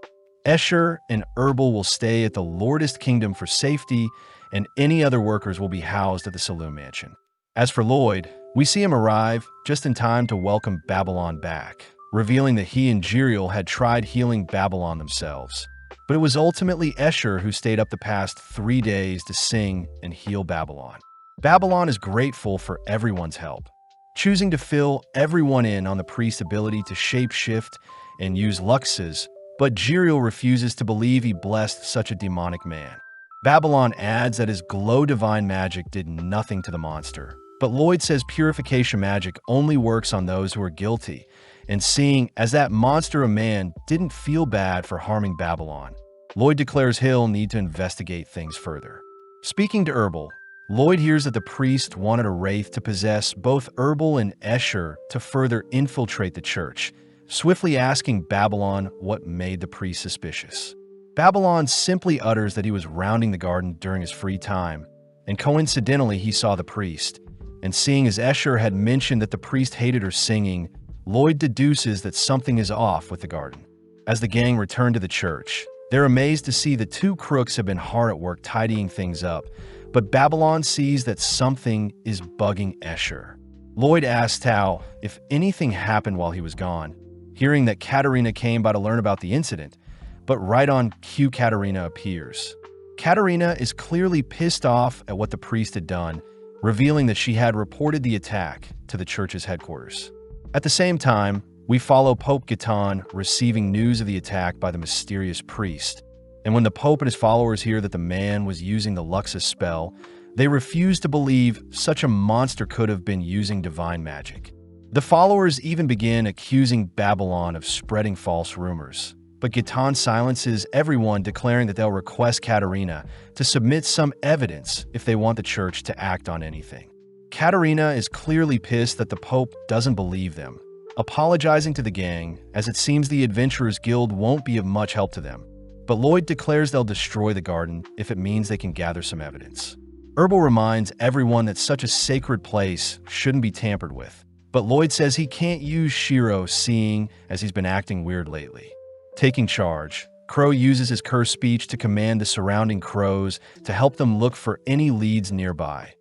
Escher and Herbal will stay at the Lourdes Kingdom for safety, and any other workers will be housed at the Saloon Mansion. As for Lloyd, we see him arrive just in time to welcome Babylon back, revealing that he and Jiriel had tried healing Babylon themselves. But it was ultimately Escher who stayed up the past 3 days to sing and heal Babylon. Babylon is grateful for everyone's help, choosing to fill everyone in on the priest's ability to shape-shift and use luxes, but Jiriel refuses to believe he blessed such a demonic man. Babylon adds that his glow divine magic did nothing to the monster. But Lloyd says purification magic only works on those who are guilty, and seeing as that monster of man didn't feel bad for harming Babylon, Lloyd declares he'll need to investigate things further. Speaking to Herbal, Lloyd hears that the priest wanted a wraith to possess both Herbal and Escher to further infiltrate the church, swiftly asking Babylon what made the priest suspicious. Babylon simply utters that he was rounding the garden during his free time, and coincidentally he saw the priest. And seeing as Escher had mentioned that the priest hated her singing, Lloyd deduces that something is off with the garden. As the gang return to the church, they're amazed to see the two crooks have been hard at work tidying things up, but Babylon sees that something is bugging Escher. Lloyd asks Tao if anything happened while he was gone, hearing that Katerina came by to learn about the incident, but right on cue Katerina appears. Katerina is clearly pissed off at what the priest had done, revealing that she had reported the attack to the church's headquarters. At the same time, we follow Pope Gaetan receiving news of the attack by the mysterious priest. And when the Pope and his followers hear that the man was using the Luxus spell, they refuse to believe such a monster could have been using divine magic. The followers even begin accusing Babylon of spreading false rumors. But Gaetan silences everyone, declaring that they'll request Katerina to submit some evidence if they want the church to act on anything. Katerina is clearly pissed that the Pope doesn't believe them, apologizing to the gang as it seems the Adventurers Guild won't be of much help to them. But Lloyd declares they'll destroy the garden if it means they can gather some evidence. Herbal reminds everyone that such a sacred place shouldn't be tampered with, but Lloyd says he can't use Shiro, seeing as he's been acting weird lately. Taking charge, Crow uses his cursed speech to command the surrounding crows to help them look for any leads nearby,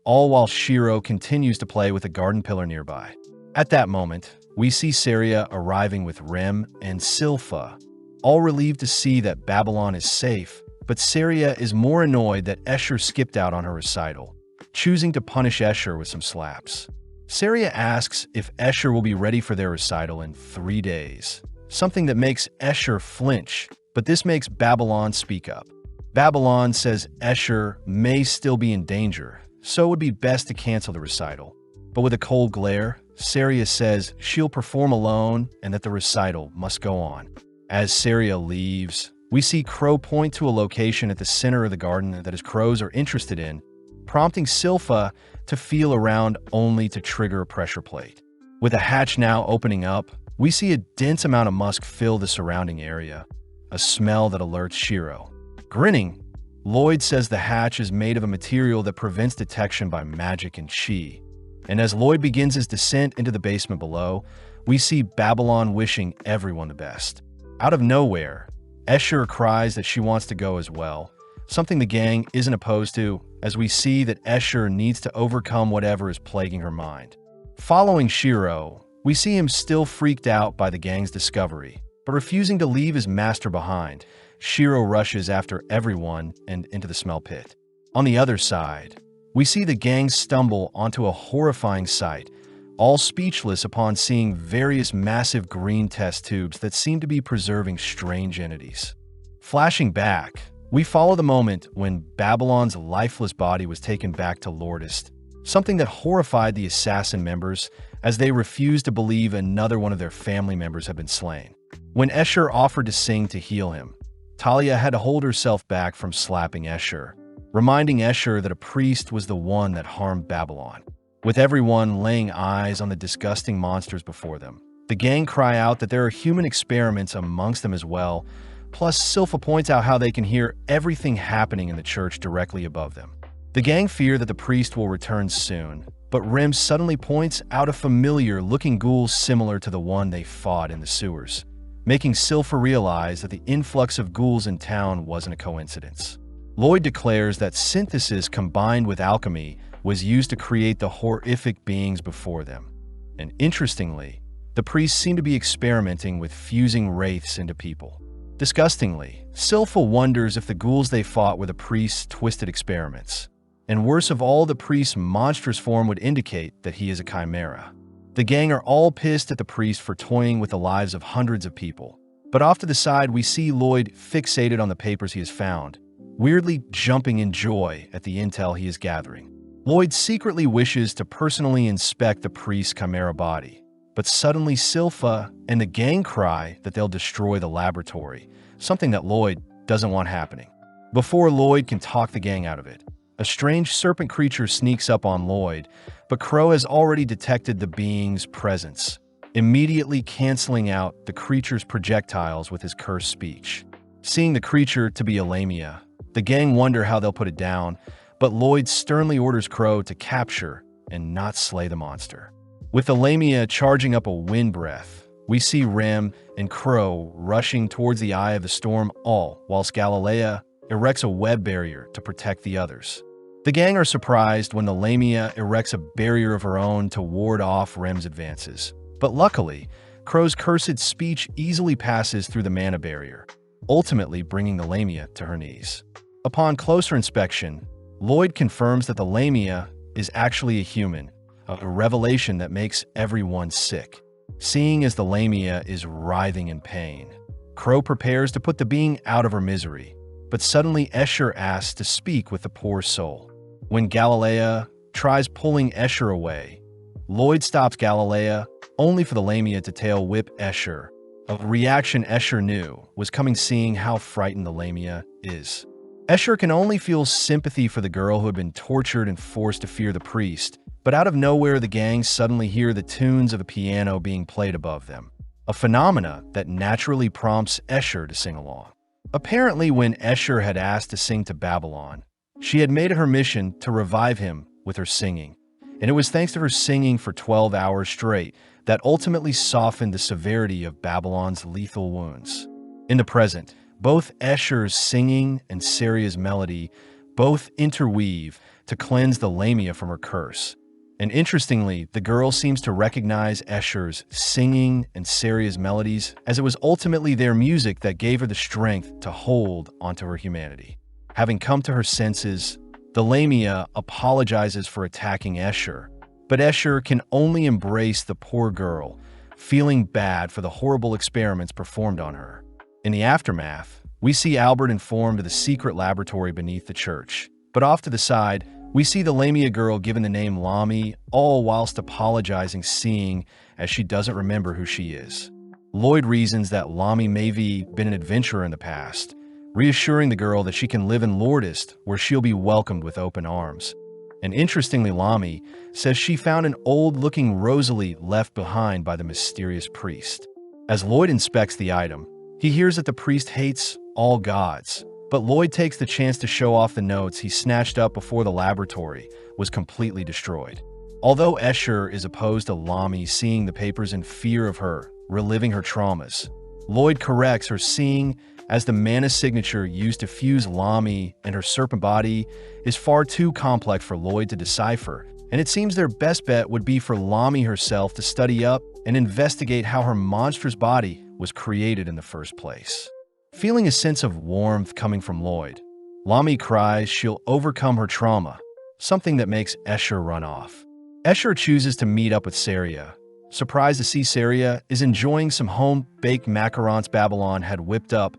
all while Shiro continues to play with a garden pillar nearby. At that moment, we see Saria arriving with Rem and Silpha, all relieved to see that Babylon is safe, but Saria is more annoyed that Escher skipped out on her recital, choosing to punish Escher with some slaps. Saria asks if Escher will be ready for their recital in 3 days, something that makes Escher flinch, but this makes Babylon speak up. Babylon says Escher may still be in danger, so it would be best to cancel the recital. But with a cold glare, Saria says she'll perform alone and that the recital must go on. As Saria leaves, we see Crow point to a location at the center of the garden that his crows are interested in, prompting Silpha to feel around only to trigger a pressure plate. With a hatch now opening up, we see a dense amount of musk fill the surrounding area, a smell that alerts Shiro. Grinning, Lloyd says the hatch is made of a material that prevents detection by magic and chi. And as Lloyd begins his descent into the basement below, we see Babylon wishing everyone the best. Out of nowhere, Escher cries that she wants to go as well, something the gang isn't opposed to, as we see that Escher needs to overcome whatever is plaguing her mind. Following Shiro, we see him still freaked out by the gang's discovery, but refusing to leave his master behind. Shiro rushes after everyone and into the smell pit. On the other side, we see the gang stumble onto a horrifying sight, all speechless upon seeing various massive green test tubes that seem to be preserving strange entities. Flashing back, we follow the moment when Babylon's lifeless body was taken back to Lourdes, something that horrified the assassin members as they refused to believe another one of their family members had been slain. When Escher offered to sing to heal him, Talia had to hold herself back from slapping Escher, reminding Escher that a priest was the one that harmed Babylon. With everyone laying eyes on the disgusting monsters before them, the gang cry out that there are human experiments amongst them as well, plus Silpha points out how they can hear everything happening in the church directly above them. The gang fear that the priest will return soon, but Rem suddenly points out a familiar-looking ghoul similar to the one they fought in the sewers, making Silpha realize that the influx of ghouls in town wasn't a coincidence. Lloyd declares that synthesis combined with alchemy was used to create the horrific beings before them. And interestingly, the priests seem to be experimenting with fusing wraiths into people. Disgustingly, Silpha wonders if the ghouls they fought were the priests' twisted experiments. And worst of all, the priest's monstrous form would indicate that he is a chimera. The gang are all pissed at the priest for toying with the lives of hundreds of people. But off to the side, we see Lloyd fixated on the papers he has found, weirdly jumping in joy at the intel he is gathering. Lloyd secretly wishes to personally inspect the priest's chimera body, but suddenly Silpha and the gang cry that they'll destroy the laboratory, something that Lloyd doesn't want happening. Before Lloyd can talk the gang out of it, a strange serpent creature sneaks up on Lloyd, but Crow has already detected the being's presence, immediately canceling out the creature's projectiles with his cursed speech. Seeing the creature to be a Lamia, the gang wonder how they'll put it down, but Lloyd sternly orders Crow to capture and not slay the monster. With the Lamia charging up a wind breath, we see Rem and Crow rushing towards the eye of the storm, all whilst Galilea erects a web barrier to protect the others. The gang are surprised when the Lamia erects a barrier of her own to ward off Rem's advances. But luckily, Crow's cursed speech easily passes through the mana barrier, ultimately bringing the Lamia to her knees. Upon closer inspection, Lloyd confirms that the Lamia is actually a human, a revelation that makes everyone sick. Seeing as the Lamia is writhing in pain, Crow prepares to put the being out of her misery, but suddenly Escher asks to speak with the poor soul. When Galilea tries pulling Escher away, Lloyd stops Galilea, only for the Lamia to tail whip Escher, a reaction Escher knew was coming seeing how frightened the Lamia is. Escher can only feel sympathy for the girl who had been tortured and forced to fear the priest, but out of nowhere the gang suddenly hear the tunes of a piano being played above them, a phenomena that naturally prompts Escher to sing along. Apparently, when Escher had asked to sing to Babylon, she had made it her mission to revive him with her singing, and it was thanks to her singing for 12 hours straight that ultimately softened the severity of Babylon's lethal wounds. In the present, both Escher's singing and Seria's melody both interweave to cleanse the Lamia from her curse. And interestingly, the girl seems to recognize Escher's singing and Seria's melodies, as it was ultimately their music that gave her the strength to hold onto her humanity. Having come to her senses, the Lamia apologizes for attacking Escher, but Escher can only embrace the poor girl, feeling bad for the horrible experiments performed on her. In the aftermath, we see Albert informed of the secret laboratory beneath the church, but off to the side, we see the Lamia girl given the name Lami, all whilst apologizing, seeing as she doesn't remember who she is. Lloyd reasons that Lami may have been an adventurer in the past, reassuring the girl that she can live in Lordest, where she'll be welcomed with open arms. And interestingly, Lami says she found an old-looking Rosalie left behind by the mysterious priest. As Lloyd inspects the item, he hears that the priest hates all gods, but Lloyd takes the chance to show off the notes he snatched up before the laboratory was completely destroyed. Although Escher is opposed to Lami seeing the papers in fear of her, reliving her traumas, Lloyd corrects her, seeing as the mana signature used to fuse Lami and her serpent body is far too complex for Lloyd to decipher, and it seems their best bet would be for Lami herself to study up and investigate how her monstrous body was created in the first place. Feeling a sense of warmth coming from Lloyd, Lami cries she'll overcome her trauma, something that makes Escher run off. Escher chooses to meet up with Seria, surprised to see Seria is enjoying some home-baked macarons Babylon had whipped up,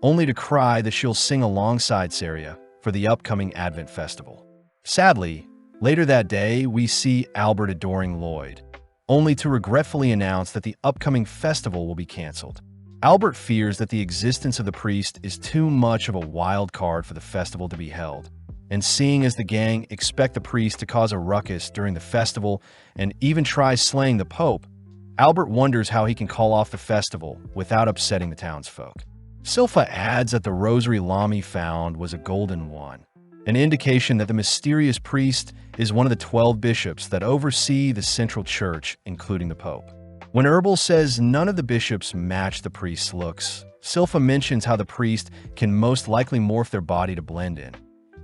only to cry that she'll sing alongside Seria for the upcoming Advent Festival. Sadly, later that day, we see Albert adoring Lloyd, only to regretfully announce that the upcoming festival will be canceled. Albert fears that the existence of the priest is too much of a wild card for the festival to be held, and seeing as the gang expect the priest to cause a ruckus during the festival and even tries slaying the Pope, Albert wonders how he can call off the festival without upsetting the townsfolk. Silpha adds that the rosary Lami found was a golden one, an indication that the mysterious priest is one of the 12 bishops that oversee the central church, including the Pope. When Herbal says none of the bishops match the priest's looks, Silpha mentions how the priest can most likely morph their body to blend in.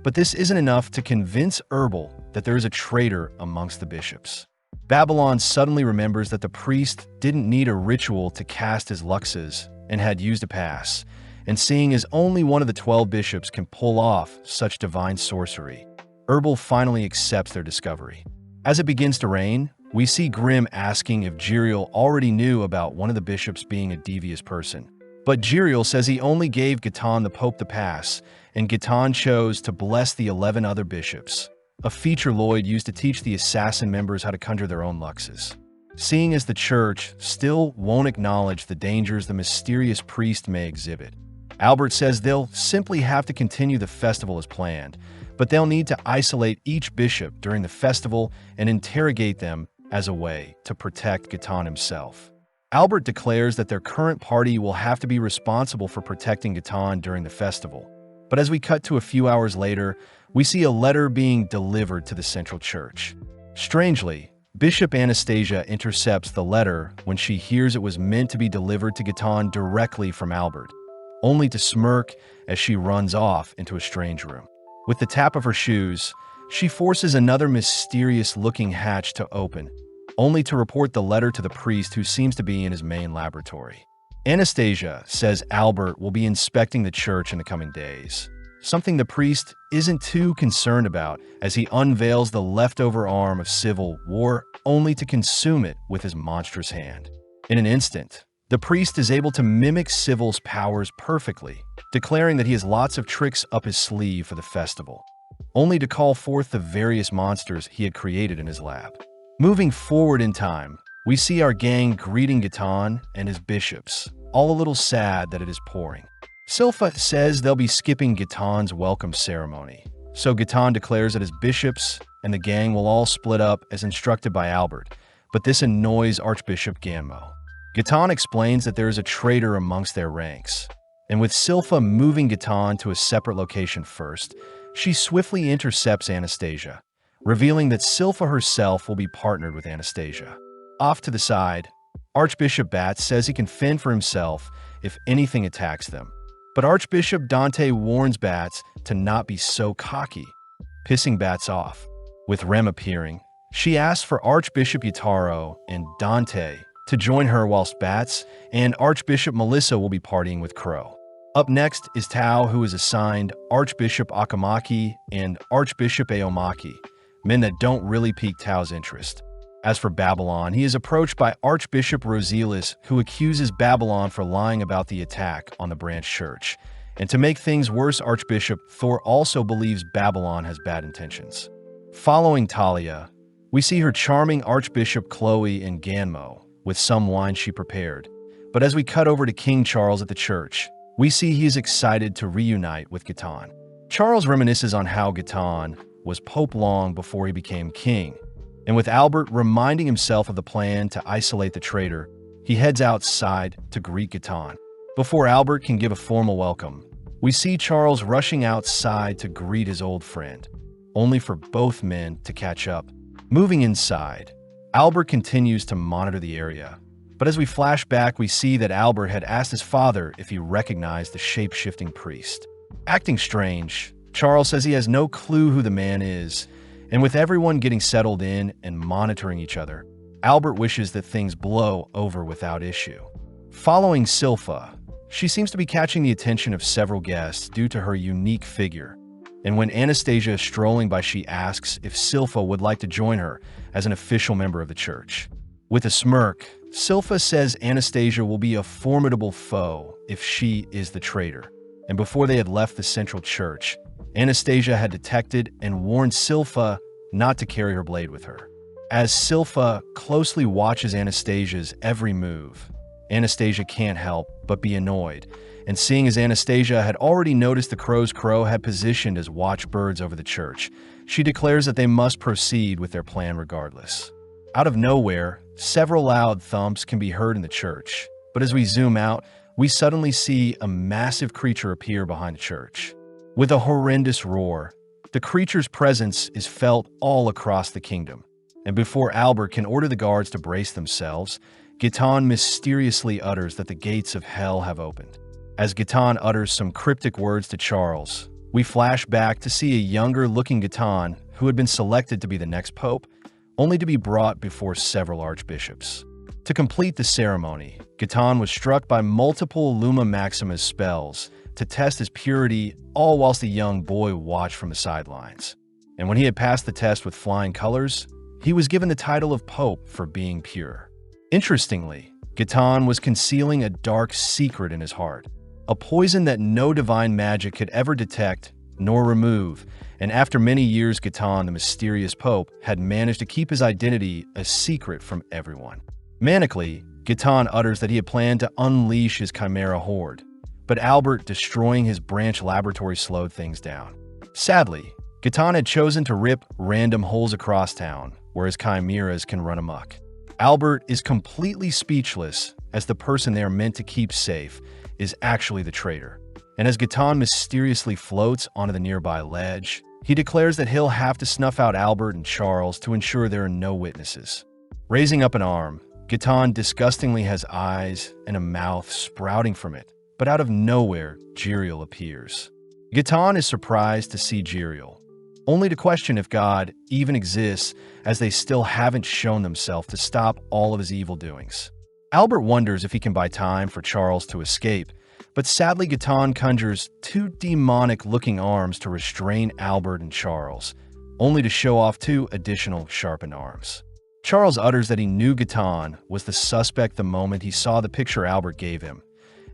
But this isn't enough to convince Herbal that there is a traitor amongst the bishops. Babylon suddenly remembers that the priest didn't need a ritual to cast his luxes and had used a pass, and seeing as only one of the 12 bishops can pull off such divine sorcery, Herbal finally accepts their discovery. As it begins to rain, we see Grimm asking if Jiriel already knew about one of the bishops being a devious person, But Jiriel says he only gave Gaetan the Pope the pass, and Gaetan chose to bless the 11 other bishops, a feature Lloyd used to teach the assassin members how to conjure their own luxes. Seeing as the church still won't acknowledge the dangers the mysterious priest may exhibit, Albert says they'll simply have to continue the festival as planned, but they'll need to isolate each bishop during the festival and interrogate them as a way to protect Gaetan himself. Albert declares that their current party will have to be responsible for protecting Gaetan during the festival. But as we cut to a few hours later, we see a letter being delivered to the central church. Strangely, Bishop Anastasia intercepts the letter when she hears it was meant to be delivered to Gaetan directly from Albert, only to smirk as she runs off into a strange room. With the tap of her shoes, she forces another mysterious-looking hatch to open, only to report the letter to the priest who seems to be in his main laboratory. Anastasia says Albert will be inspecting the church in the coming days, something the priest isn't too concerned about as he unveils the leftover arm of civil war only to consume it with his monstrous hand. In an instant, the priest is able to mimic Civil's powers perfectly, declaring that he has lots of tricks up his sleeve for the festival, only to call forth the various monsters he had created in his lab. Moving forward in time, we see our gang greeting Gaetan and his bishops, all a little sad that it is pouring. Silpha says they'll be skipping Gaetan's welcome ceremony, so Gaetan declares that his bishops and the gang will all split up as instructed by Albert, but this annoys Archbishop Ganmo. Gaetan explains that there is a traitor amongst their ranks, and with Silpha moving Gaetan to a separate location first, she swiftly intercepts Anastasia, revealing that Silpha herself will be partnered with Anastasia. Off to the side, Archbishop Bats says he can fend for himself if anything attacks them, but Archbishop Dante warns Bats to not be so cocky, pissing Bats off. With Rem appearing, she asks for Archbishop Yataro and Dante to join her whilst Bats and Archbishop Melissa will be partying with Crow. Up next is Tao, who is assigned Archbishop Akamaki and Archbishop Aomaki, men that don't really pique Tao's interest. As for Babylon, he is approached by Archbishop Rosilis, who accuses Babylon for lying about the attack on the branch church. And to make things worse, Archbishop Thor also believes Babylon has bad intentions. Following Talia, we see her charming Archbishop Chloe and Ganmo with some wine she prepared. But as we cut over to King Charles at the church, we see he is excited to reunite with Gaetan. Charles reminisces on how Gaetan was Pope long before he became king, and with Albert reminding himself of the plan to isolate the traitor, he heads outside to greet Gaetan. Before Albert can give a formal welcome, we see Charles rushing outside to greet his old friend, only for both men to catch up. Moving inside, Albert continues to monitor the area, but as we flash back, we see that Albert had asked his father if he recognized the shape-shifting priest. Acting strange, Charles says he has no clue who the man is, and with everyone getting settled in and monitoring each other, Albert wishes that things blow over without issue. Following Silpha, she seems to be catching the attention of several guests due to her unique figure, and when Anastasia is strolling by, she asks if Silpha would like to join her as an official member of the church. With a smirk, Silpha says Anastasia will be a formidable foe if she is the traitor, and before they had left the central church, Anastasia had detected and warned Silpha not to carry her blade with her. As Silpha closely watches Anastasia's every move, Anastasia can't help but be annoyed, and seeing as Anastasia had already noticed the crow's crow had positioned as watchbirds over the church, she declares that they must proceed with their plan regardless. Out of nowhere, several loud thumps can be heard in the church, but as we zoom out, we suddenly see a massive creature appear behind the church. With a horrendous roar, the creature's presence is felt all across the kingdom, and before Albert can order the guards to brace themselves, Gaetan mysteriously utters that the gates of hell have opened. As Gaetan utters some cryptic words to Charles, we flash back to see a younger-looking Gaetan who had been selected to be the next pope, only to be brought before several archbishops. To complete the ceremony, Gaetan was struck by multiple Luma Maximus spells to test his purity, all whilst the young boy watched from the sidelines. And when he had passed the test with flying colors, he was given the title of Pope for being pure. Interestingly, Gaetan was concealing a dark secret in his heart, a poison that no divine magic could ever detect nor remove, and after many years Gaetan, the mysterious pope, had managed to keep his identity a secret from everyone. Manically, Gaetan utters that he had planned to unleash his chimera horde, but Albert destroying his branch laboratory slowed things down. Sadly, Gaetan had chosen to rip random holes across town, where his chimeras can run amok. Albert is completely speechless, as the person they are meant to keep safe is actually the traitor. And as Gaetan mysteriously floats onto the nearby ledge, he declares that he'll have to snuff out Albert and Charles to ensure there are no witnesses. Raising up an arm, Gaetan disgustingly has eyes and a mouth sprouting from it, but out of nowhere, Jiriel appears. Gaetan is surprised to see Jiriel, only to question if God even exists, as they still haven't shown themselves to stop all of his evil doings. Albert wonders if he can buy time for Charles to escape, but sadly Gaetan conjures two demonic-looking arms to restrain Albert and Charles, only to show off two additional sharpened arms. Charles utters that he knew Gaetan was the suspect the moment he saw the picture Albert gave him,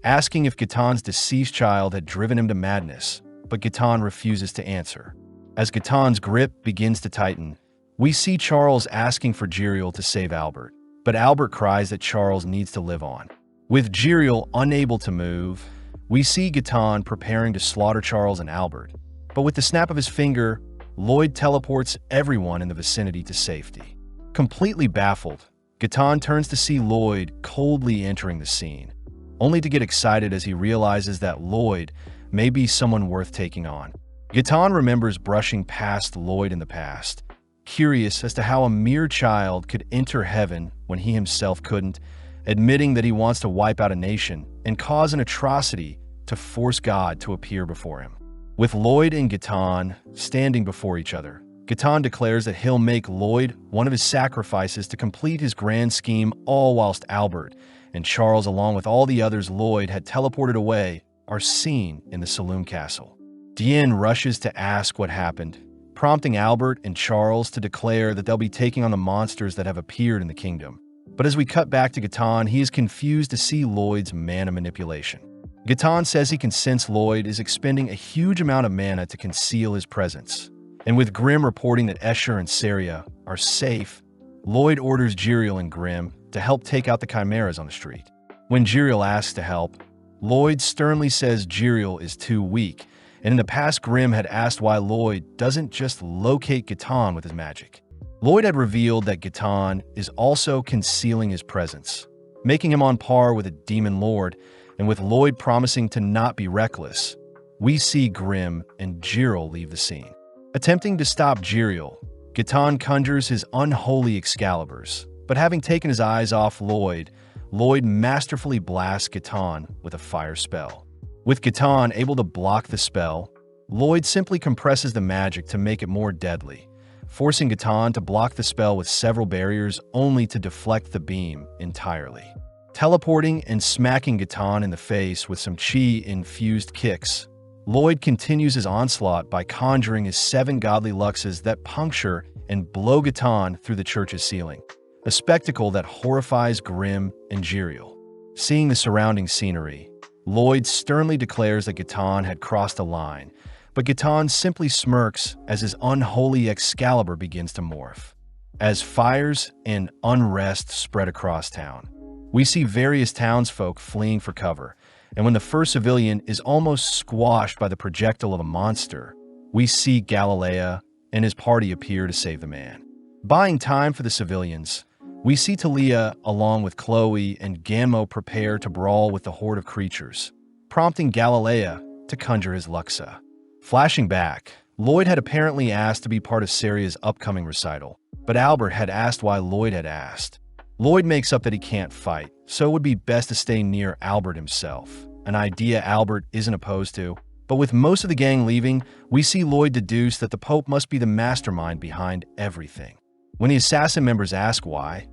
asking if Gaetan's deceased child had driven him to madness, but Gaetan refuses to answer. As Gaetan's grip begins to tighten, we see Charles asking for Jiriel to save Albert, but Albert cries that Charles needs to live on. With Jiriel unable to move, we see Gaetan preparing to slaughter Charles and Albert, but with the snap of his finger, Lloyd teleports everyone in the vicinity to safety. Completely baffled, Gaetan turns to see Lloyd coldly entering the scene, only to get excited as he realizes that Lloyd may be someone worth taking on. Gaetan remembers brushing past Lloyd in the past, curious as to how a mere child could enter heaven when he himself couldn't, admitting that he wants to wipe out a nation and cause an atrocity to force God to appear before him. With Lloyd and Gaetan standing before each other, Gaetan declares that he'll make Lloyd one of his sacrifices to complete his grand scheme, all whilst Albert and Charles, along with all the others Lloyd had teleported away, are seen in the saloon castle. Diane rushes to ask what happened, prompting Albert and Charles to declare that they'll be taking on the monsters that have appeared in the kingdom. But as we cut back to Gaetan, he is confused to see Lloyd's mana manipulation. Gaetan says he can sense Lloyd is expending a huge amount of mana to conceal his presence. And with Grimm reporting that Escher and Saria are safe, Lloyd orders Jiriel and Grimm to help take out the chimeras on the street. When Jiriel asks to help, Lloyd sternly says Jiriel is too weak, and in the past Grimm had asked why Lloyd doesn't just locate Gaetan with his magic. Lloyd had revealed that Gaetan is also concealing his presence, making him on par with a demon lord, and with Lloyd promising to not be reckless, we see Grimm and Jiriel leave the scene. Attempting to stop Jiriel, Gaetan conjures his unholy Excaliburs, but having taken his eyes off Lloyd, Lloyd masterfully blasts Gaetan with a fire spell. With Gaetan able to block the spell, Lloyd simply compresses the magic to make it more deadly, forcing Gaetan to block the spell with several barriers only to deflect the beam entirely. Teleporting and smacking Gaetan in the face with some chi-infused kicks, Lloyd continues his onslaught by conjuring his 7 godly luxes that puncture and blow Gaetan through the church's ceiling, a spectacle that horrifies Grimm and Jiriel. Seeing the surrounding scenery, Lloyd sternly declares that Gaetan had crossed a line, but Gaetan simply smirks as his unholy Excalibur begins to morph. As fires and unrest spread across town, we see various townsfolk fleeing for cover, and when the first civilian is almost squashed by the projectile of a monster, we see Galilea and his party appear to save the man. Buying time for the civilians, we see Talia along with Chloe and Gammo prepare to brawl with the horde of creatures, prompting Galilea to conjure his Luxa. Flashing back, Lloyd had apparently asked to be part of Saria's upcoming recital, but Albert had asked why Lloyd had asked. Lloyd makes up that he can't fight, so it would be best to stay near Albert himself, an idea Albert isn't opposed to. But with most of the gang leaving, we see Lloyd deduce that the Pope must be the mastermind behind everything. When the assassin members ask why,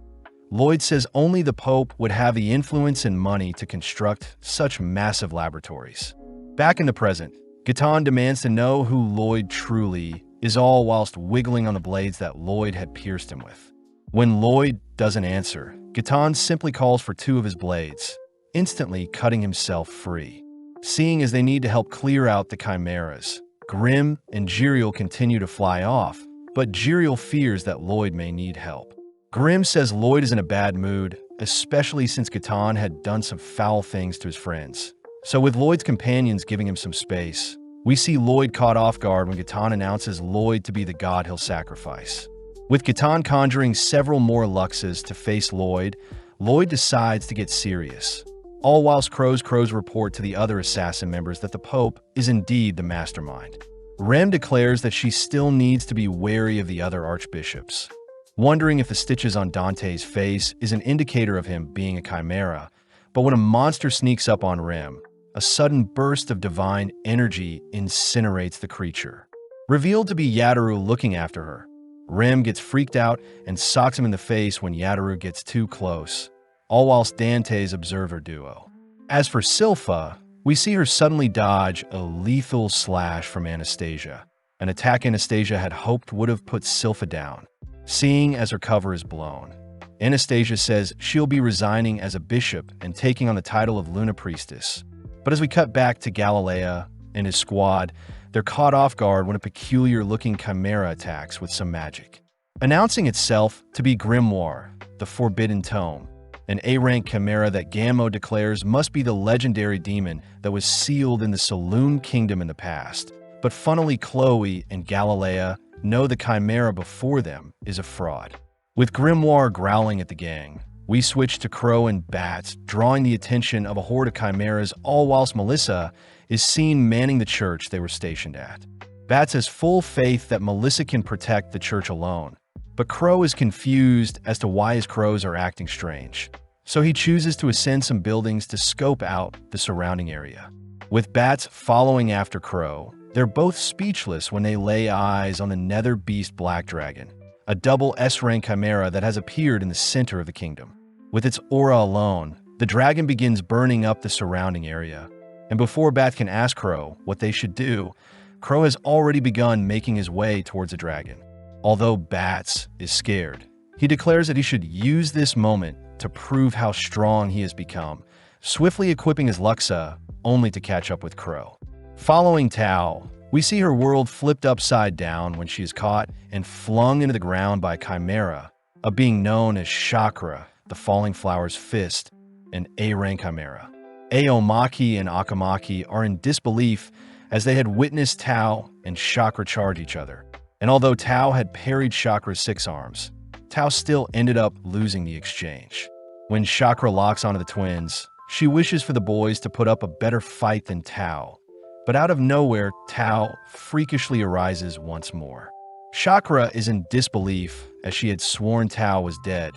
Lloyd says only the Pope would have the influence and money to construct such massive laboratories. Back in the present, Gaetan demands to know who Lloyd truly is, all whilst wiggling on the blades that Lloyd had pierced him with. When Lloyd doesn't answer, Gatan simply calls for two of his blades, instantly cutting himself free. Seeing as they need to help clear out the chimeras, Grim and Jiriel continue to fly off, but Jiriel fears that Lloyd may need help. Grim says Lloyd is in a bad mood, especially since Gatan had done some foul things to his friends. So with Lloyd's companions giving him some space, we see Lloyd caught off guard when Gatan announces Lloyd to be the god he'll sacrifice. With Gatan conjuring several more Luxes to face Lloyd, Lloyd decides to get serious. All whilst Crow's report to the other assassin members that the Pope is indeed the mastermind. Rem declares that she still needs to be wary of the other archbishops. Wondering if the stitches on Dante's face is an indicator of him being a chimera, but when a monster sneaks up on Rem, a sudden burst of divine energy incinerates the creature. Revealed to be Yataru looking after her, Rem gets freaked out and socks him in the face when Yataru gets too close, all whilst Dante's observer duo. As for Silpha, we see her suddenly dodge a lethal slash from Anastasia, an attack Anastasia had hoped would have put Silpha down, seeing as her cover is blown. Anastasia says she'll be resigning as a bishop and taking on the title of Luna Priestess. But as we cut back to Galilea and his squad, they're caught off guard when a peculiar-looking chimera attacks with some magic. Announcing itself to be Grimoire, the Forbidden Tome, an A-rank chimera that Gammo declares must be the legendary demon that was sealed in the Saloon Kingdom in the past. But funnily, Chloe and Galilea know the chimera before them is a fraud. With Grimoire growling at the gang, we switch to Crow and Bats, drawing the attention of a horde of chimeras, all whilst Melissa is seen manning the church they were stationed at. Bats has full faith that Melissa can protect the church alone, but Crow is confused as to why his crows are acting strange, so he chooses to ascend some buildings to scope out the surrounding area. With Bats following after Crow, they're both speechless when they lay eyes on the nether beast Black Dragon, a double S-rank chimera that has appeared in the center of the kingdom. With its aura alone, the dragon begins burning up the surrounding area, and before Bat can ask Crow what they should do, Crow has already begun making his way towards the dragon. Although Bats is scared, he declares that he should use this moment to prove how strong he has become, swiftly equipping his Luxa only to catch up with Crow. Following Tao, we see her world flipped upside down when she is caught and flung into the ground by a chimera, a being known as Chakra, the Falling Flower's Fist, an A-rank chimera. Aomaki and Akamaki are in disbelief as they had witnessed Tao and Chakra charge each other. And although Tao had parried Chakra's 6 arms, Tao still ended up losing the exchange. When Chakra locks onto the twins, she wishes for the boys to put up a better fight than Tao. But out of nowhere, Tao freakishly arises once more. Chakra is in disbelief as she had sworn Tao was dead.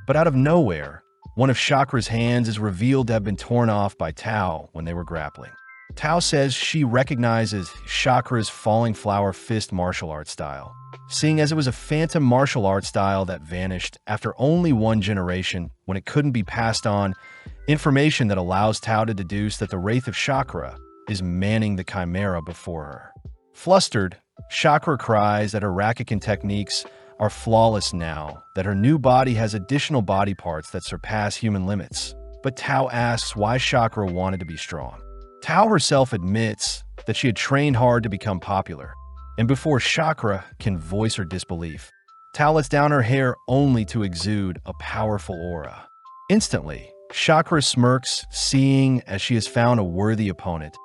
But out of nowhere, one of Chakra's hands is revealed to have been torn off by Tao when they were grappling. Tao says she recognizes Chakra's Falling Flower Fist martial art style, seeing as it was a phantom martial art style that vanished after only one generation when it couldn't be passed on, information that allows Tao to deduce that the Wraith of Chakra is manning the chimera before her. Flustered, Chakra cries that her Rakikan techniques are flawless now, that her new body has additional body parts that surpass human limits. But Tao asks why Chakra wanted to be strong. Tao herself admits that she had trained hard to become popular, and before Chakra can voice her disbelief, Tao lets down her hair only to exude a powerful aura. Instantly, Chakra smirks, seeing as she has found a worthy opponent,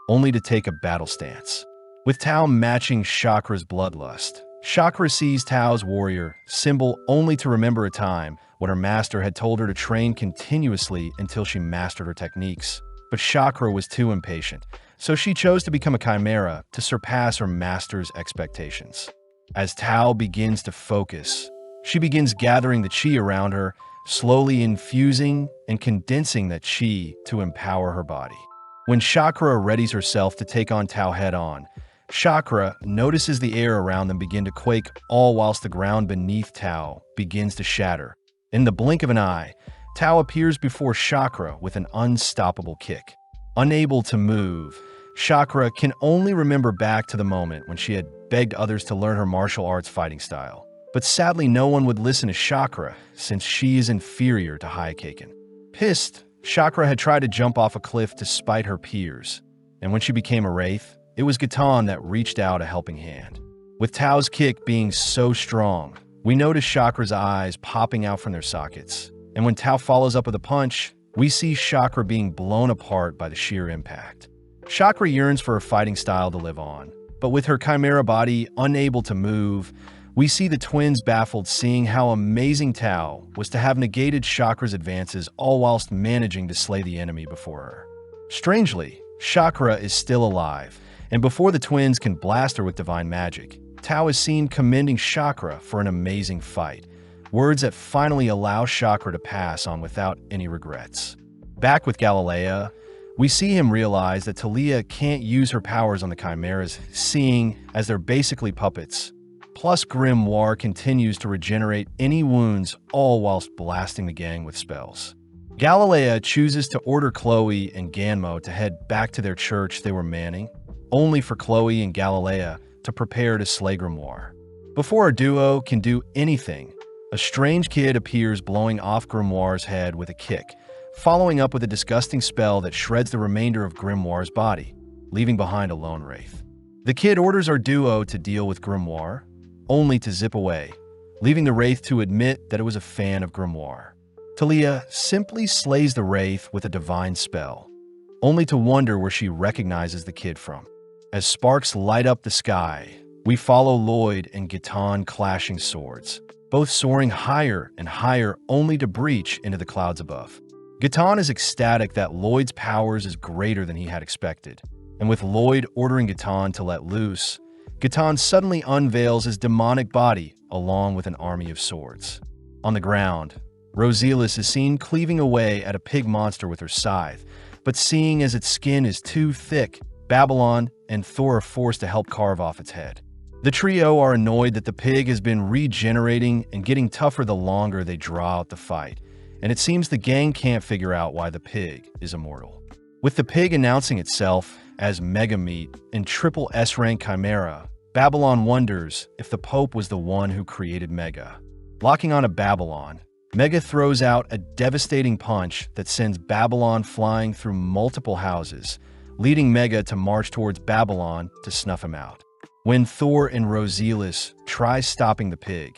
only to take a battle stance. With Tao matching Chakra's bloodlust, Chakra sees Tao's warrior symbol only to remember a time when her master had told her to train continuously until she mastered her techniques. But Chakra was too impatient, so she chose to become a chimera to surpass her master's expectations. As Tao begins to focus, she begins gathering the chi around her, slowly infusing and condensing that chi to empower her body. When Chakra readies herself to take on Tao head-on, Chakra notices the air around them begin to quake, all whilst the ground beneath Tao begins to shatter. In the blink of an eye, Tao appears before Chakra with an unstoppable kick. Unable to move, Chakra can only remember back to the moment when she had begged others to learn her martial arts fighting style. But sadly, no one would listen to Chakra, since she is inferior to Hyakkin. Pissed, Chakra had tried to jump off a cliff to spite her peers, and when she became a wraith, it was Gatan that reached out a helping hand. With Tao's kick being so strong, we notice Chakra's eyes popping out from their sockets, and when Tao follows up with a punch, we see Chakra being blown apart by the sheer impact. Chakra yearns for her fighting style to live on, but with her chimera body unable to move, we see the twins baffled, seeing how amazing Tao was to have negated Chakra's advances all whilst managing to slay the enemy before her. Strangely, Chakra is still alive, and before the twins can blast her with divine magic, Tao is seen commending Chakra for an amazing fight, words that finally allow Chakra to pass on without any regrets. Back with Galilea, we see him realize that Talia can't use her powers on the chimeras, seeing as they're basically puppets. Plus, Grimoire continues to regenerate any wounds, all whilst blasting the gang with spells. Galilea chooses to order Chloe and Ganmo to head back to their church they were manning, only for Chloe and Galilea to prepare to slay Grimoire. Before our duo can do anything, a strange kid appears, blowing off Grimoire's head with a kick, following up with a disgusting spell that shreds the remainder of Grimoire's body, leaving behind a lone wraith. The kid orders our duo to deal with Grimoire, only to zip away, leaving the wraith to admit that it was a fan of Grimoire. Talia simply slays the wraith with a divine spell, only to wonder where she recognizes the kid from. As sparks light up the sky, we follow Lloyd and Gatan clashing swords, both soaring higher and higher only to breach into the clouds above. Gatan is ecstatic that Lloyd's powers is greater than he had expected, and with Lloyd ordering Gatan to let loose, Gatan suddenly unveils his demonic body along with an army of swords. On the ground, Roselius is seen cleaving away at a pig monster with her scythe, but seeing as its skin is too thick, Babylon and Thor are forced to help carve off its head. The trio are annoyed that the pig has been regenerating and getting tougher the longer they draw out the fight, and it seems the gang can't figure out why the pig is immortal. With the pig announcing itself as Mega Meat and Triple S-Rank Chimera, Babylon wonders if the Pope was the one who created Mega. Locking on to Babylon, Mega throws out a devastating punch that sends Babylon flying through multiple houses, leading Mega to march towards Babylon to snuff him out. When Thor and Roselius try stopping the pig,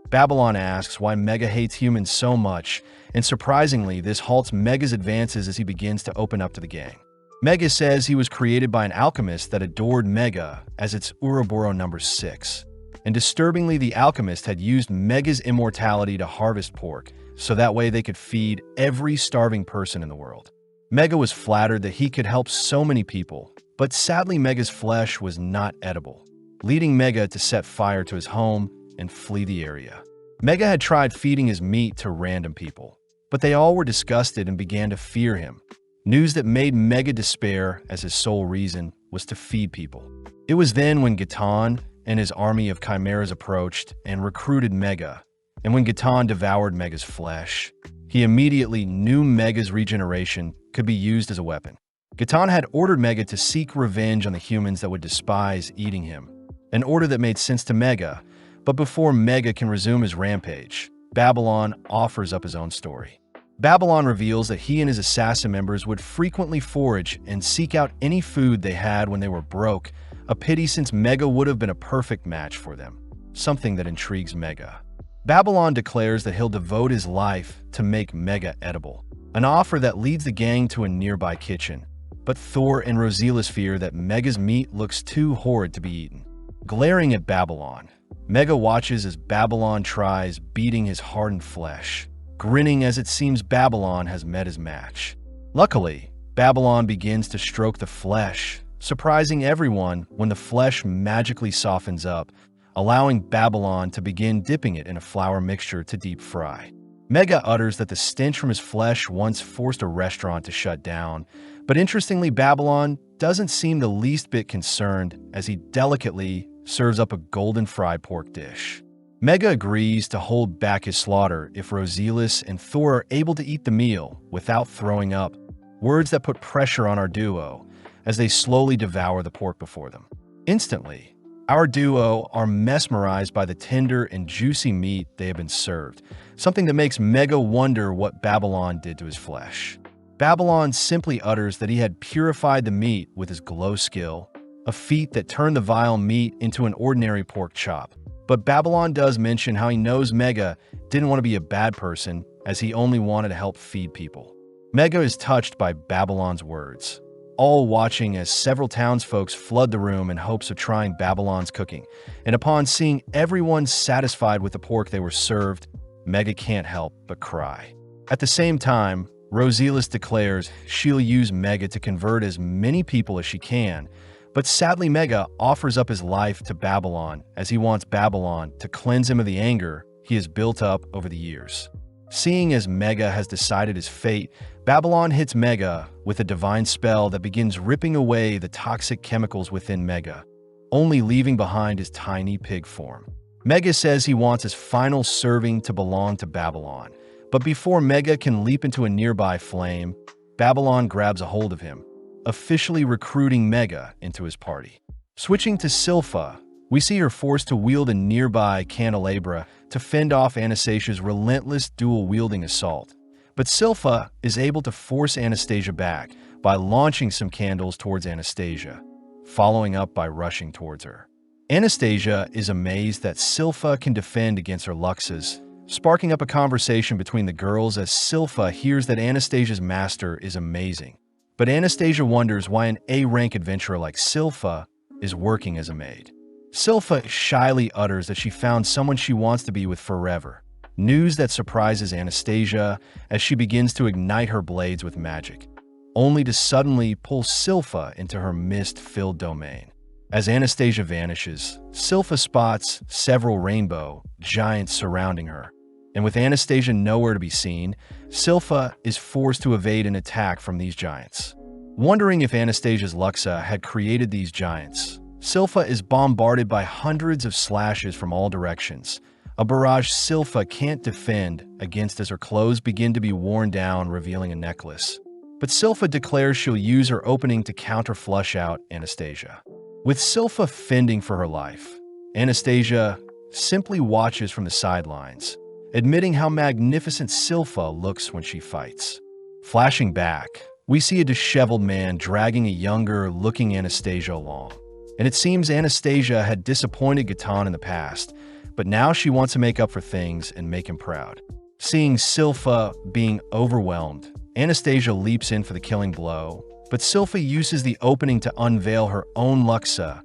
Babylon asks why Mega hates humans so much, and surprisingly, this halts Mega's advances as he begins to open up to the gang. Mega says he was created by an alchemist that adored Mega as its Ouroboros number 6. And disturbingly, the alchemist had used Mega's immortality to harvest pork, so that way they could feed every starving person in the world. Mega was flattered that he could help so many people, but sadly Mega's flesh was not edible, leading Mega to set fire to his home and flee the area. Mega had tried feeding his meat to random people, but they all were disgusted and began to fear him. News that made Mega despair, as his sole reason was to feed people. It was then when Gatan and his army of chimeras approached and recruited Mega, and when Gatan devoured Mega's flesh, he immediately knew Mega's regeneration could be used as a weapon. Gatan had ordered Mega to seek revenge on the humans that would despise eating him, an order that made sense to Mega, but before Mega can resume his rampage, Babylon offers up his own story. Babylon reveals that he and his assassin members would frequently forage and seek out any food they had when they were broke, a pity since Mega would have been a perfect match for them, something that intrigues Mega. Babylon declares that he'll devote his life to make Mega edible, an offer that leads the gang to a nearby kitchen, but Thor and Roselius fear that Mega's meat looks too horrid to be eaten. Glaring at Babylon, Mega watches as Babylon tries beating his hardened flesh, grinning as it seems Babylon has met his match. Luckily, Babylon begins to stroke the flesh, surprising everyone when the flesh magically softens up, allowing Babylon to begin dipping it in a flour mixture to deep fry. Mega utters that the stench from his flesh once forced a restaurant to shut down, but interestingly, Babylon doesn't seem the least bit concerned as he delicately serves up a golden fried pork dish. Mega agrees to hold back his slaughter if Roselius and Thor are able to eat the meal without throwing up, words that put pressure on our duo as they slowly devour the pork before them. Instantly, Our duo are mesmerized by the tender and juicy meat they have been served, something that makes Mega wonder what Babylon did to his flesh. Babylon simply utters that he had purified the meat with his glow skill, a feat that turned the vile meat into an ordinary pork chop. But Babylon does mention how he knows Mega didn't want to be a bad person, as he only wanted to help feed people. Mega is touched by Babylon's words, all watching as several townsfolk flood the room in hopes of trying Babylon's cooking. And upon seeing everyone satisfied with the pork they were served, Mega can't help but cry. At the same time, Roselis declares she'll use Mega to convert as many people as she can, but sadly Mega offers up his life to Babylon as he wants Babylon to cleanse him of the anger he has built up over the years. Seeing as Mega has decided his fate, Babylon hits Mega with a divine spell that begins ripping away the toxic chemicals within Mega, only leaving behind his tiny pig form. Mega says he wants his final serving to belong to Babylon, but before Mega can leap into a nearby flame, Babylon grabs a hold of him, officially recruiting Mega into his party. Switching to Silpha, we see her forced to wield a nearby candelabra to fend off Anastasia's relentless dual-wielding assault. But Silpha is able to force Anastasia back by launching some candles towards Anastasia, following up by rushing towards her. Anastasia is amazed that Silpha can defend against her Luxas, sparking up a conversation between the girls as Silpha hears that Anastasia's master is amazing. But Anastasia wonders why an A-rank adventurer like Silpha is working as a maid. Silpha shyly utters that she found someone she wants to be with forever, news that surprises Anastasia as she begins to ignite her blades with magic, only to suddenly pull Silpha into her mist-filled domain. As Anastasia vanishes, Silpha spots several rainbow giants surrounding her, and with Anastasia nowhere to be seen, Silpha is forced to evade an attack from these giants. Wondering if Anastasia's Luxa had created these giants, Silpha is bombarded by hundreds of slashes from all directions, a barrage Silpha can't defend against as her clothes begin to be worn down, revealing a necklace. But Silpha declares she'll use her opening to counter-flush out Anastasia. With Silpha fending for her life, Anastasia simply watches from the sidelines, admitting how magnificent Silpha looks when she fights. Flashing back, we see a disheveled man dragging a younger-looking Anastasia along. And it seems Anastasia had disappointed Gatan in the past, but now she wants to make up for things and make him proud. Seeing Silpha being overwhelmed, Anastasia leaps in for the killing blow, but Silpha uses the opening to unveil her own Luxa,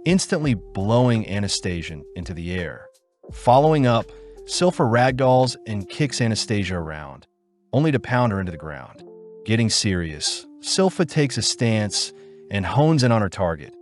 instantly blowing Anastasia into the air. Following up, Silpha ragdolls and kicks Anastasia around, only to pound her into the ground. Getting serious, Silpha takes a stance and hones in on her target,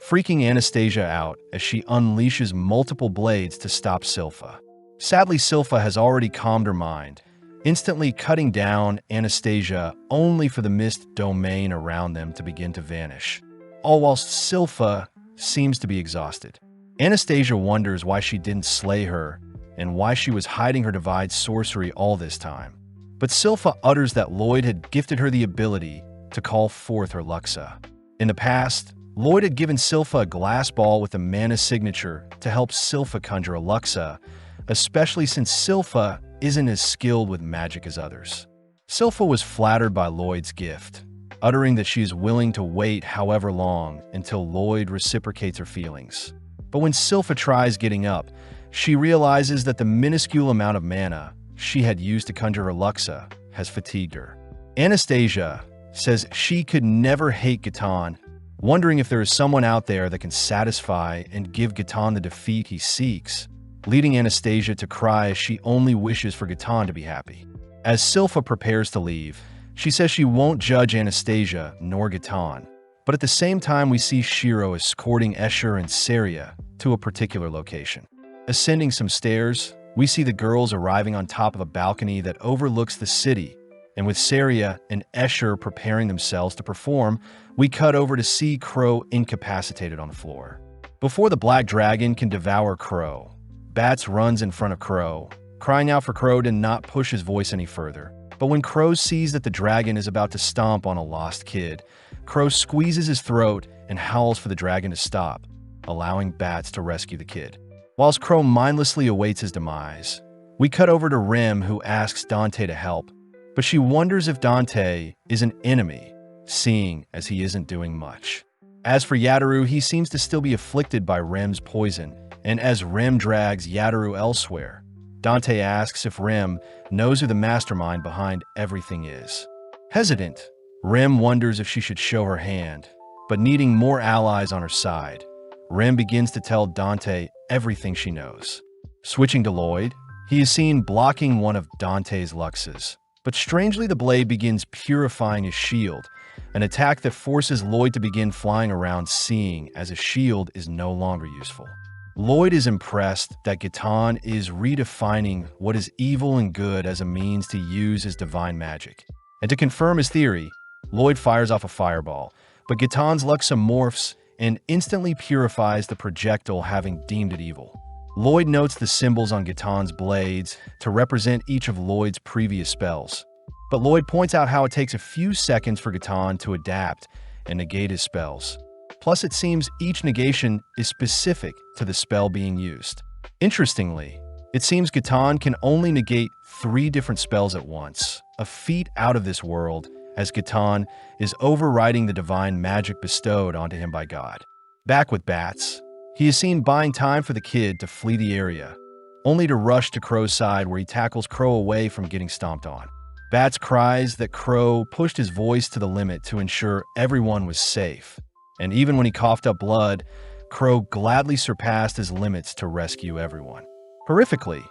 freaking Anastasia out as she unleashes multiple blades to stop Silpha. Sadly, Silpha has already calmed her mind, instantly cutting down Anastasia only for the mist domain around them to begin to vanish, all whilst Silpha seems to be exhausted. Anastasia wonders why she didn't slay her and why she was hiding her divine sorcery all this time. But Silpha utters that Lloyd had gifted her the ability to call forth her Luxa. In the past, Lloyd had given Silpha a glass ball with a mana signature to help Silpha conjure a Luxa, especially since Silpha isn't as skilled with magic as others. Silpha was flattered by Lloyd's gift, uttering that she is willing to wait however long until Lloyd reciprocates her feelings. But when Silpha tries getting up, she realizes that the minuscule amount of mana she had used to conjure her Luxa has fatigued her. Anastasia says she could never hate Gatan, wondering if there is someone out there that can satisfy and give Gatan the defeat he seeks, leading Anastasia to cry as she only wishes for Gatan to be happy. As Silpha prepares to leave, she says she won't judge Anastasia nor Gatan, but at the same time we see Shiro escorting Escher and Saria to a particular location. Ascending some stairs, we see the girls arriving on top of a balcony that overlooks the city, and with Saria and Escher preparing themselves to perform, we cut over to see Crow incapacitated on the floor. Before the Black Dragon can devour Crow, Bats runs in front of Crow, crying out for Crow to not push his voice any further. But when Crow sees that the dragon is about to stomp on a lost kid, Crow squeezes his throat and howls for the dragon to stop. allowing Bats to rescue the kid. Whilst Crow mindlessly awaits his demise, we cut over to Rim, who asks Dante to help, but she wonders if Dante is an enemy, seeing as he isn't doing much. As for Yataru, he seems to still be afflicted by Rim's poison, and as Rim drags Yataru elsewhere, Dante asks if Rim knows who the mastermind behind everything is. Hesitant, Rim wonders if she should show her hand, but needing more allies on her side, Rim begins to tell Dante everything she knows. Switching to Lloyd, he is seen blocking one of Dante's luxes, but strangely the blade begins purifying his shield, an attack that forces Lloyd to begin flying around, seeing as a shield is no longer useful. Lloyd is impressed that Gitan is redefining what is evil and good as a means to use his divine magic. And to confirm his theory, Lloyd fires off a fireball, but Gitan's Luxa morphs and instantly purifies the projectile, having deemed it evil. Lloyd notes the symbols on Gitan's blades to represent each of Lloyd's previous spells, but Lloyd points out how it takes a few seconds for Gitan to adapt and negate his spells. Plus, it seems each negation is specific to the spell being used. Interestingly, it seems Gitan can only negate 3 different spells at once, a feat out of this world, as Gitan is overriding the divine magic bestowed onto him by God. Back with Bats, he is seen buying time for the kid to flee the area, only to rush to Crow's side where he tackles Crow away from getting stomped on. Bats cries that Crow pushed his voice to the limit to ensure everyone was safe, and even when he coughed up blood, Crow gladly surpassed his limits to rescue everyone. Horrifically,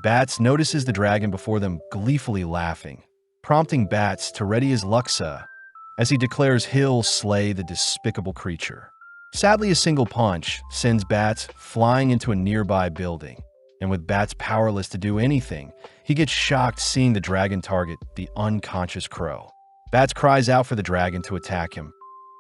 Bats notices the dragon before them, gleefully laughing, prompting Bats to ready his Luxa as he declares he'll slay the despicable creature. Sadly, a single punch sends Bats flying into a nearby building, and with Bats powerless to do anything, he gets shocked seeing the dragon target the unconscious Crow. Bats cries out for the dragon to attack him,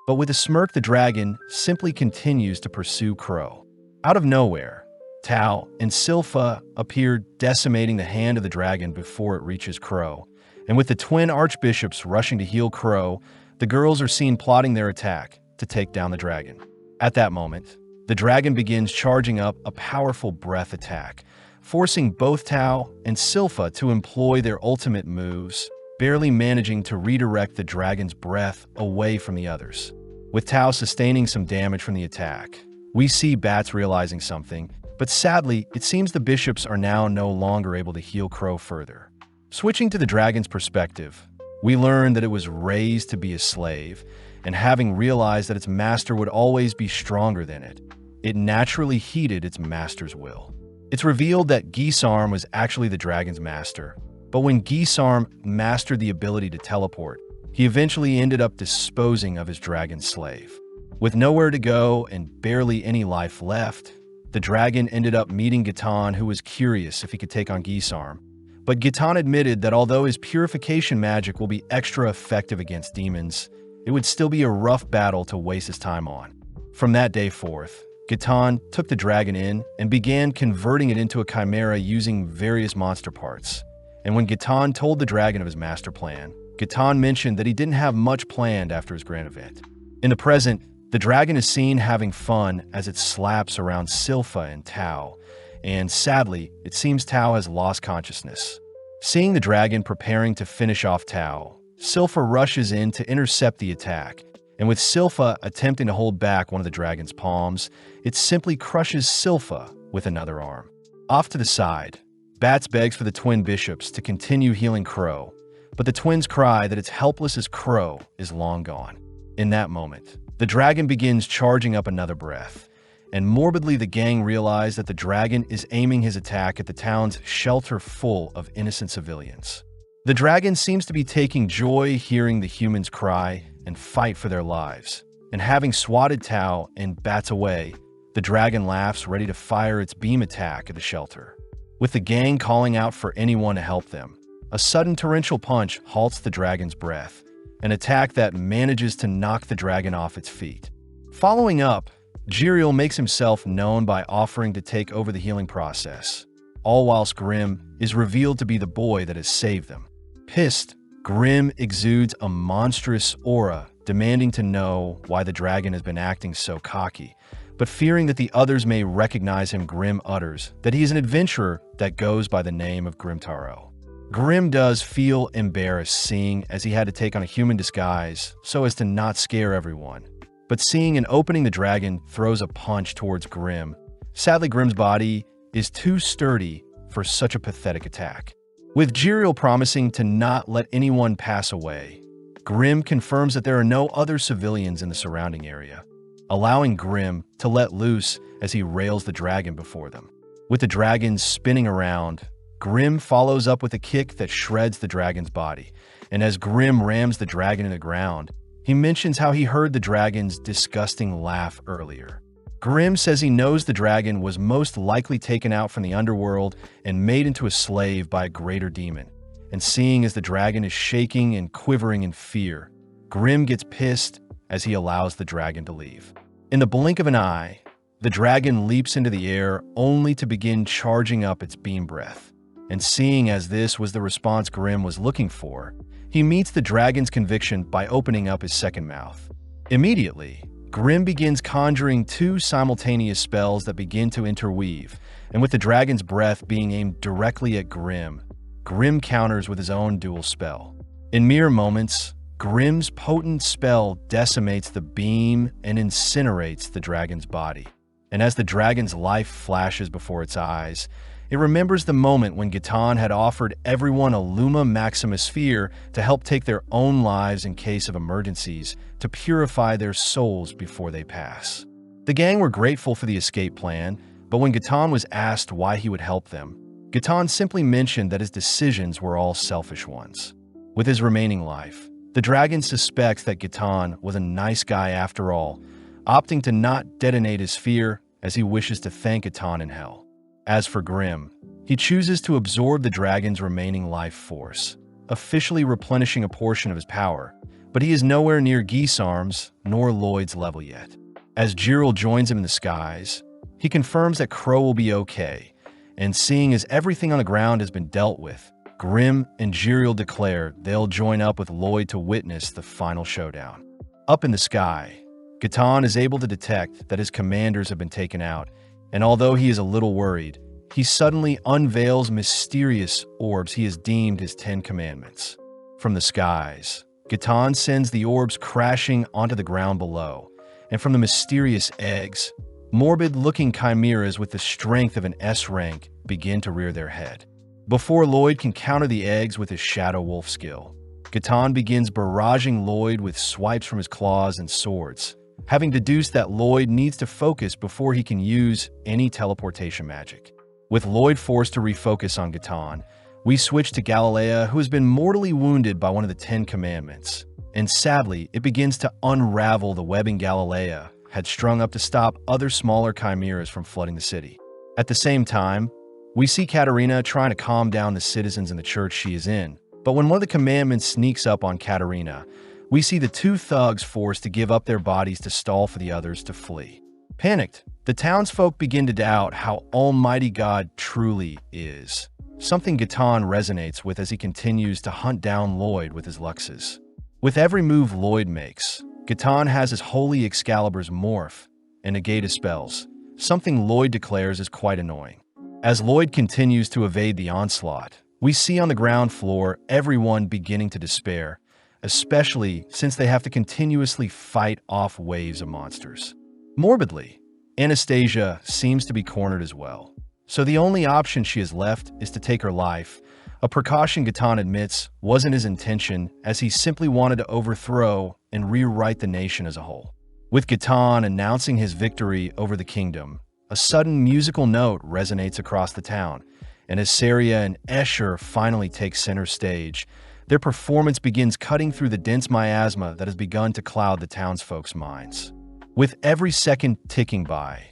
but with a smirk, the dragon simply continues to pursue Crow. Out of nowhere, Tao and Silpha appear, decimating the hand of the dragon before it reaches Crow, and with the twin archbishops rushing to heal Crow, the girls are seen plotting their attack to take down the dragon. At that moment, the dragon begins charging up a powerful breath attack, forcing both Tao and Silpha to employ their ultimate moves, barely managing to redirect the dragon's breath away from the others. With Tao sustaining some damage from the attack, we see Bats realizing something, but sadly, it seems the bishops are now no longer able to heal Crow further. Switching to the dragon's perspective, we learn that it was raised to be a slave, and having realized that its master would always be stronger than it, it naturally heeded its master's will. It's revealed that Gisarm was actually the dragon's master, but when Gisarm mastered the ability to teleport, he eventually ended up disposing of his dragon slave. With nowhere to go and barely any life left, the dragon ended up meeting Gitan, who was curious if he could take on Gisarm. But Gitan admitted that although his purification magic will be extra effective against demons, it would still be a rough battle to waste his time on. From that day forth, Gitan took the dragon in and began converting it into a chimera using various monster parts. And when Gitan told the dragon of his master plan, Gitan mentioned that he didn't have much planned after his grand event. In the present, the dragon is seen having fun as it slaps around Silpha and Tao, and sadly, it seems Tao has lost consciousness. Seeing the dragon preparing to finish off Tao, Silpha rushes in to intercept the attack, and with Silpha attempting to hold back one of the dragon's palms, it simply crushes Silpha with another arm. Off to the side, Bats begs for the twin bishops to continue healing Crow, but the twins cry that it's helpless as Crow is long gone. In that moment, the dragon begins charging up another breath, and morbidly the gang realize that the dragon is aiming his attack at the town's shelter full of innocent civilians. The dragon seems to be taking joy hearing the humans cry and fight for their lives, and having swatted Tao and Bats away, the dragon laughs, ready to fire its beam attack at the shelter. With the gang calling out for anyone to help them, a sudden torrential punch halts the dragon's breath, an attack that manages to knock the dragon off its feet. Following up, Jiriel makes himself known by offering to take over the healing process, all whilst Grim is revealed to be the boy that has saved them. Pissed, Grim exudes a monstrous aura, demanding to know why the dragon has been acting so cocky, but fearing that the others may recognize him, Grim utters that he is an adventurer that goes by the name of Grimtaro. Grim does feel embarrassed seeing as he had to take on a human disguise so as to not scare everyone. But seeing and opening the dragon throws a punch towards Grim. Sadly, Grim's body is too sturdy for such a pathetic attack. With Jiriel promising to not let anyone pass away, Grim confirms that there are no other civilians in the surrounding area, allowing Grim to let loose as he rails the dragon before them. With the dragon spinning around, Grim follows up with a kick that shreds the dragon's body, and as Grim rams the dragon in the ground, he mentions how he heard the dragon's disgusting laugh earlier. Grim says he knows the dragon was most likely taken out from the underworld and made into a slave by a greater demon, and seeing as the dragon is shaking and quivering in fear, Grim gets pissed as he allows the dragon to leave. In the blink of an eye, the dragon leaps into the air only to begin charging up its beam breath. And seeing as this was the response Grim was looking for, he meets the dragon's conviction by opening up his second mouth. Immediately, Grim begins conjuring two simultaneous spells that begin to interweave, and with the dragon's breath being aimed directly at Grim, Grim counters with his own dual spell. In mere moments, Grim's potent spell decimates the beam and incinerates the dragon's body. And as the dragon's life flashes before its eyes, it remembers the moment when Gitan had offered everyone a Luma Maxima sphere to help take their own lives in case of emergencies to purify their souls before they pass. The gang were grateful for the escape plan, but when Gitan was asked why he would help them, Gitan simply mentioned that his decisions were all selfish ones. With his remaining life, the dragon suspects that Gitan was a nice guy after all, opting to not detonate his sphere as he wishes to thank Gitan in hell. As for Grim, he chooses to absorb the dragon's remaining life force, officially replenishing a portion of his power, but he is nowhere near Geesarm's nor Lloyd's level yet. As Jiriel joins him in the skies, he confirms that Crow will be okay, and seeing as everything on the ground has been dealt with, Grim and Jiriel declare they'll join up with Lloyd to witness the final showdown. Up in the sky, Gitan is able to detect that his commanders have been taken out, and although he is a little worried, he suddenly unveils mysterious orbs he has deemed his 10 commandments. From the skies, Gitan sends the orbs crashing onto the ground below, and from the mysterious eggs, morbid-looking chimeras with the strength of an S rank begin to rear their head. Before Lloyd can counter the eggs with his Shadow Wolf skill, Gitan begins barraging Lloyd with swipes from his claws and swords, having deduced that Lloyd needs to focus before he can use any teleportation magic. With Lloyd forced to refocus on Gitan, we switch to Galilea, who has been mortally wounded by one of the 10 commandments, and sadly, it begins to unravel the webbing Galilea had strung up to stop other smaller chimeras from flooding the city. At the same time, we see Katarina trying to calm down the citizens in the church she is in, but when one of the commandments sneaks up on Katarina, we see the two thugs forced to give up their bodies to stall for the others to flee. Panicked, the townsfolk begin to doubt how Almighty God truly is, something Gitan resonates with as he continues to hunt down Lloyd with his Luxes. With every move Lloyd makes, Gitan has his Holy Excalibur's morph and negate his spells, something Lloyd declares is quite annoying. As Lloyd continues to evade the onslaught, we see on the ground floor everyone beginning to despair, especially since they have to continuously fight off waves of monsters. Morbidly, Anastasia seems to be cornered as well, so the only option she has left is to take her life, a precaution Gitan admits wasn't his intention as he simply wanted to overthrow and rewrite the nation as a whole. With Gitan announcing his victory over the kingdom, a sudden musical note resonates across the town, and as Saria and Escher finally take center stage, their performance begins cutting through the dense miasma that has begun to cloud the townsfolk's minds. With every second ticking by,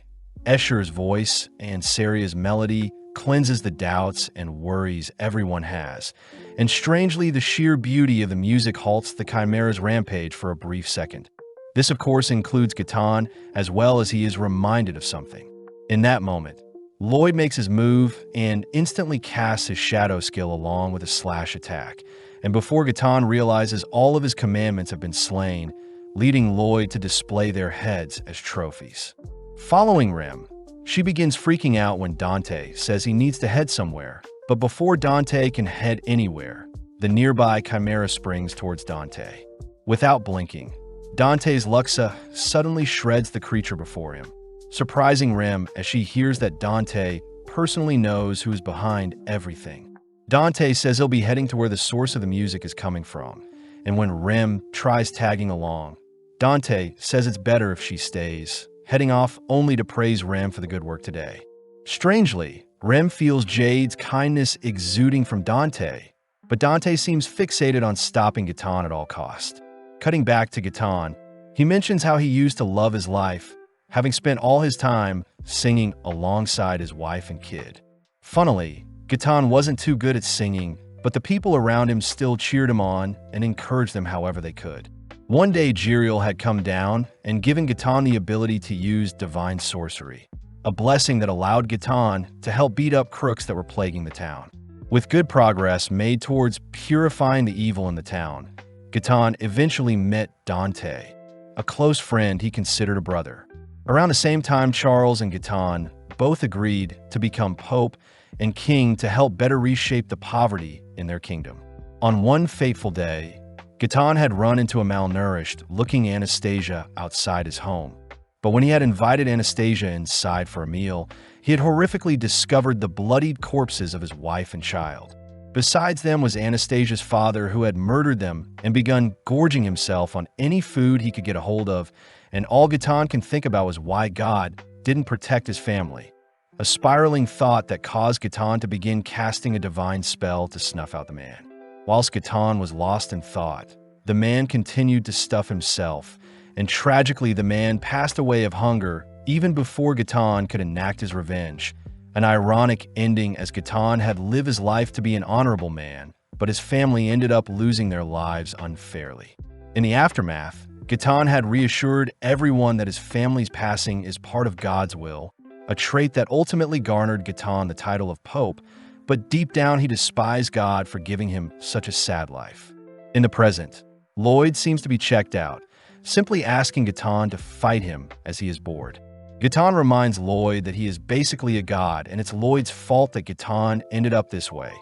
Escher's voice and Saria's melody cleanses the doubts and worries everyone has, and strangely the sheer beauty of the music halts the Chimera's rampage for a brief second. This of course includes Gitan, as well as he is reminded of something. In that moment, Lloyd makes his move and instantly casts his shadow skill along with a slash attack, and before Gitan realizes all of his commandments have been slain, leading Lloyd to display their heads as trophies. Following Rem, she begins freaking out when Dante says he needs to head somewhere. But before Dante can head anywhere, the nearby Chimera springs towards Dante. Without blinking, Dante's Luxa suddenly shreds the creature before him, surprising Rem as she hears that Dante personally knows who is behind everything. Dante says he'll be heading to where the source of the music is coming from, and when Rem tries tagging along, Dante says it's better if she stays, heading off only to praise Rem for the good work today. Strangely, Rem feels Jade's kindness exuding from Dante, but Dante seems fixated on stopping Gaetan at all costs. Cutting back to Gaetan, he mentions how he used to love his life, having spent all his time singing alongside his wife and kid. Funnily, Gaetan wasn't too good at singing, but the people around him still cheered him on and encouraged him however they could. One day, Jiriel had come down and given Gaetan the ability to use divine sorcery, a blessing that allowed Gaetan to help beat up crooks that were plaguing the town. With good progress made towards purifying the evil in the town, Gaetan eventually met Dante, a close friend he considered a brother. Around the same time, Charles and Gaetan both agreed to become pope and king to help better reshape the poverty in their kingdom. On one fateful day, Gaetan had run into a malnourished-looking Anastasia outside his home. But when he had invited Anastasia inside for a meal, he had horrifically discovered the bloodied corpses of his wife and child. Besides them was Anastasia's father, who had murdered them and begun gorging himself on any food he could get a hold of, and all Gaetan can think about was why God didn't protect his family. A spiraling thought that caused Gaetan to begin casting a divine spell to snuff out the man. Whilst Gaetan was lost in thought, the man continued to stuff himself, and tragically the man passed away of hunger even before Gaetan could enact his revenge. An ironic ending, as Gaetan had lived his life to be an honorable man, but his family ended up losing their lives unfairly. In the aftermath, Gaetan had reassured everyone that his family's passing is part of God's will, a trait that ultimately garnered Gaetan the title of Pope, but deep down he despised God for giving him such a sad life. In the present, Lloyd seems to be checked out, simply asking Gaetan to fight him as he is bored. Gaetan reminds Lloyd that he is basically a god, and it's Lloyd's fault that Gaetan ended up this way,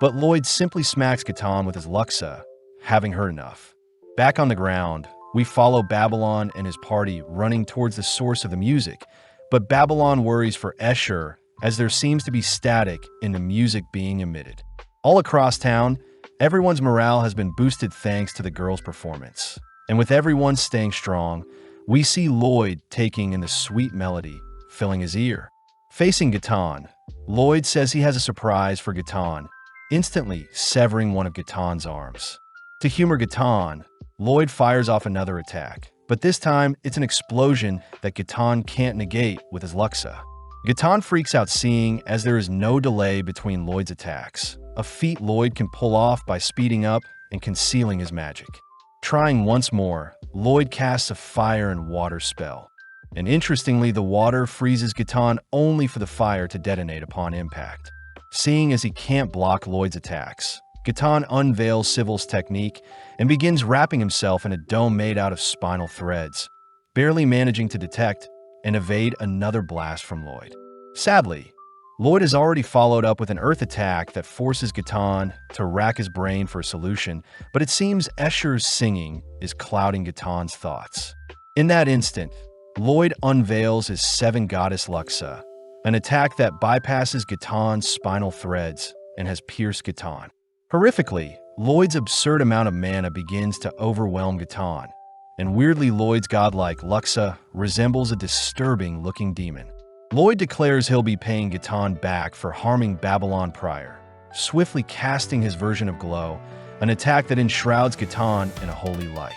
but Lloyd simply smacks Gaetan with his Luxa, having heard enough. Back on the ground, we follow Babylon and his party running towards the source of the music, but Babylon worries for Escher as there seems to be static in the music being emitted. All across town, everyone's morale has been boosted thanks to the girls' performance, and with everyone staying strong, we see Lloyd taking in the sweet melody, filling his ear. Facing Gaetan, Lloyd says he has a surprise for Gaetan, instantly severing one of Gaetan's arms. To humor Gaetan, Lloyd fires off another attack, but this time it's an explosion that Gaetan can't negate with his Luxa. Gaetan freaks out seeing as there is no delay between Lloyd's attacks, a feat Lloyd can pull off by speeding up and concealing his magic. Trying once more, Lloyd casts a fire and water spell, and interestingly, the water freezes Gaetan only for the fire to detonate upon impact. Seeing as he can't block Lloyd's attacks, Gaetan unveils Sybil's technique and begins wrapping himself in a dome made out of spinal threads, barely managing to detect and evade another blast from Lloyd. Sadly, Lloyd has already followed up with an earth attack that forces Gaetan to rack his brain for a solution, but it seems Escher's singing is clouding Gaetan's thoughts. In that instant, Lloyd unveils his Seven Goddess Luxa, an attack that bypasses Gaetan's spinal threads and has pierced Gaetan. Horrifically, Lloyd's absurd amount of mana begins to overwhelm Gaetan, and weirdly Lloyd's godlike Luxa resembles a disturbing-looking demon. Lloyd declares he'll be paying Gaetan back for harming Babylon prior, swiftly casting his version of Glow, an attack that enshrouds Gaetan in a holy light.